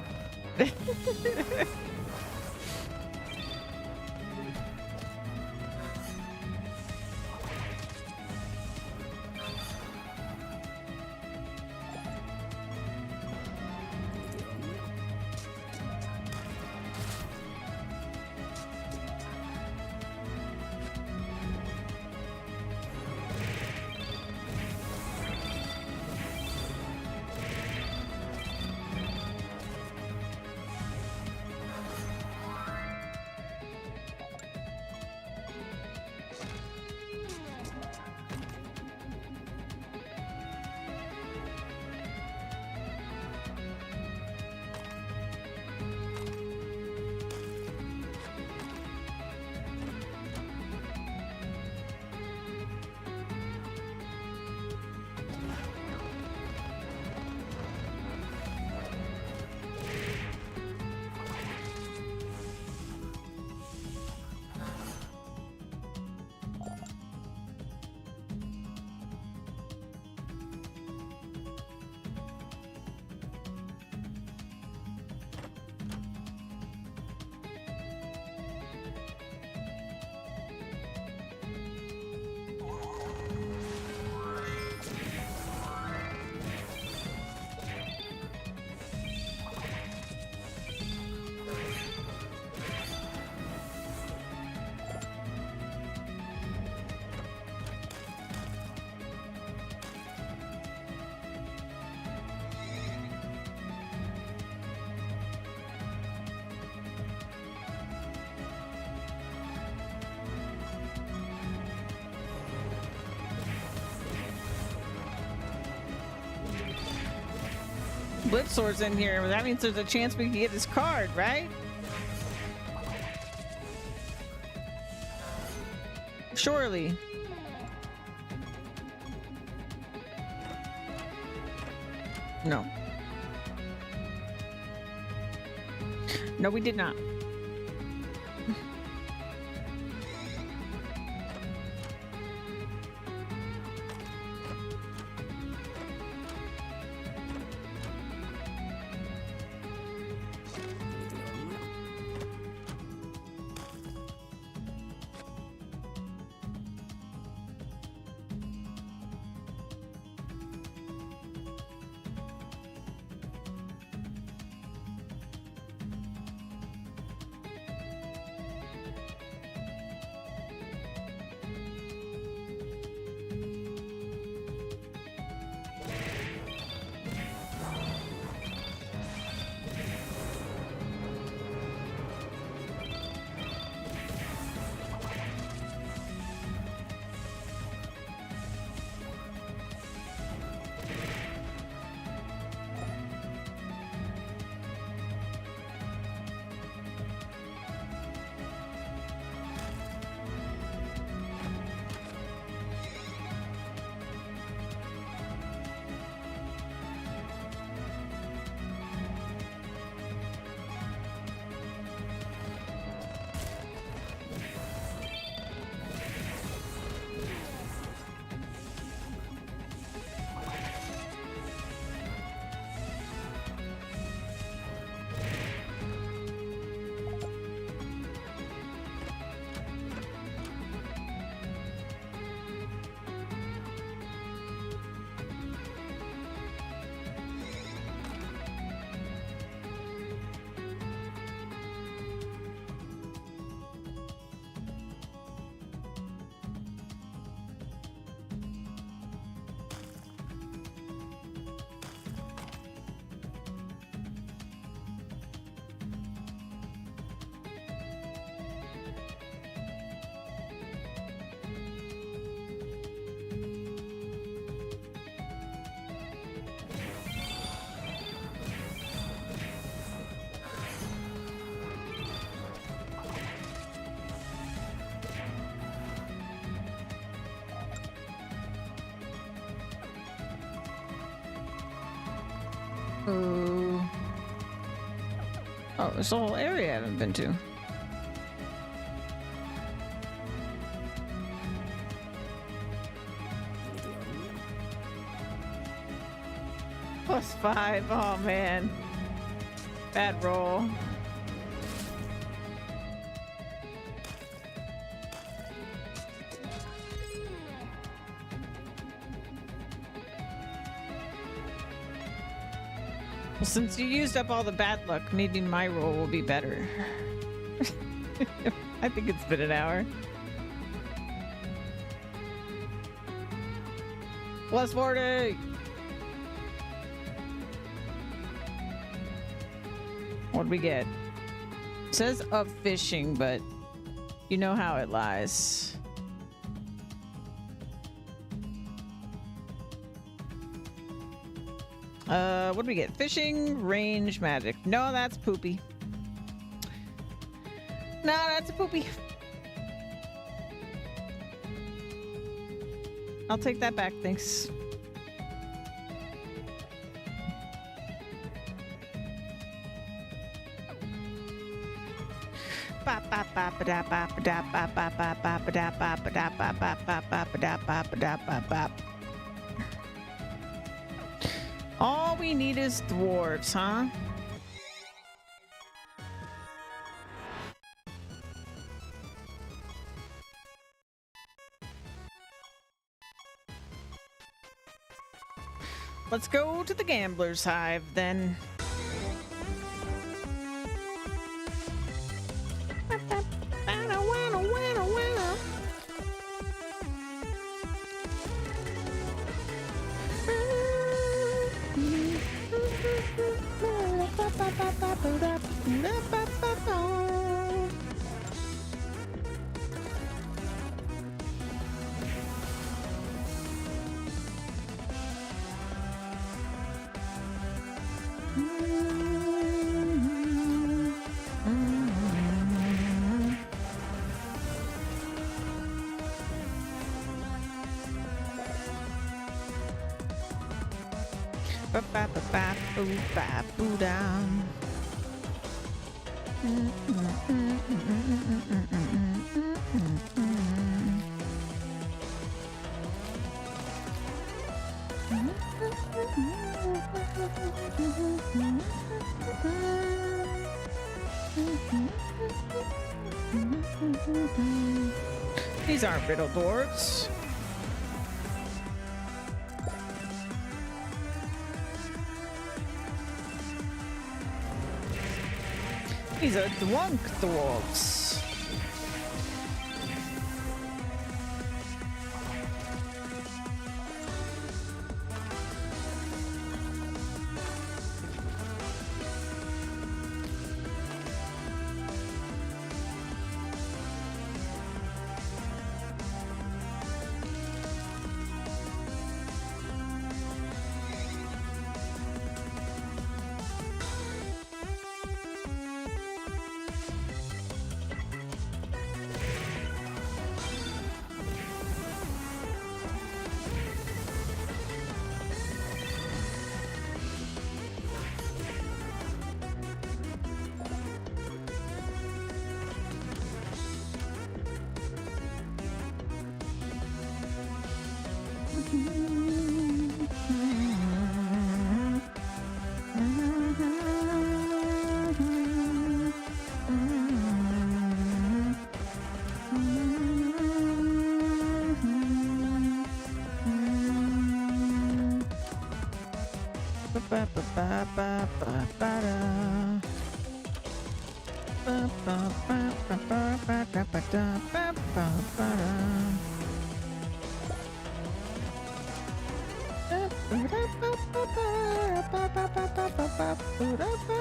Blitzor's in here. That means there's a chance we can get his card, right? Surely. No. No, we did not. Ooh. Oh, there's a whole area I haven't been to. +5. Oh man. Bad roll. Well, since you used up all the bad luck, maybe my roll will be better. I think it's been an hour. +40. What'd we get? It says of fishing, but you know how it lies. What do we get? Fishing, range, magic. No, that's poopy. No, that's a poopy. I'll take that back, thanks. All we need is dwarves, huh? Let's go to the Gambler's Hive, then. Ba ba ba ba boo ba boo down. These aren't riddle dwarves. These are Dwunk dwarves.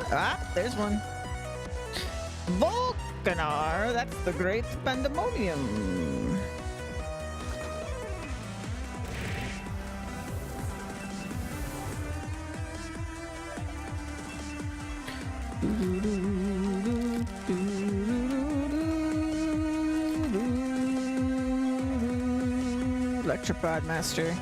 Ah, there's one. Volcanar, that's the great pandemonium. Electropod Master.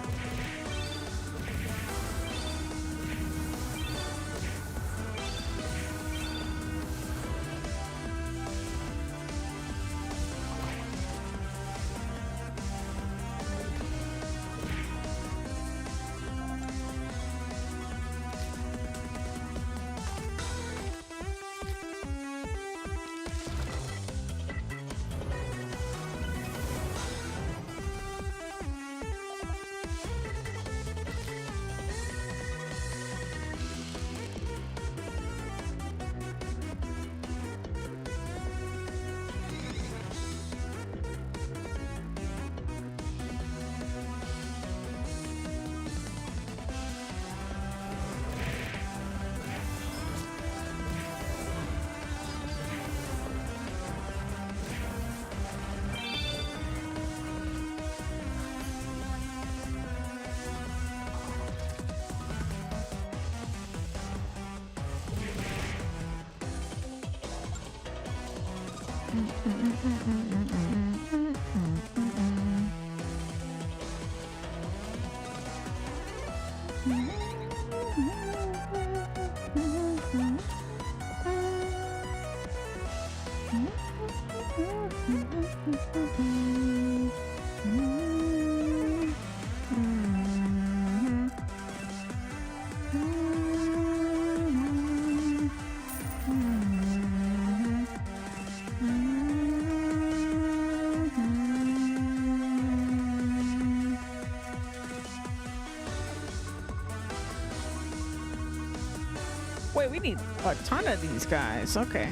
Wait, we need a ton of these guys. Okay.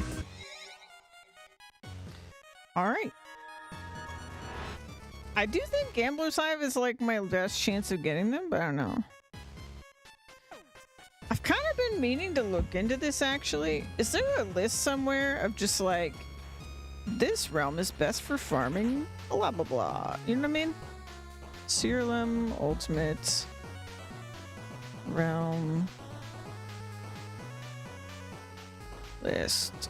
All right. I do think Gambler's Hive is like my best chance of getting them, but I don't know. I've kind of been meaning to look into this actually. Is there a list somewhere of just like, this realm is best for farming, blah, blah, blah. You know what I mean? Siralim, Ultimate, Realm, list.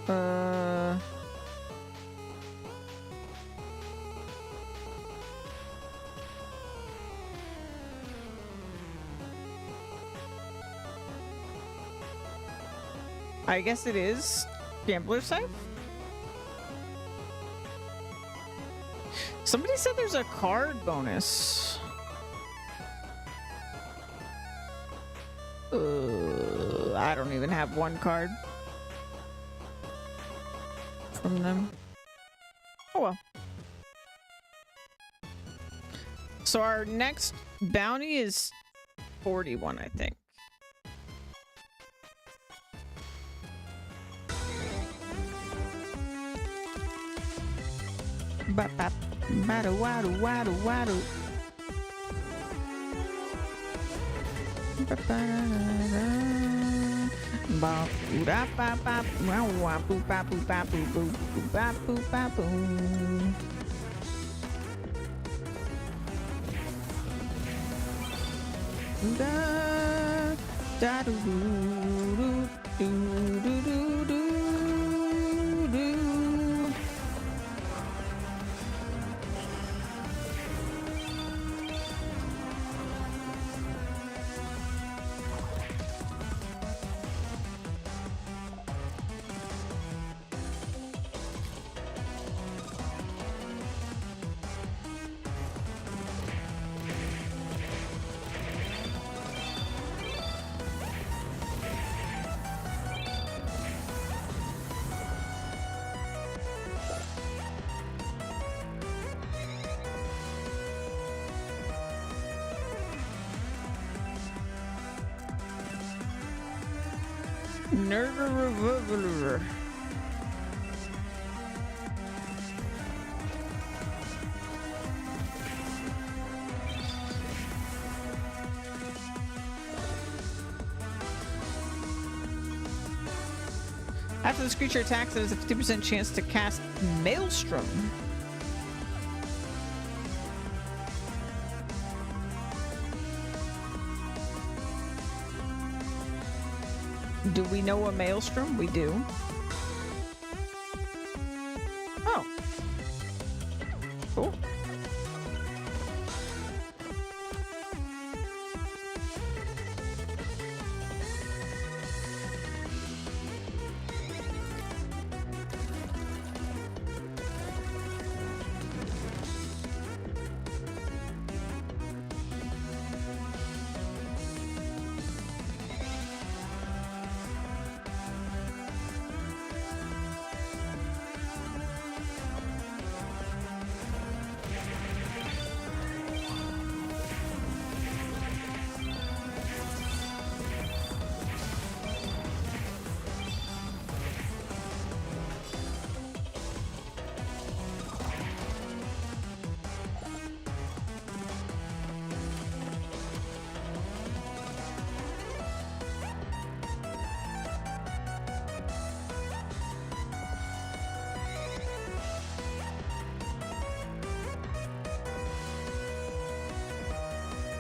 Uh... I guess it is gambler side. Somebody said there's a card bonus. I don't even have one card from them. Oh well. So our next bounty is 41, I think. Bap bap, bada wada wada wada. Ba ba ba da ba ba wow wow boo ba boo ba boo boo boo ba boo ba boo. Da da do do do do do do. Nerder. After this creature attacks, it has a 50% chance to cast Maelstrom. Do we know a Maelstrom? We do. Oh. Cool.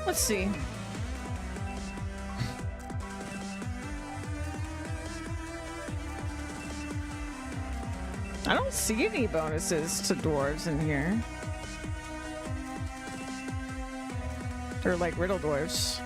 Let's see. I don't see any bonuses to dwarves in here. They're like riddle dwarves.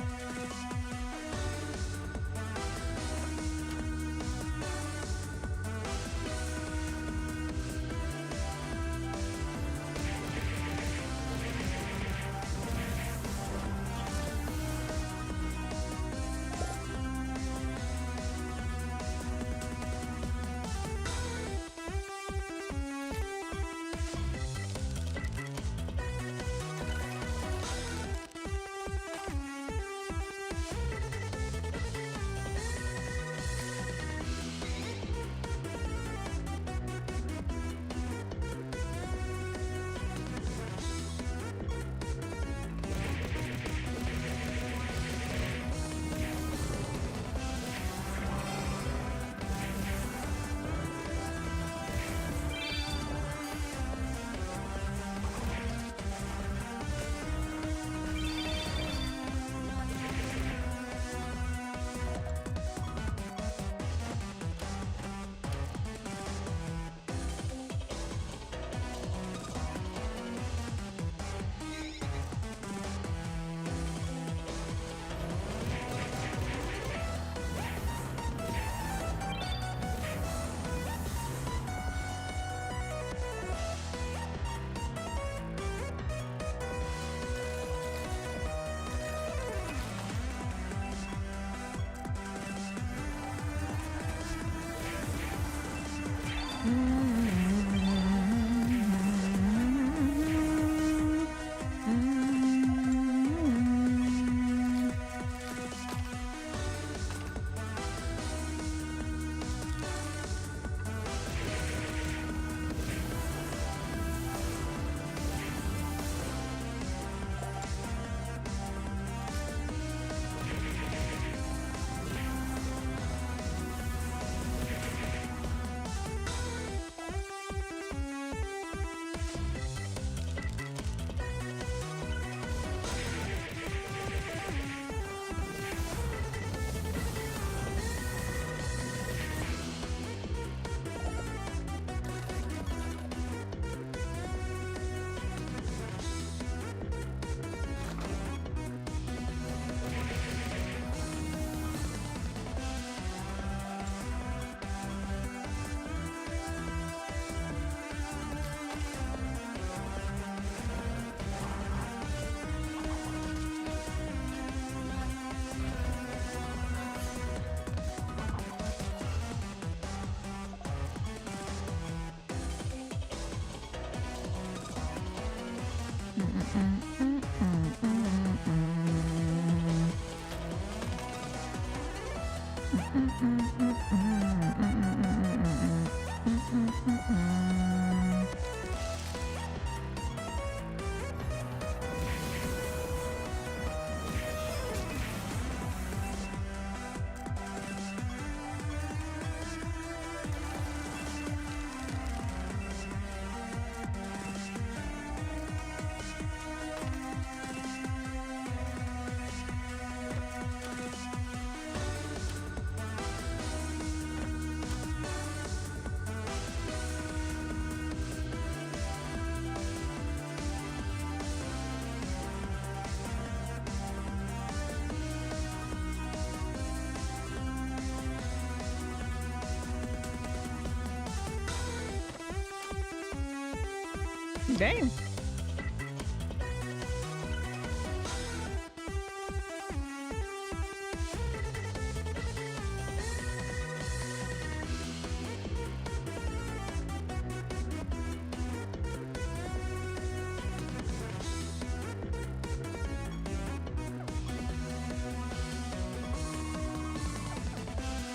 Dang.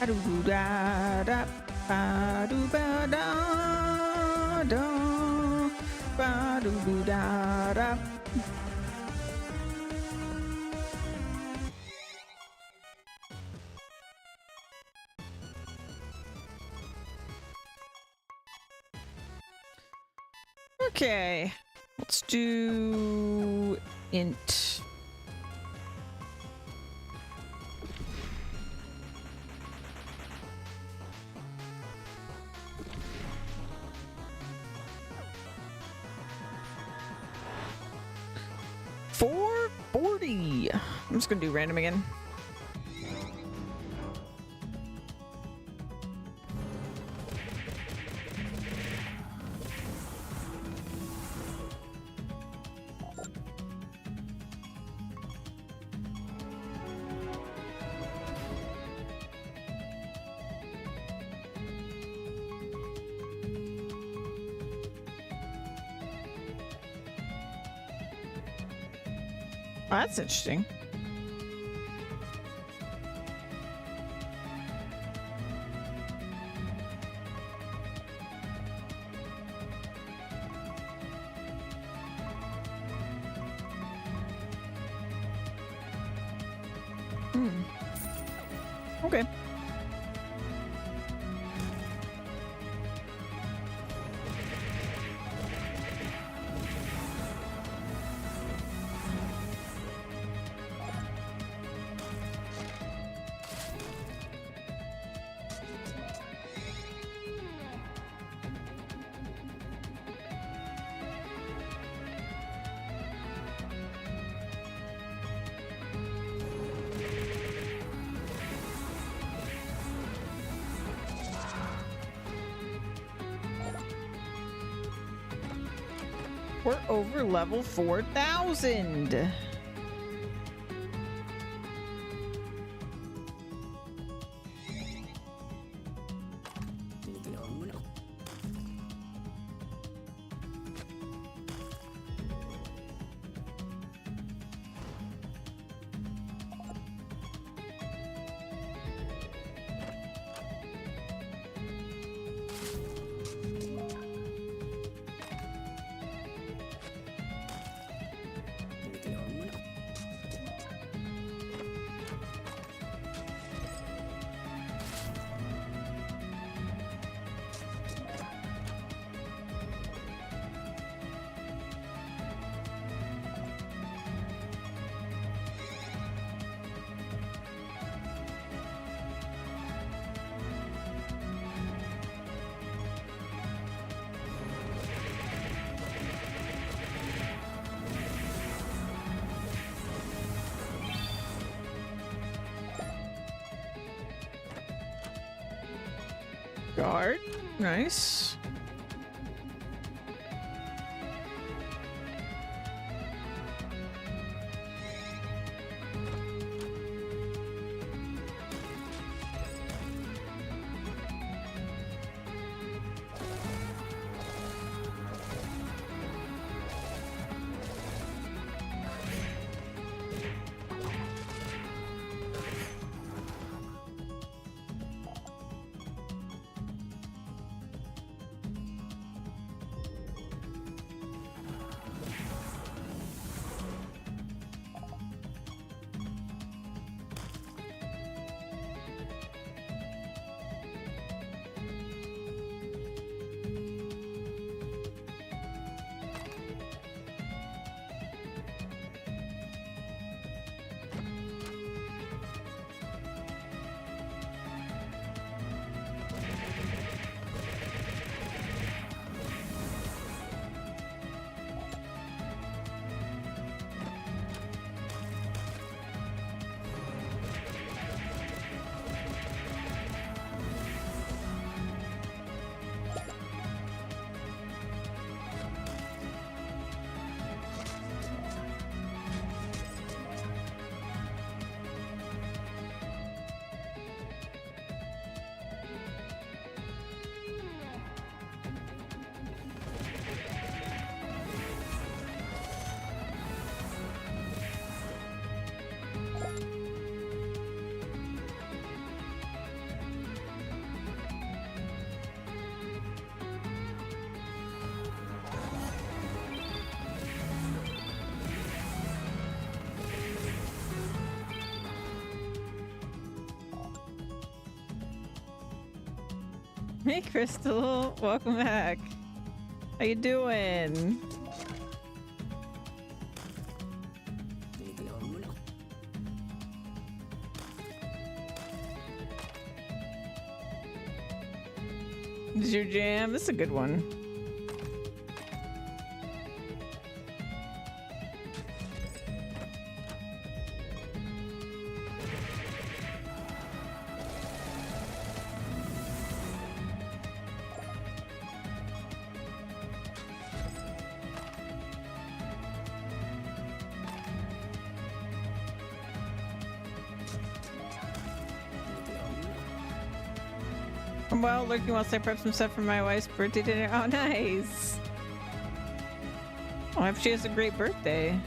Ba-do-da-da, ba-do-ba-da, da, ba-do-do-da-da. Okay, let's do int. $440. I'm just gonna do random again. Oh, that's interesting. Okay. We're over level 4,000. Guard. Nice. Hey, Crystal. Welcome back. How you doing? This is your jam? This is a good one. I'm well, lurking whilst I prep some stuff for my wife's birthday dinner. Oh, nice. Oh, I hope she has a great birthday.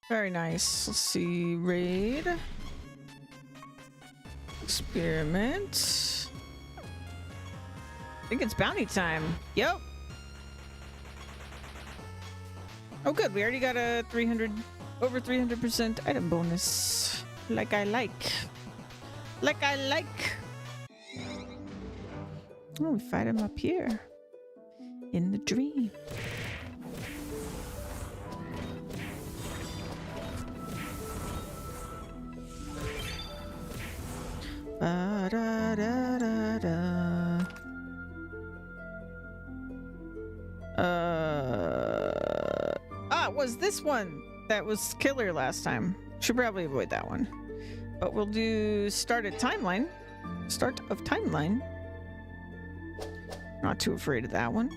Very nice. Let's see. Raid. Experiment. I think it's bounty time. Yep. Oh, good. We already got a over 300% item bonus. Like I like. Like I like. Oh, we fight him up here. In the dream. Was this one that was killer last time? Should probably avoid that one. But we'll do start of timeline. Start of timeline. Not too afraid of that one.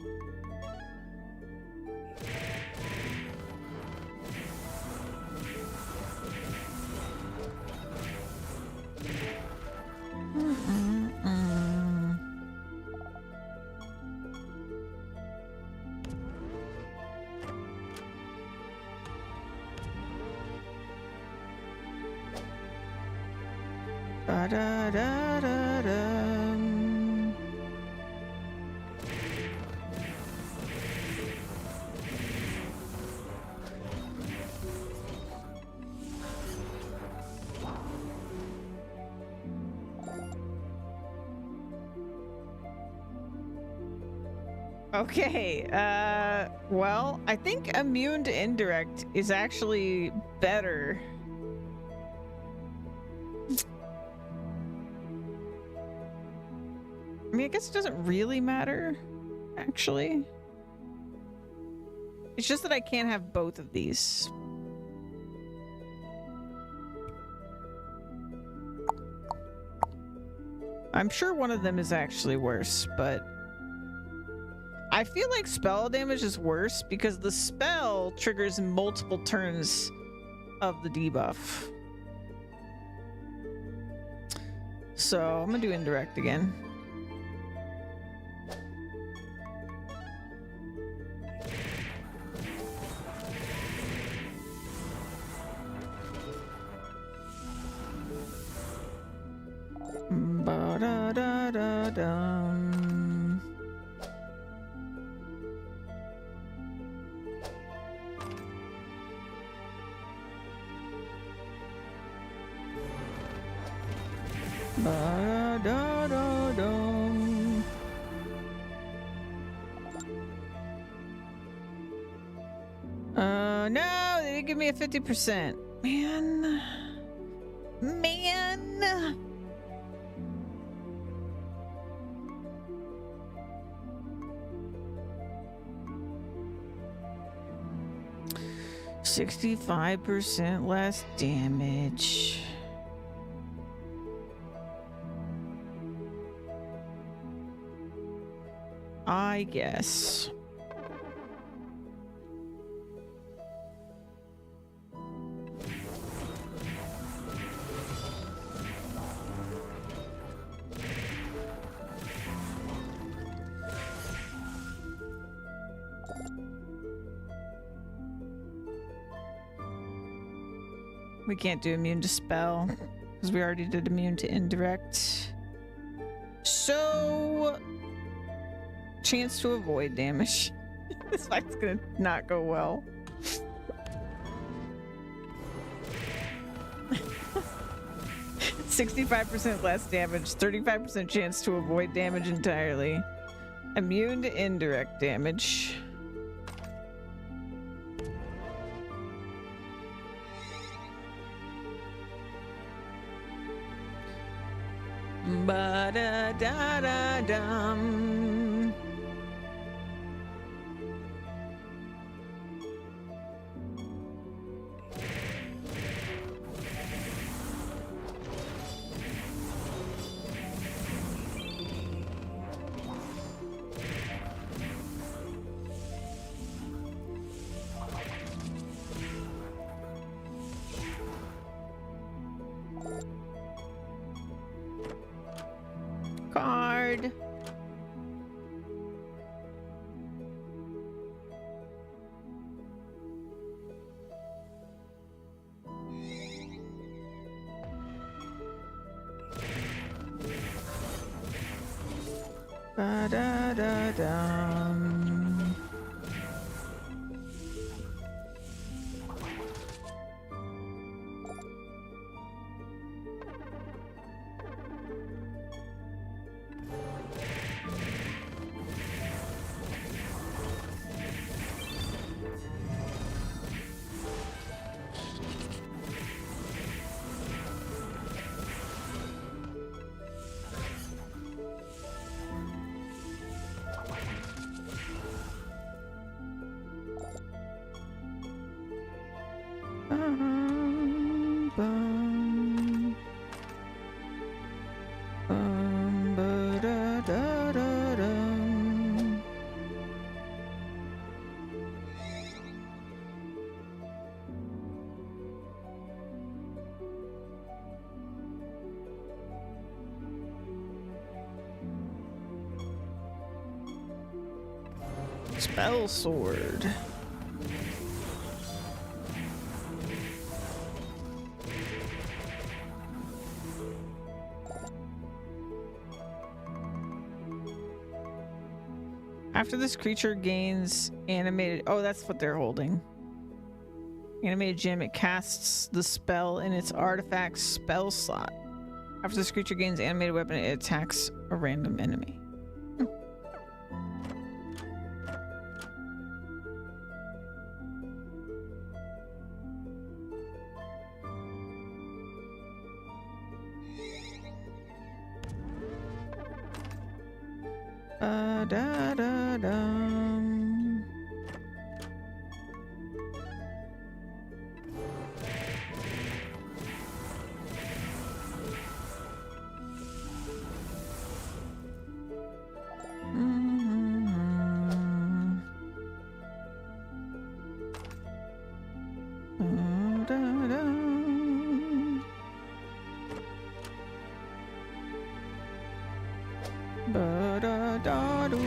Okay, well, I think immune to indirect is actually better. I mean, I guess it doesn't really matter, actually. It's just that I can't have both of these. I'm sure one of them is actually worse, but I feel like spell damage is worse because the spell triggers multiple turns of the debuff. So I'm gonna do indirect again. Ba-da-da-da-dum. Ba-da-da-da-dum. No, they didn't give me a 50%. Man. Man! 65% less damage. I guess. We can't do immune to spell because we already did immune to indirect. So, chance to avoid damage. This fight's gonna not go well. $65% less damage, 35% chance to avoid damage entirely. Immune to indirect damage. Ba-da-da-da-dum. Card. Ba-da-da-dum. Bum, ba-da-da-da-dum. Spell sword. After this creature gains animated... Oh, that's what they're holding. Animated gem, it casts the spell in its artifact spell slot. After this creature gains animated weapon, it attacks a random enemy. Da-da-dum. Da-da-dum. Ba-da-da-doo-dum.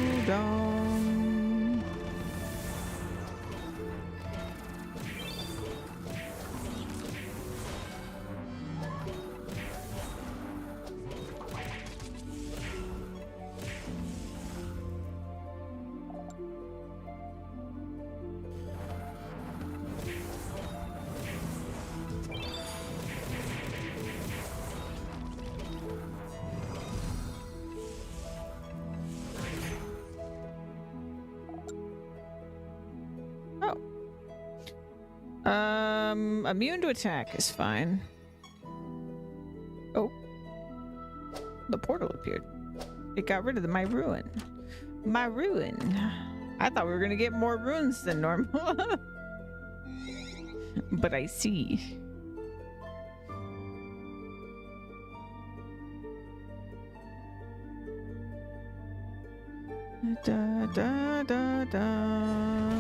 Immune to attack is fine. the portal appeared. It got rid of my ruin. My ruin. I thought we were gonna get more ruins than normal. But I see. Da da da da.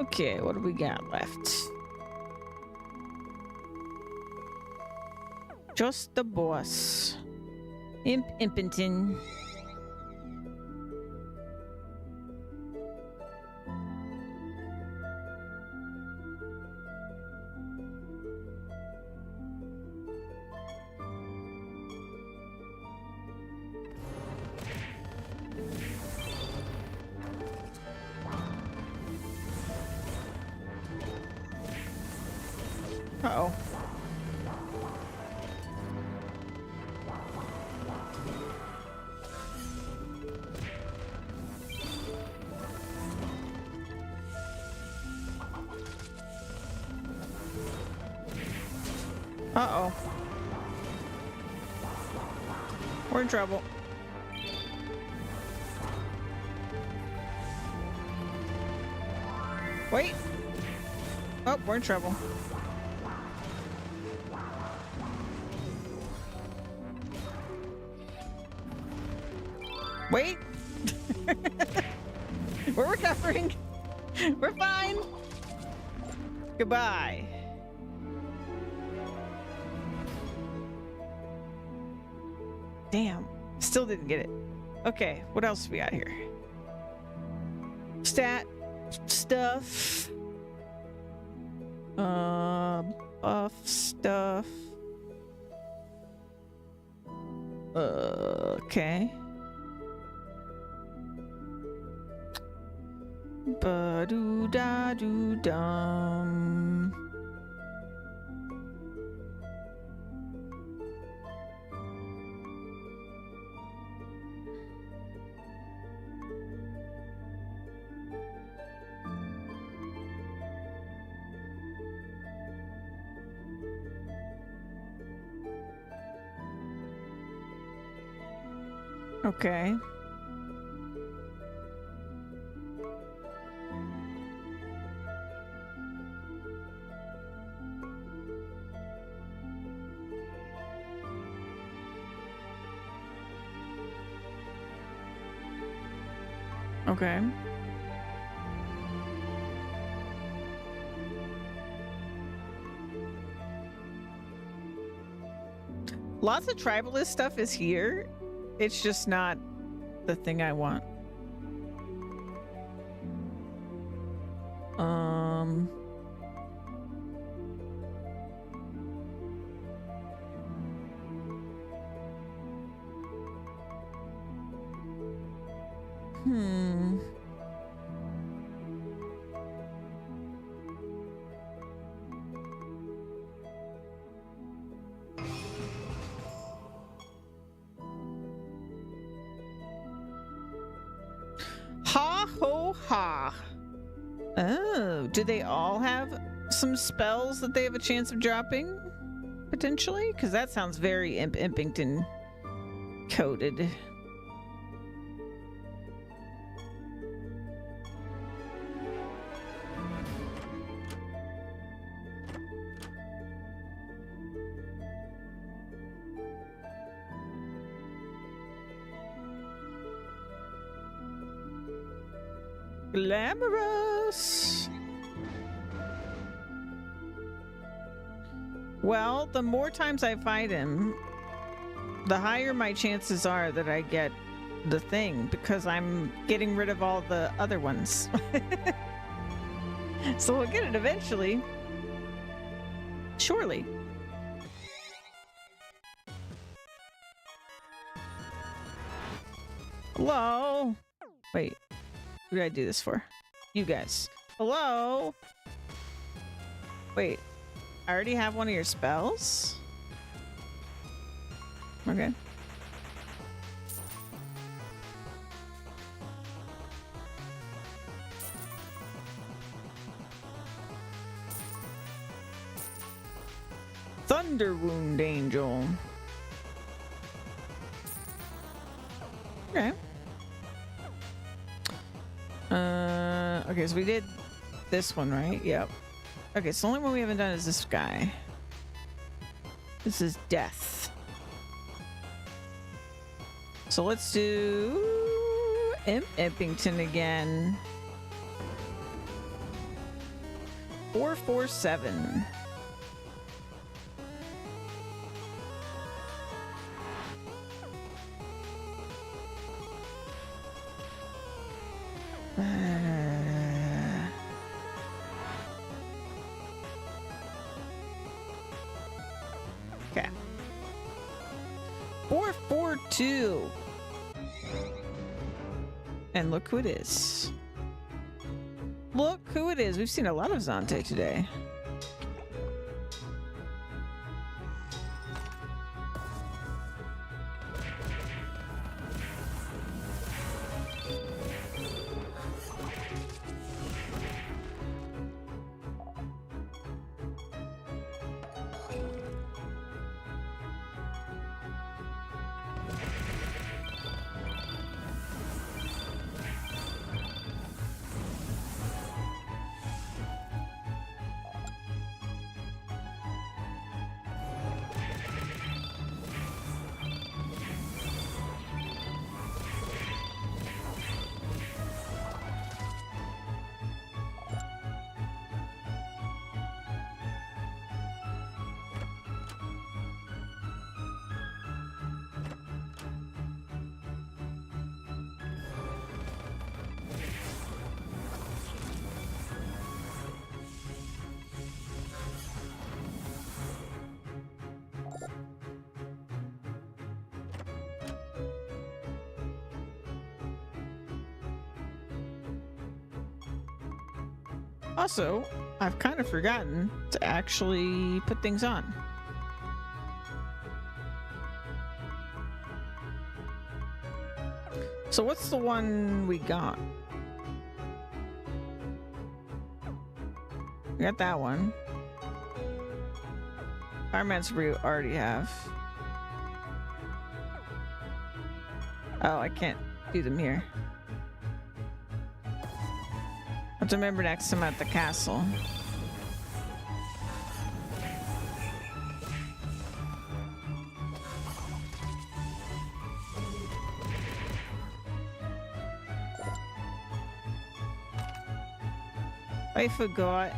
Okay, what do we got left? Just the boss. Impington. Uh-oh. Uh-oh. We're in trouble. Wait. Oh, we're in trouble. Wait. We're recovering. We're fine. Goodbye. Damn. Still didn't get it. Okay, what else do we got here? Stat stuff. Buff stuff. Okay. Ba-doo-da-doo-dum. Okay. Okay. Lots of tribalist stuff is here. It's just not the thing I want. Ha ho ha. Oh, do they all have some spells that they have a chance of dropping? Potentially? Because that sounds very Impington coded. Glamorous. Well, the more times I fight him, the higher my chances are that I get the thing, because I'm getting rid of all the other ones. So we'll get it eventually. Surely. Hello? Wait. Who did I do this for? You guys. Hello? Wait. I already have one of your spells? Okay. Thunder Wound Angel. Okay. Okay, so we did this one, right? Yep. Okay, so the only one we haven't done is this guy. This is Death. So let's do Eppington again. 447. Okay. 442. And look who it is. Look who it is. We've seen a lot of Zante today. Also, I've kind of forgotten to actually put things on. So what's the one we got? We got that one. Fireman's we already have. Oh, I can't do them here. I have to remember next time at the castle. I forgot.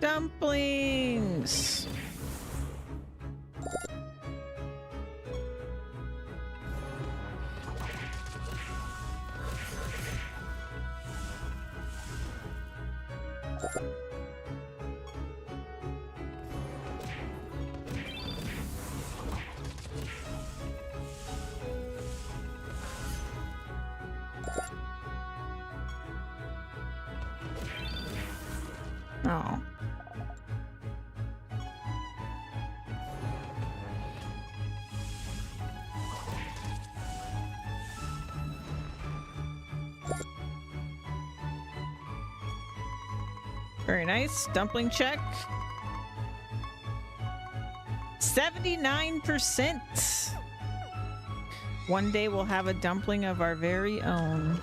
Dumplings! Oh. Very nice. Dumpling check. 79%. One day we'll have a dumpling of our very own.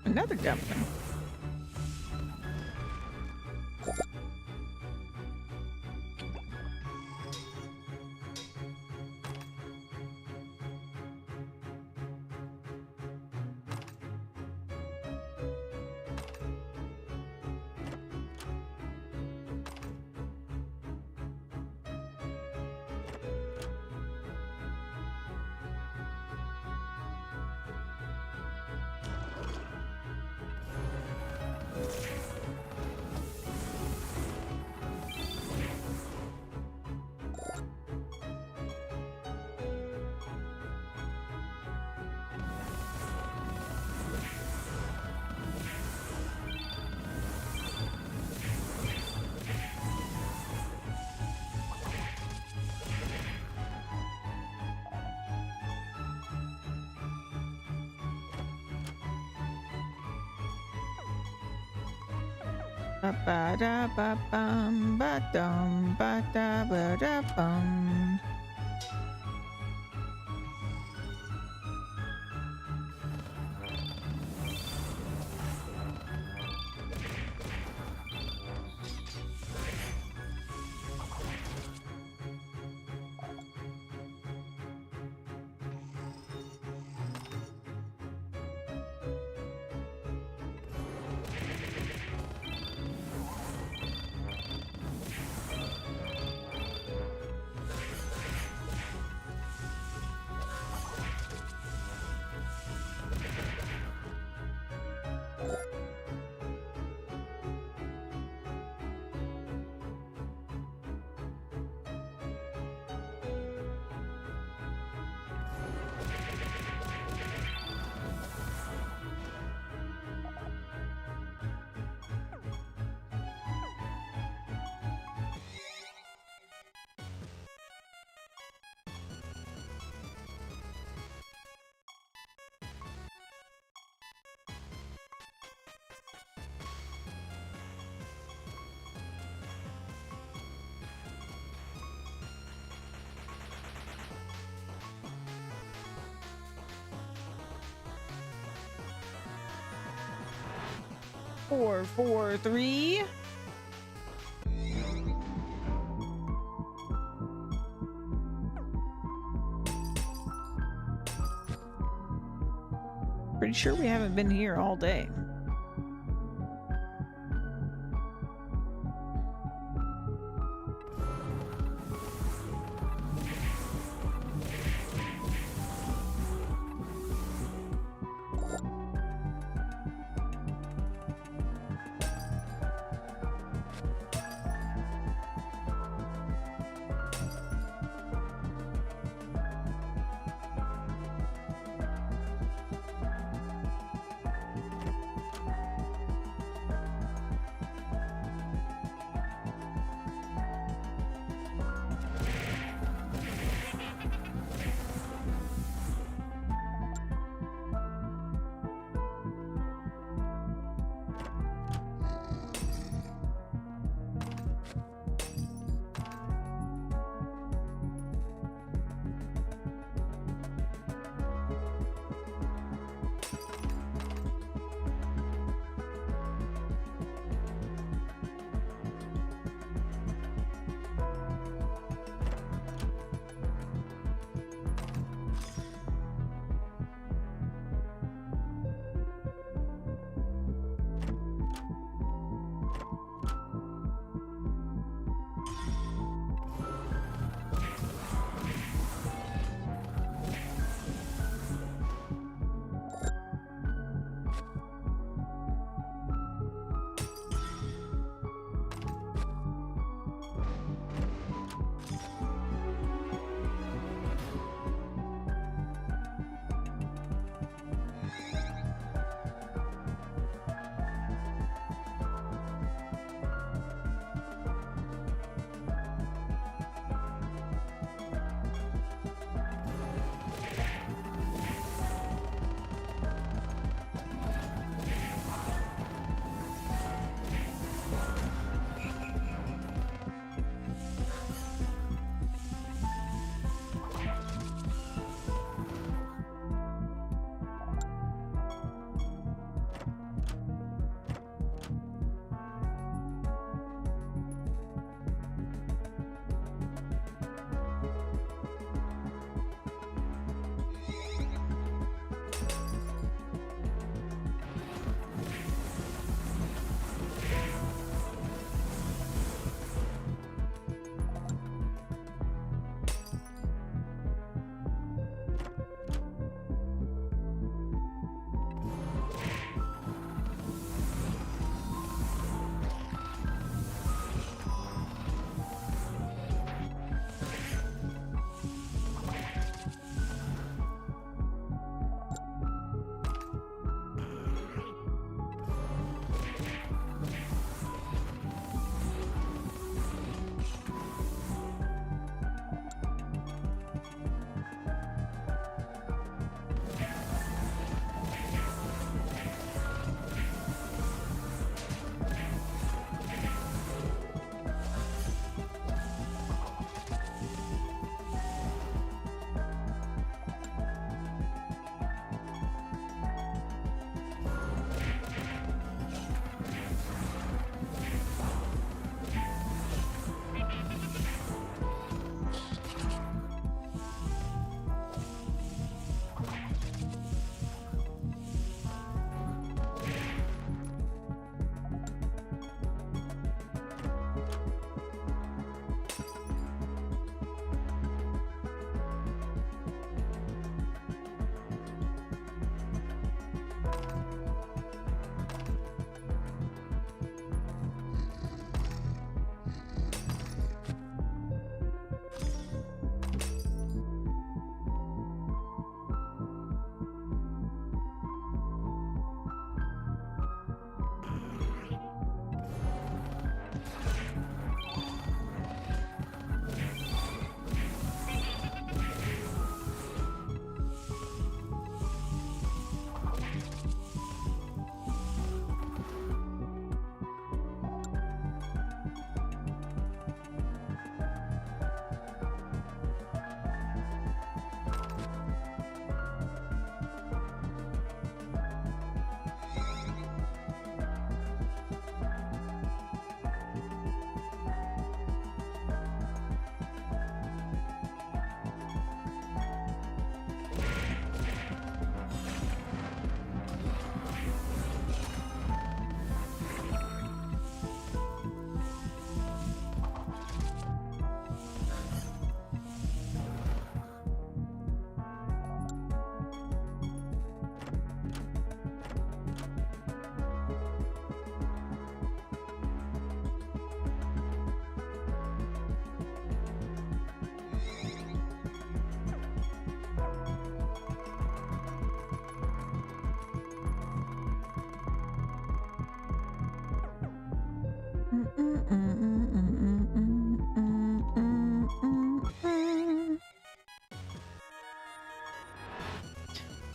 Another dumpling. Ba-ba-da-ba-bum, ba-dum, ba-da-ba-da-bum. Four, four, three. Pretty sure we haven't been here all day.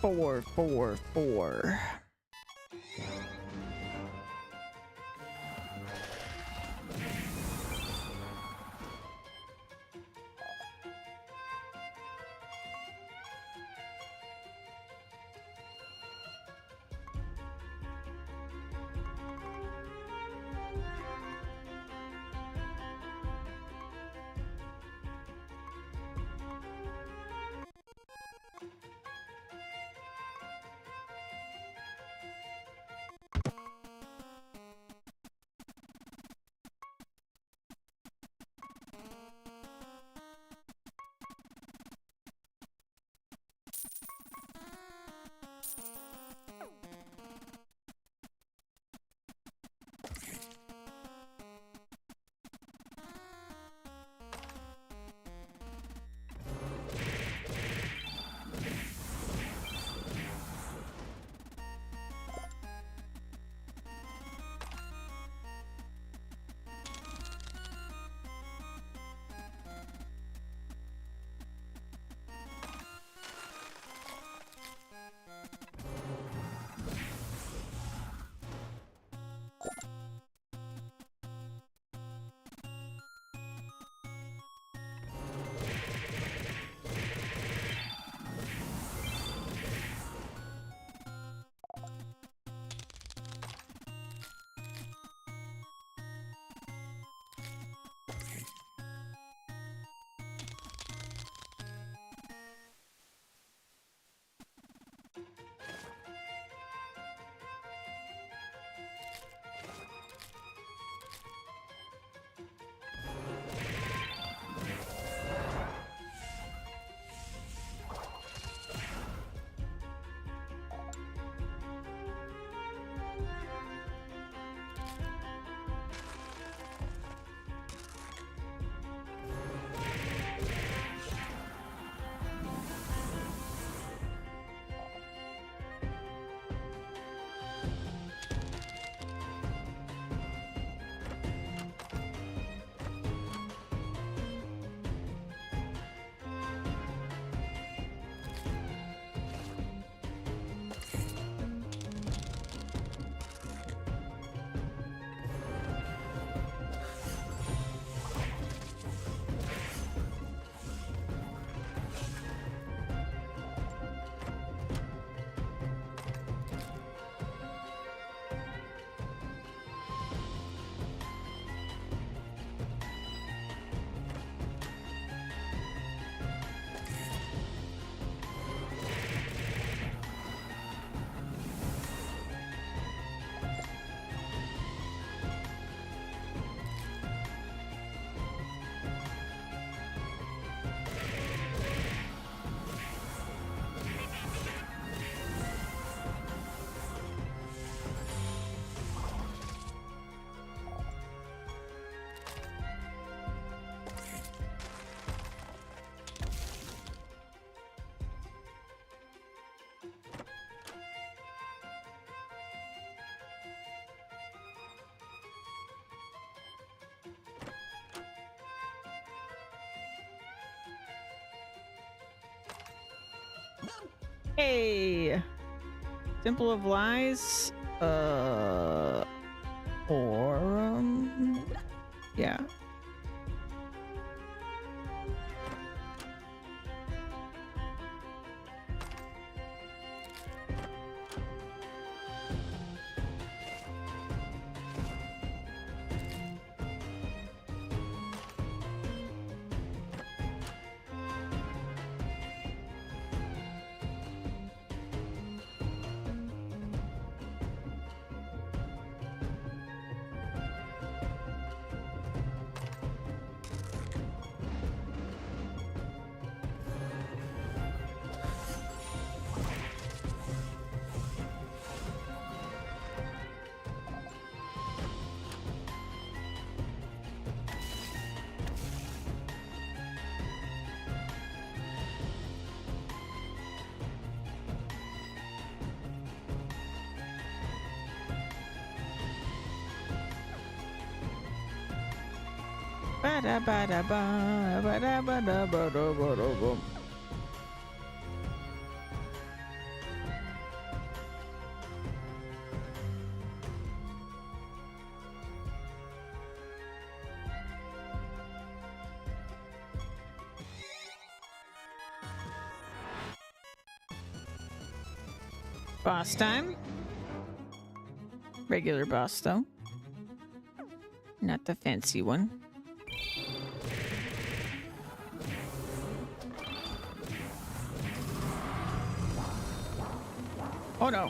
Four, four, four. Hey, Temple of Lies, or yeah. Ba-da-ba-da-ba, ba-da-ba-da-ba-da-ba-da-ba. Boss time. Regular boss, though. Not the fancy one. Oh no.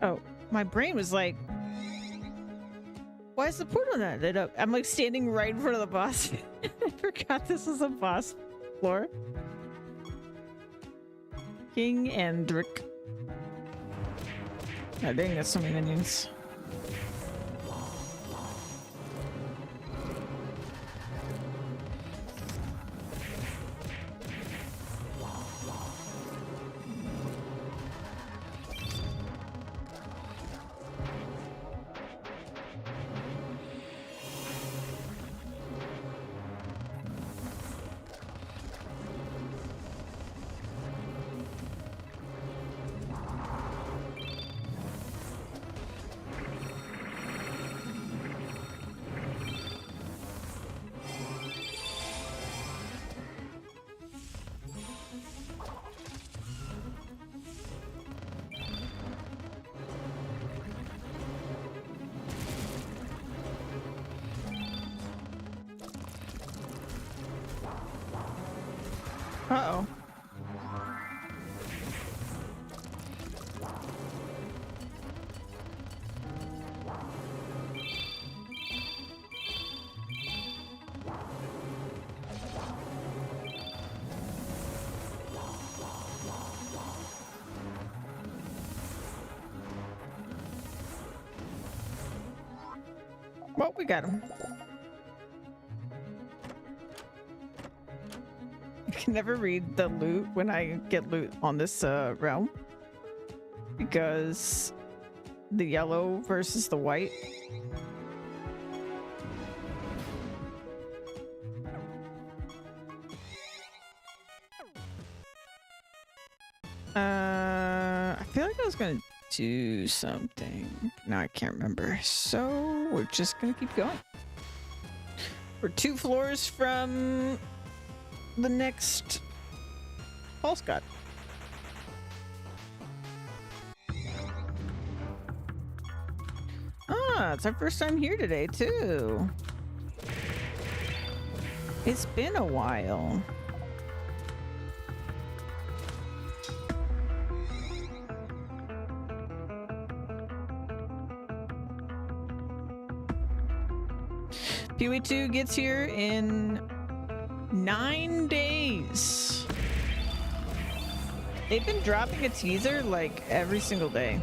Oh, my brain was like, why is the portal not lit up? I'm like standing right in front of the boss. I forgot this was a boss floor. King Andric. Oh, dang, that's so many minions. Uh-oh. Well, we got him. I can never read the loot when I get loot on this realm because the yellow versus the white. I feel like I was gonna do something. Now I can't remember. So we're just gonna keep going. We're 2 floors from the next false god. Ah, it's our first time here today too. It's been a while. Pewee 2 gets here in 9 days. They've been dropping a teaser like every single day.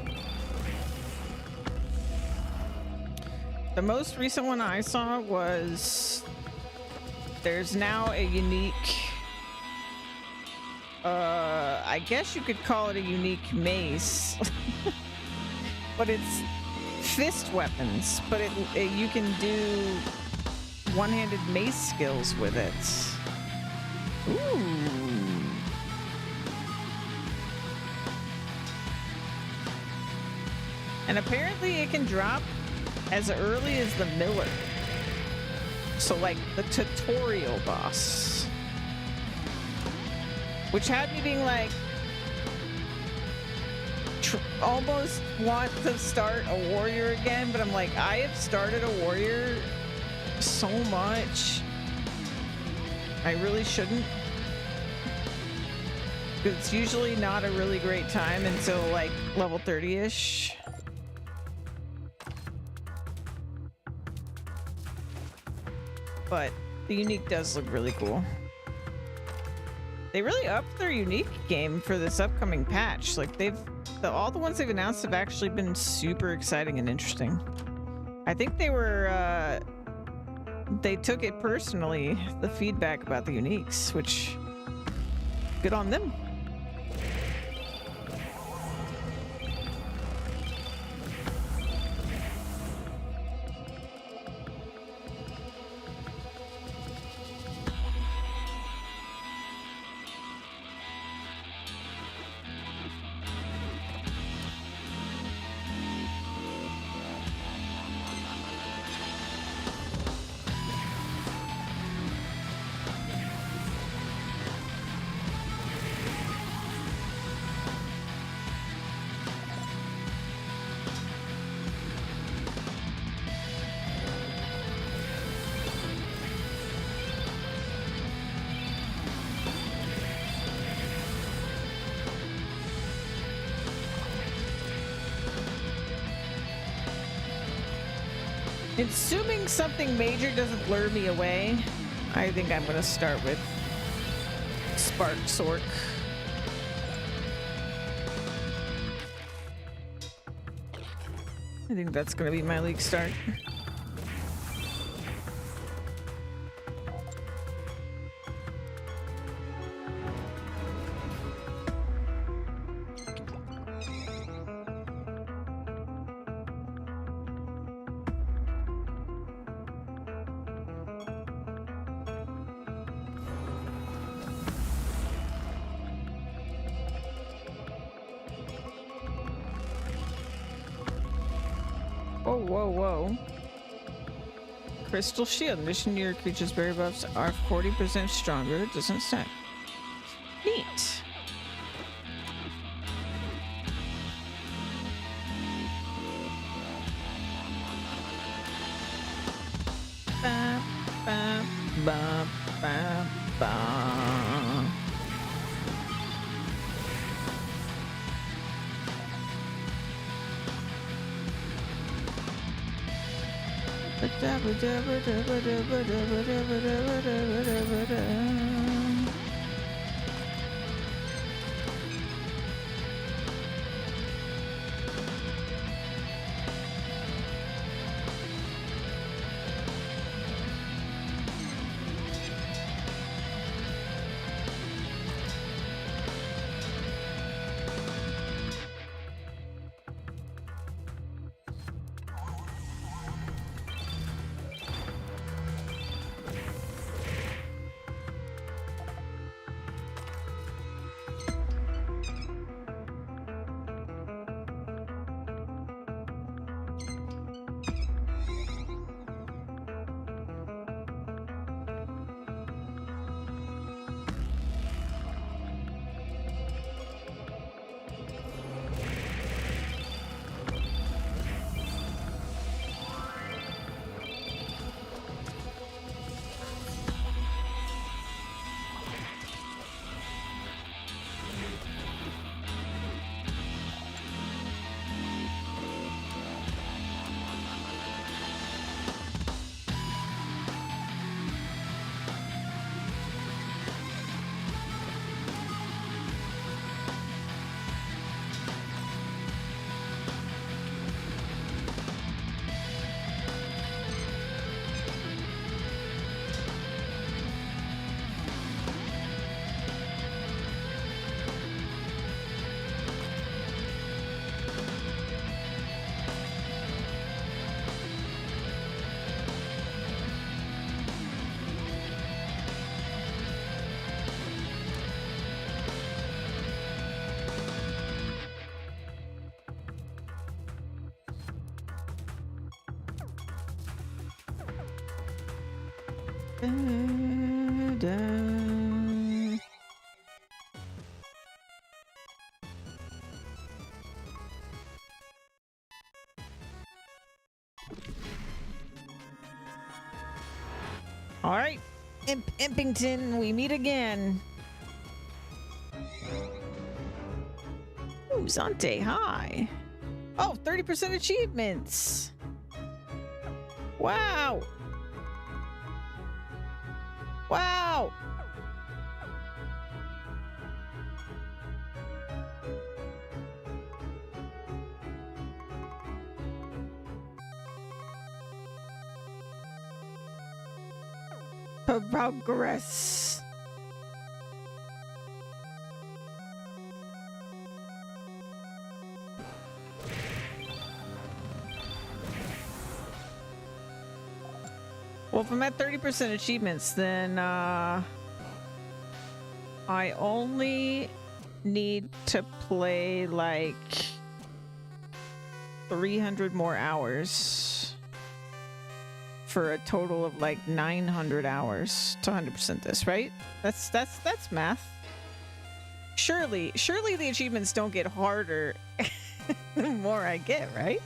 The most recent one I saw was there's now a unique, I guess you could call it a unique mace, but it's fist weapons, but you can do one-handed mace skills with it. Ooh. And apparently it can drop as early as the Miller. So like the tutorial boss. Which had me being like, almost want to start a warrior again, but I'm like, I have started a warrior so much. I really shouldn't. It's usually not a really great time until like level 30-ish. But the unique does look really cool. They really upped their unique game for this upcoming patch. Like all the ones they've announced have actually been super exciting and interesting. I think they took it personally, the feedback about the uniques, which good on them. Assuming something major doesn't lure me away, I think I'm gonna start with Spark Sork. I think that's gonna be my league start. Whoa, whoa, whoa. Crystal Shield. Mission your creature's berry buffs are 40% stronger. It doesn't say. Neat. Ba, ba, ba, ba, ba. All right, Impington, we meet again. Ooh, Zante, hi. Oh, 30% achievements. Wow. Wow. Progress. Well, if I'm at 30% achievements, then I only need to play like 300 more hours for a total of like 900 hours to 100% this, right? That's math. Surely the achievements don't get harder the more I get, right?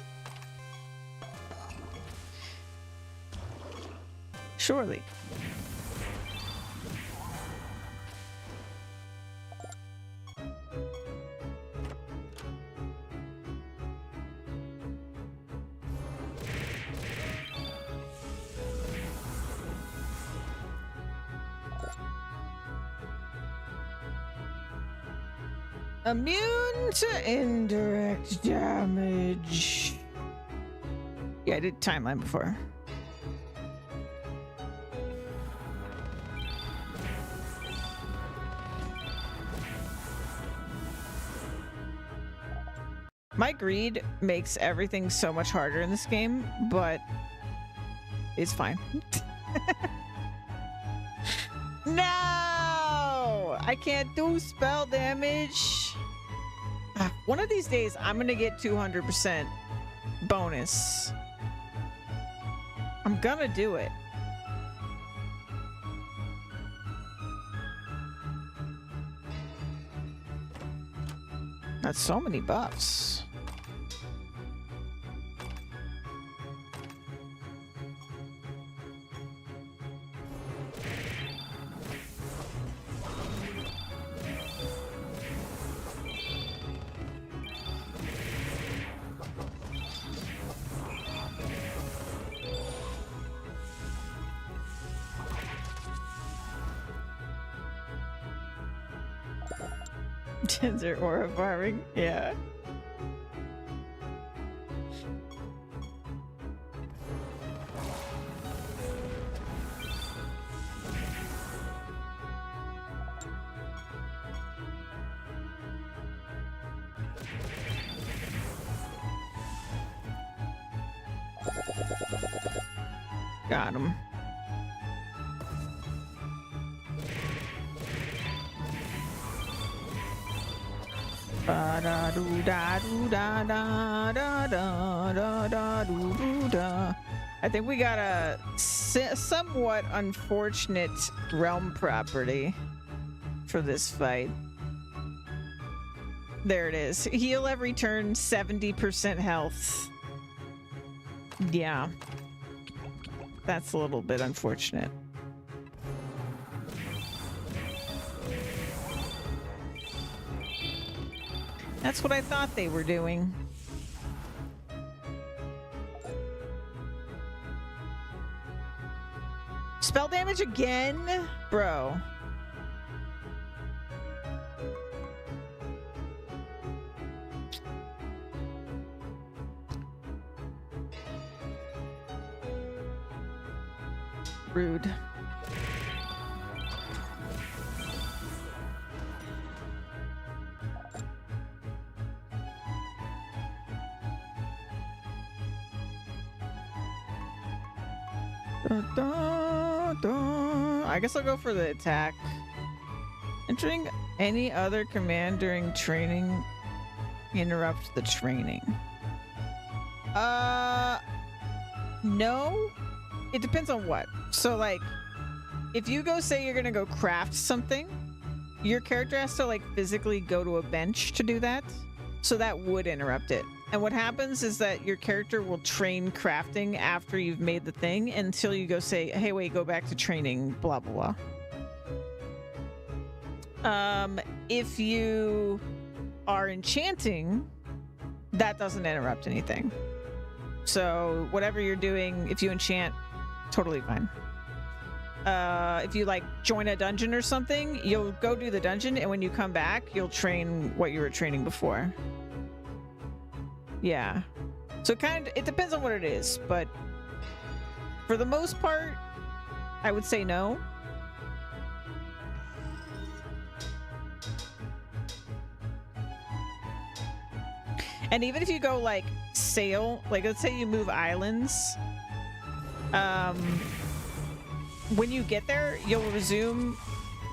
Surely. Immune to indirect damage. Yeah, I did timeline before. My greed makes everything so much harder in this game, but it's fine. No! I can't do spell damage. One of these days, I'm gonna get 200% bonus. I'm gonna do it. That's so many buffs. Gender aura farming, yeah. Got him. I think we got a somewhat unfortunate realm property for this fight. There it is. Heal every turn, 70% health. Yeah. That's a little bit unfortunate. That's what I thought they were doing. Spell damage again? Bro. Rude. I guess I'll go for the attack. Entering any other command during training interrupt the training. No. It depends on what. So like, if you go say you're gonna go craft something, your character has to like physically go to a bench to do that. So that would interrupt it. And what happens is that your character will train crafting after you've made the thing until you go say, hey, wait, go back to training, blah, blah, blah. If you are enchanting, that doesn't interrupt anything. So whatever you're doing, if you enchant, totally fine. If you like join a dungeon or something, you'll go do the dungeon, and when you come back, you'll train what you were training before. Yeah. So it depends on what it is, but for the most part, I would say no. And even if you go like sail, like let's say you move islands, when you get there, you'll resume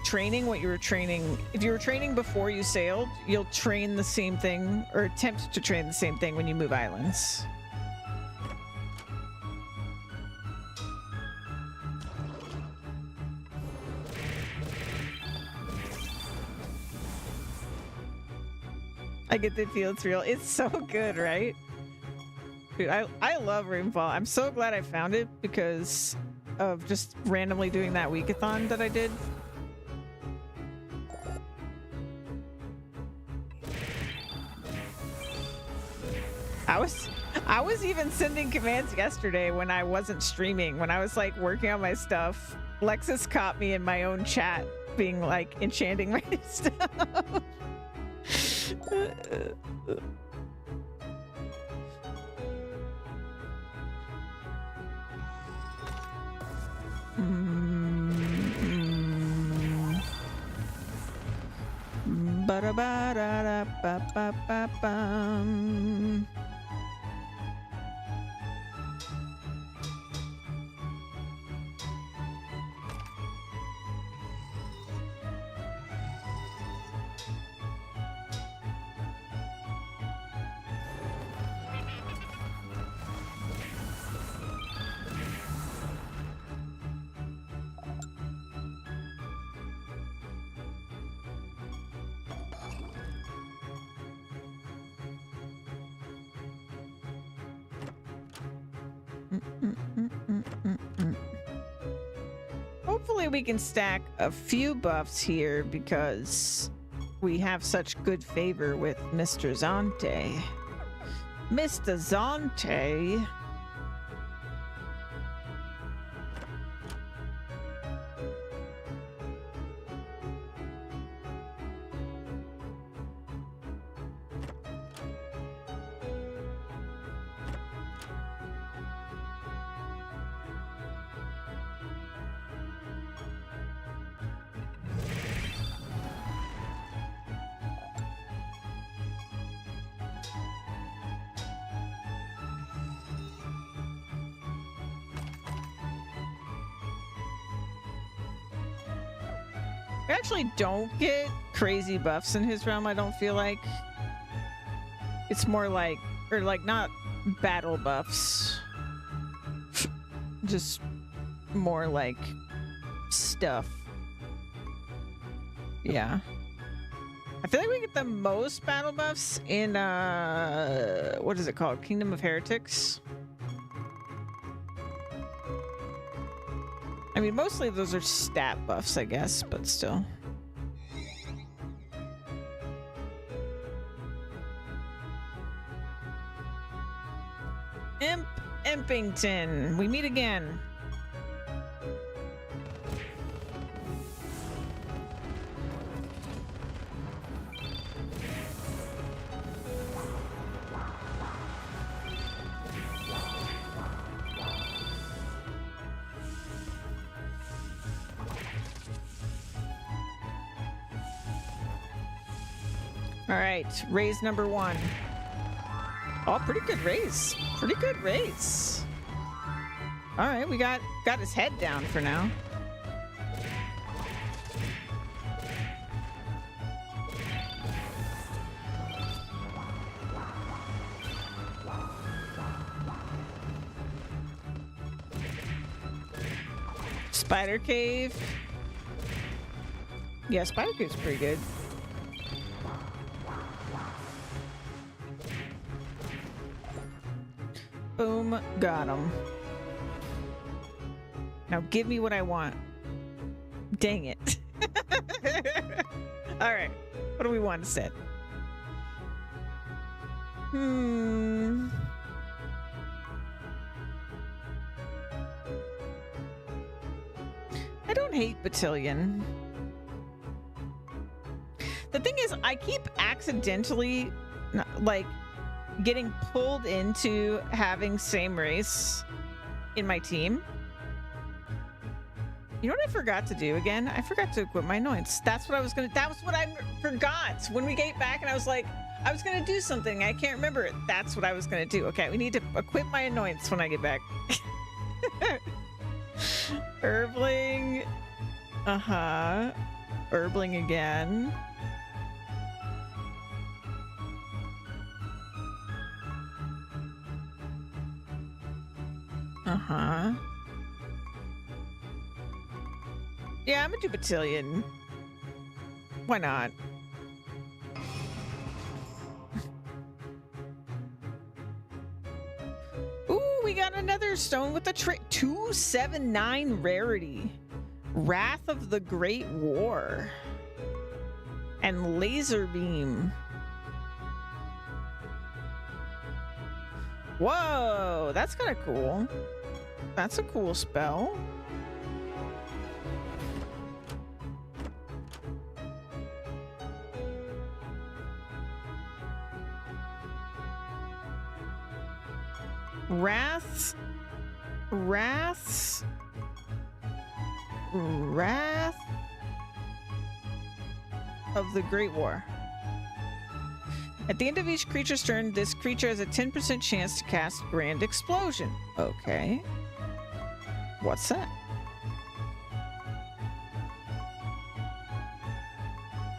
training what you were training. If you were training before you sailed, you'll train the same thing or attempt to train the same thing when you move islands. I get the feel it's real. It's so good, right? Dude, I love Rainfall. I'm so glad I found it because of just randomly doing that weekathon that I did. I was even sending commands yesterday when I wasn't streaming, when I was like working on my stuff. Lexus caught me in my own chat being like enchanting my stuff. Ba-da-ba-da-da-ba-ba-ba-bum. Hopefully we can stack a few buffs here because we have such good favor with Mr. Zante. Mr. Zante. I actually don't get crazy buffs in his realm, I don't feel like. It's more like, or like not battle buffs. Just more like stuff. Yeah. I feel like we get the most battle buffs in, what is it called? Kingdom of Heretics? I mean, mostly those are stat buffs, I guess, but still. Impington, we meet again. All right, raise number 1. Oh, pretty good raise. Pretty good raise. All right, we got his head down for now. Spider Cave. Yeah, Spider Cave's pretty good. Boom, got him. Now give me what I want. Dang it. All right, what do we want to set? I don't hate Battalion. The thing is, I keep accidentally, like, getting pulled into having same race in my team. You know what I forgot to do again? I forgot to equip my annoyance. That's what I was gonna, that was what I forgot. When we get back and I was like, I was gonna do something. I can't remember it. That's what I was gonna do. Okay, we need to equip my annoyance when I get back. Herbling. Uh-huh. Herbling again. Uh-huh. Yeah, I'm gonna do Battalion. Why not? Ooh, we got another stone with the 279 rarity. Wrath of the Great War. And Laser Beam. Whoa, that's kind of cool. That's a cool spell. Wrath. Wrath of the Great War. At the end of each creature's turn, this creature has a 10% chance to cast Grand Explosion. Okay. What's that?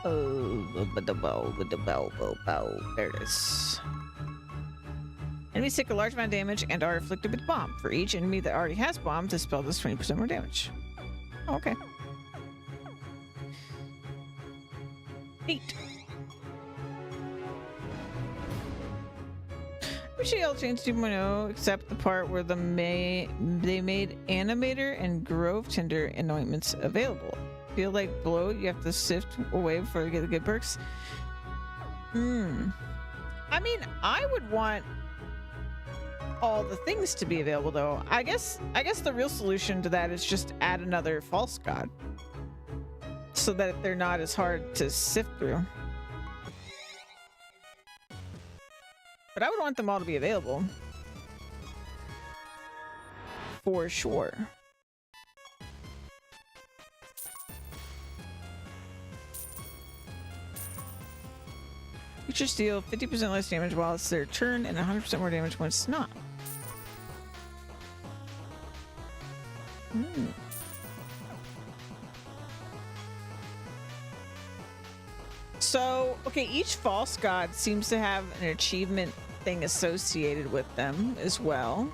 Oh, there it is. Enemies take a large amount of damage and are afflicted with bomb. For each enemy that already has bomb, this spell does 20% more damage. Oh, okay. Neat. MCL changed 2.0 except the part where they made Animator and Grove Tinder anointments available. Feel like bloat, you have to sift away before you get the good perks. I mean, I would want all the things to be available though. I guess the real solution to that is just add another false god so that they're not as hard to sift through. But I would want them all to be available. For sure. Creatures deal 50% less damage while it's their turn and 100% more damage when it's not. So, okay, each false god seems to have an achievement thing associated with them as well.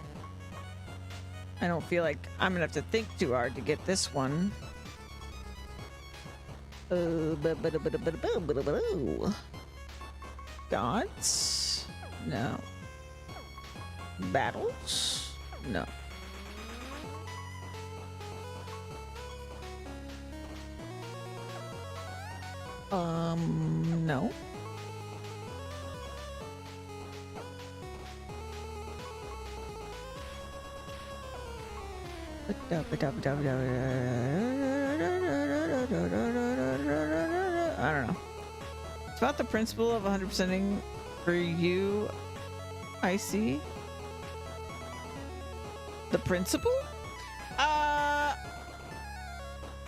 I don't feel like I'm gonna have to think too hard to get this one. Gods? No. Battles? No. No. I don't know. It's about the principle of 100%ing for you, I see. The principle? I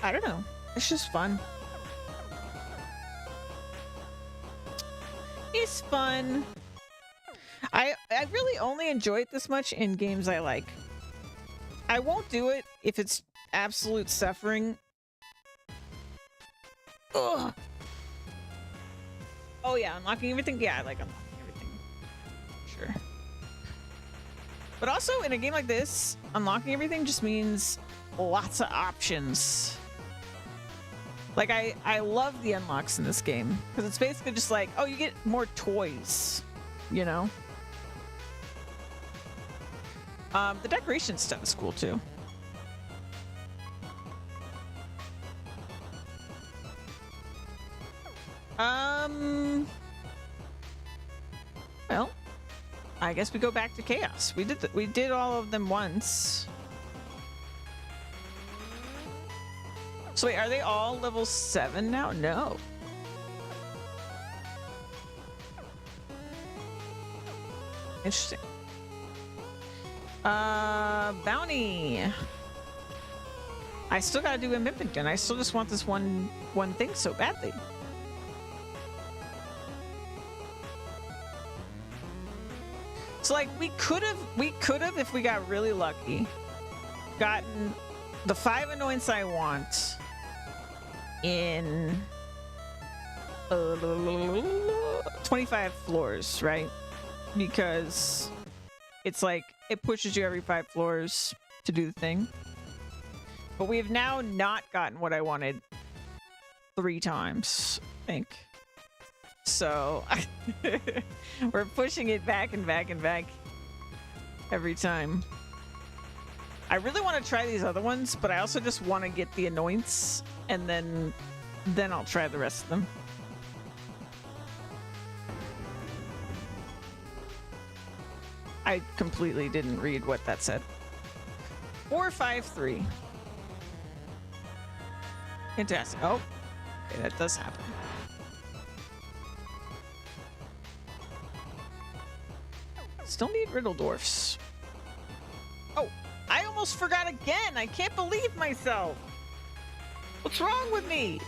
don't know. It's just fun. It's fun. I really only enjoy it this much in games I like. I won't do it if it's absolute suffering. Ugh. Oh yeah, unlocking everything. Yeah, I like unlocking everything. Sure. But also in a game like this, unlocking everything just means lots of options. Like I love the unlocks in this game because it's basically just like, oh, you get more toys, you know? The decoration stuff is cool too. Well, I guess we go back to chaos. We did all of them once. So wait, are they all level 7 now? No. Interesting. Bounty. I still gotta do a Mimickton. I still just want this one thing so badly. So like we could have if we got really lucky, gotten the 5 annoyance I want in 25 floors, right? Because it's like it pushes you every 5 floors to do the thing. But we have now not gotten what I wanted 3 times, I think. So we're pushing it back and back and back every time. I really want to try these other ones, but I also just want to get the annoyance and then I'll try the rest of them. I completely didn't read what that said. 453. Fantastic. Oh, okay, that does happen. Still need Riddle Dwarfs. almost forgot again. I can't believe myself. What's wrong with me?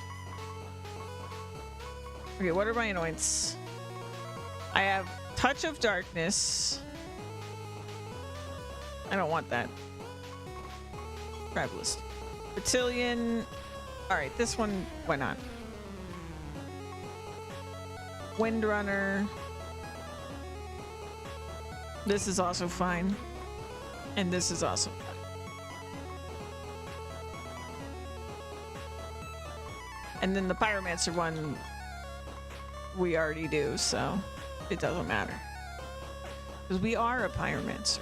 Okay, what are my annoyances? I have Touch of Darkness. I don't want that. Tribalist. Battalion. Alright, this one, why not? Windrunner. This is also fine. And this is also fine. And then the Pyromancer one we already do, so it doesn't matter. Because we are a Pyromancer.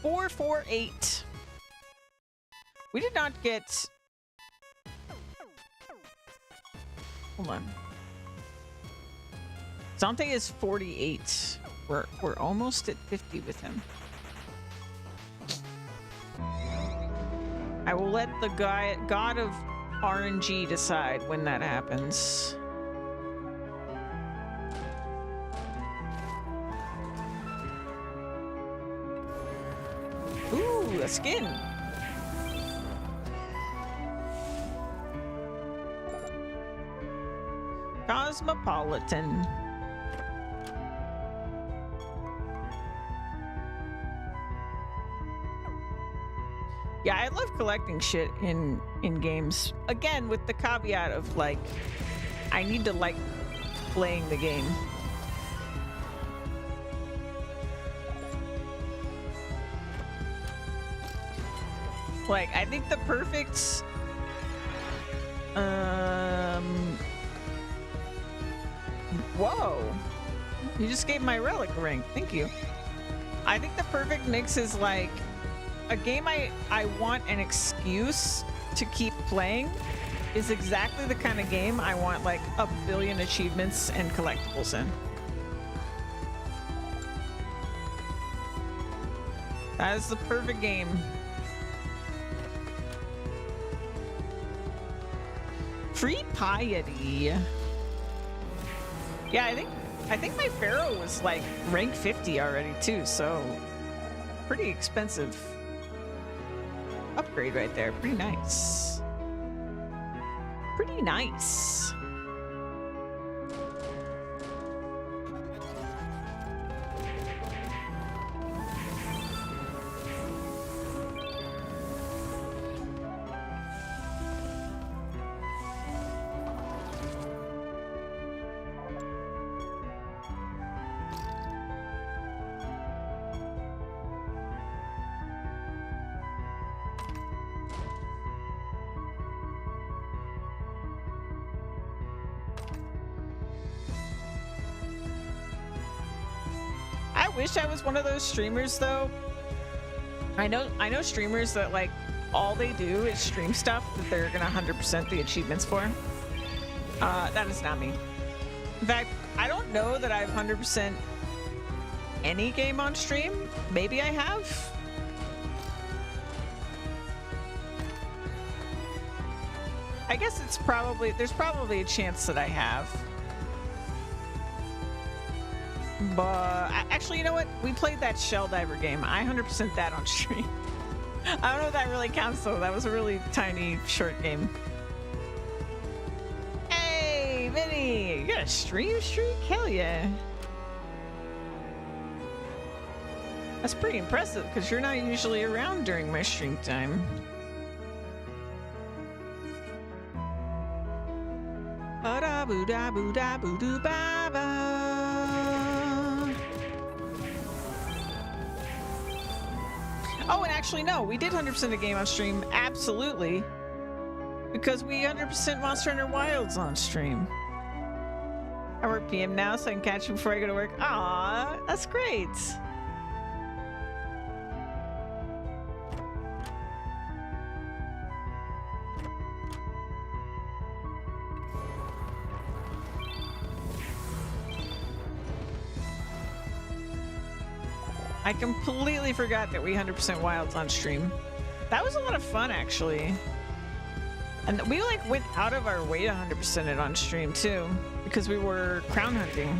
Four, 4, 8. We did not get... Hold on. Dante is 48. We're almost at 50 with him. I will let the god of RNG decide when that happens. Ooh, a skin. Cosmopolitan. Yeah, I love collecting shit in games. Again, with the caveat of like, I need to like playing the game. Like, I think the perfect whoa. You just gave my relic a ring. Thank you. I think the perfect mix is like a game I want an excuse to keep playing is exactly the kind of game I want like a billion achievements and collectibles in. That is the perfect game. Free piety. Yeah, I think my Pharaoh was like rank 50 already too, so pretty expensive upgrade right there. Pretty nice. Pretty nice. I wish I was one of those streamers though. I know streamers that like all they do is stream stuff that they're gonna 100% the achievements for. That is not me. In fact, I don't know that I've 100% any game on stream. Maybe I have. I guess there's probably a chance that I have. But actually, you know what? We played that Shell Diver game. I 100% that on stream. I don't know if that really counts though. That was a really tiny, short game. Hey, Vinny! You got a stream streak? Hell yeah. That's pretty impressive because you're not usually around during my stream time. Ba-da-boo-da-boo-da-boo-doo-ba-ba. Oh, and actually, no, we did 100% a game on stream. Absolutely. Because we 100% Monster Hunter Wilds on stream. I work PM now, so I can catch you before I go to work. Aw, that's great. I completely forgot that we 100% Wilds on stream. That was a lot of fun, actually. And we like went out of our way to 100% it on stream too, because we were crown hunting.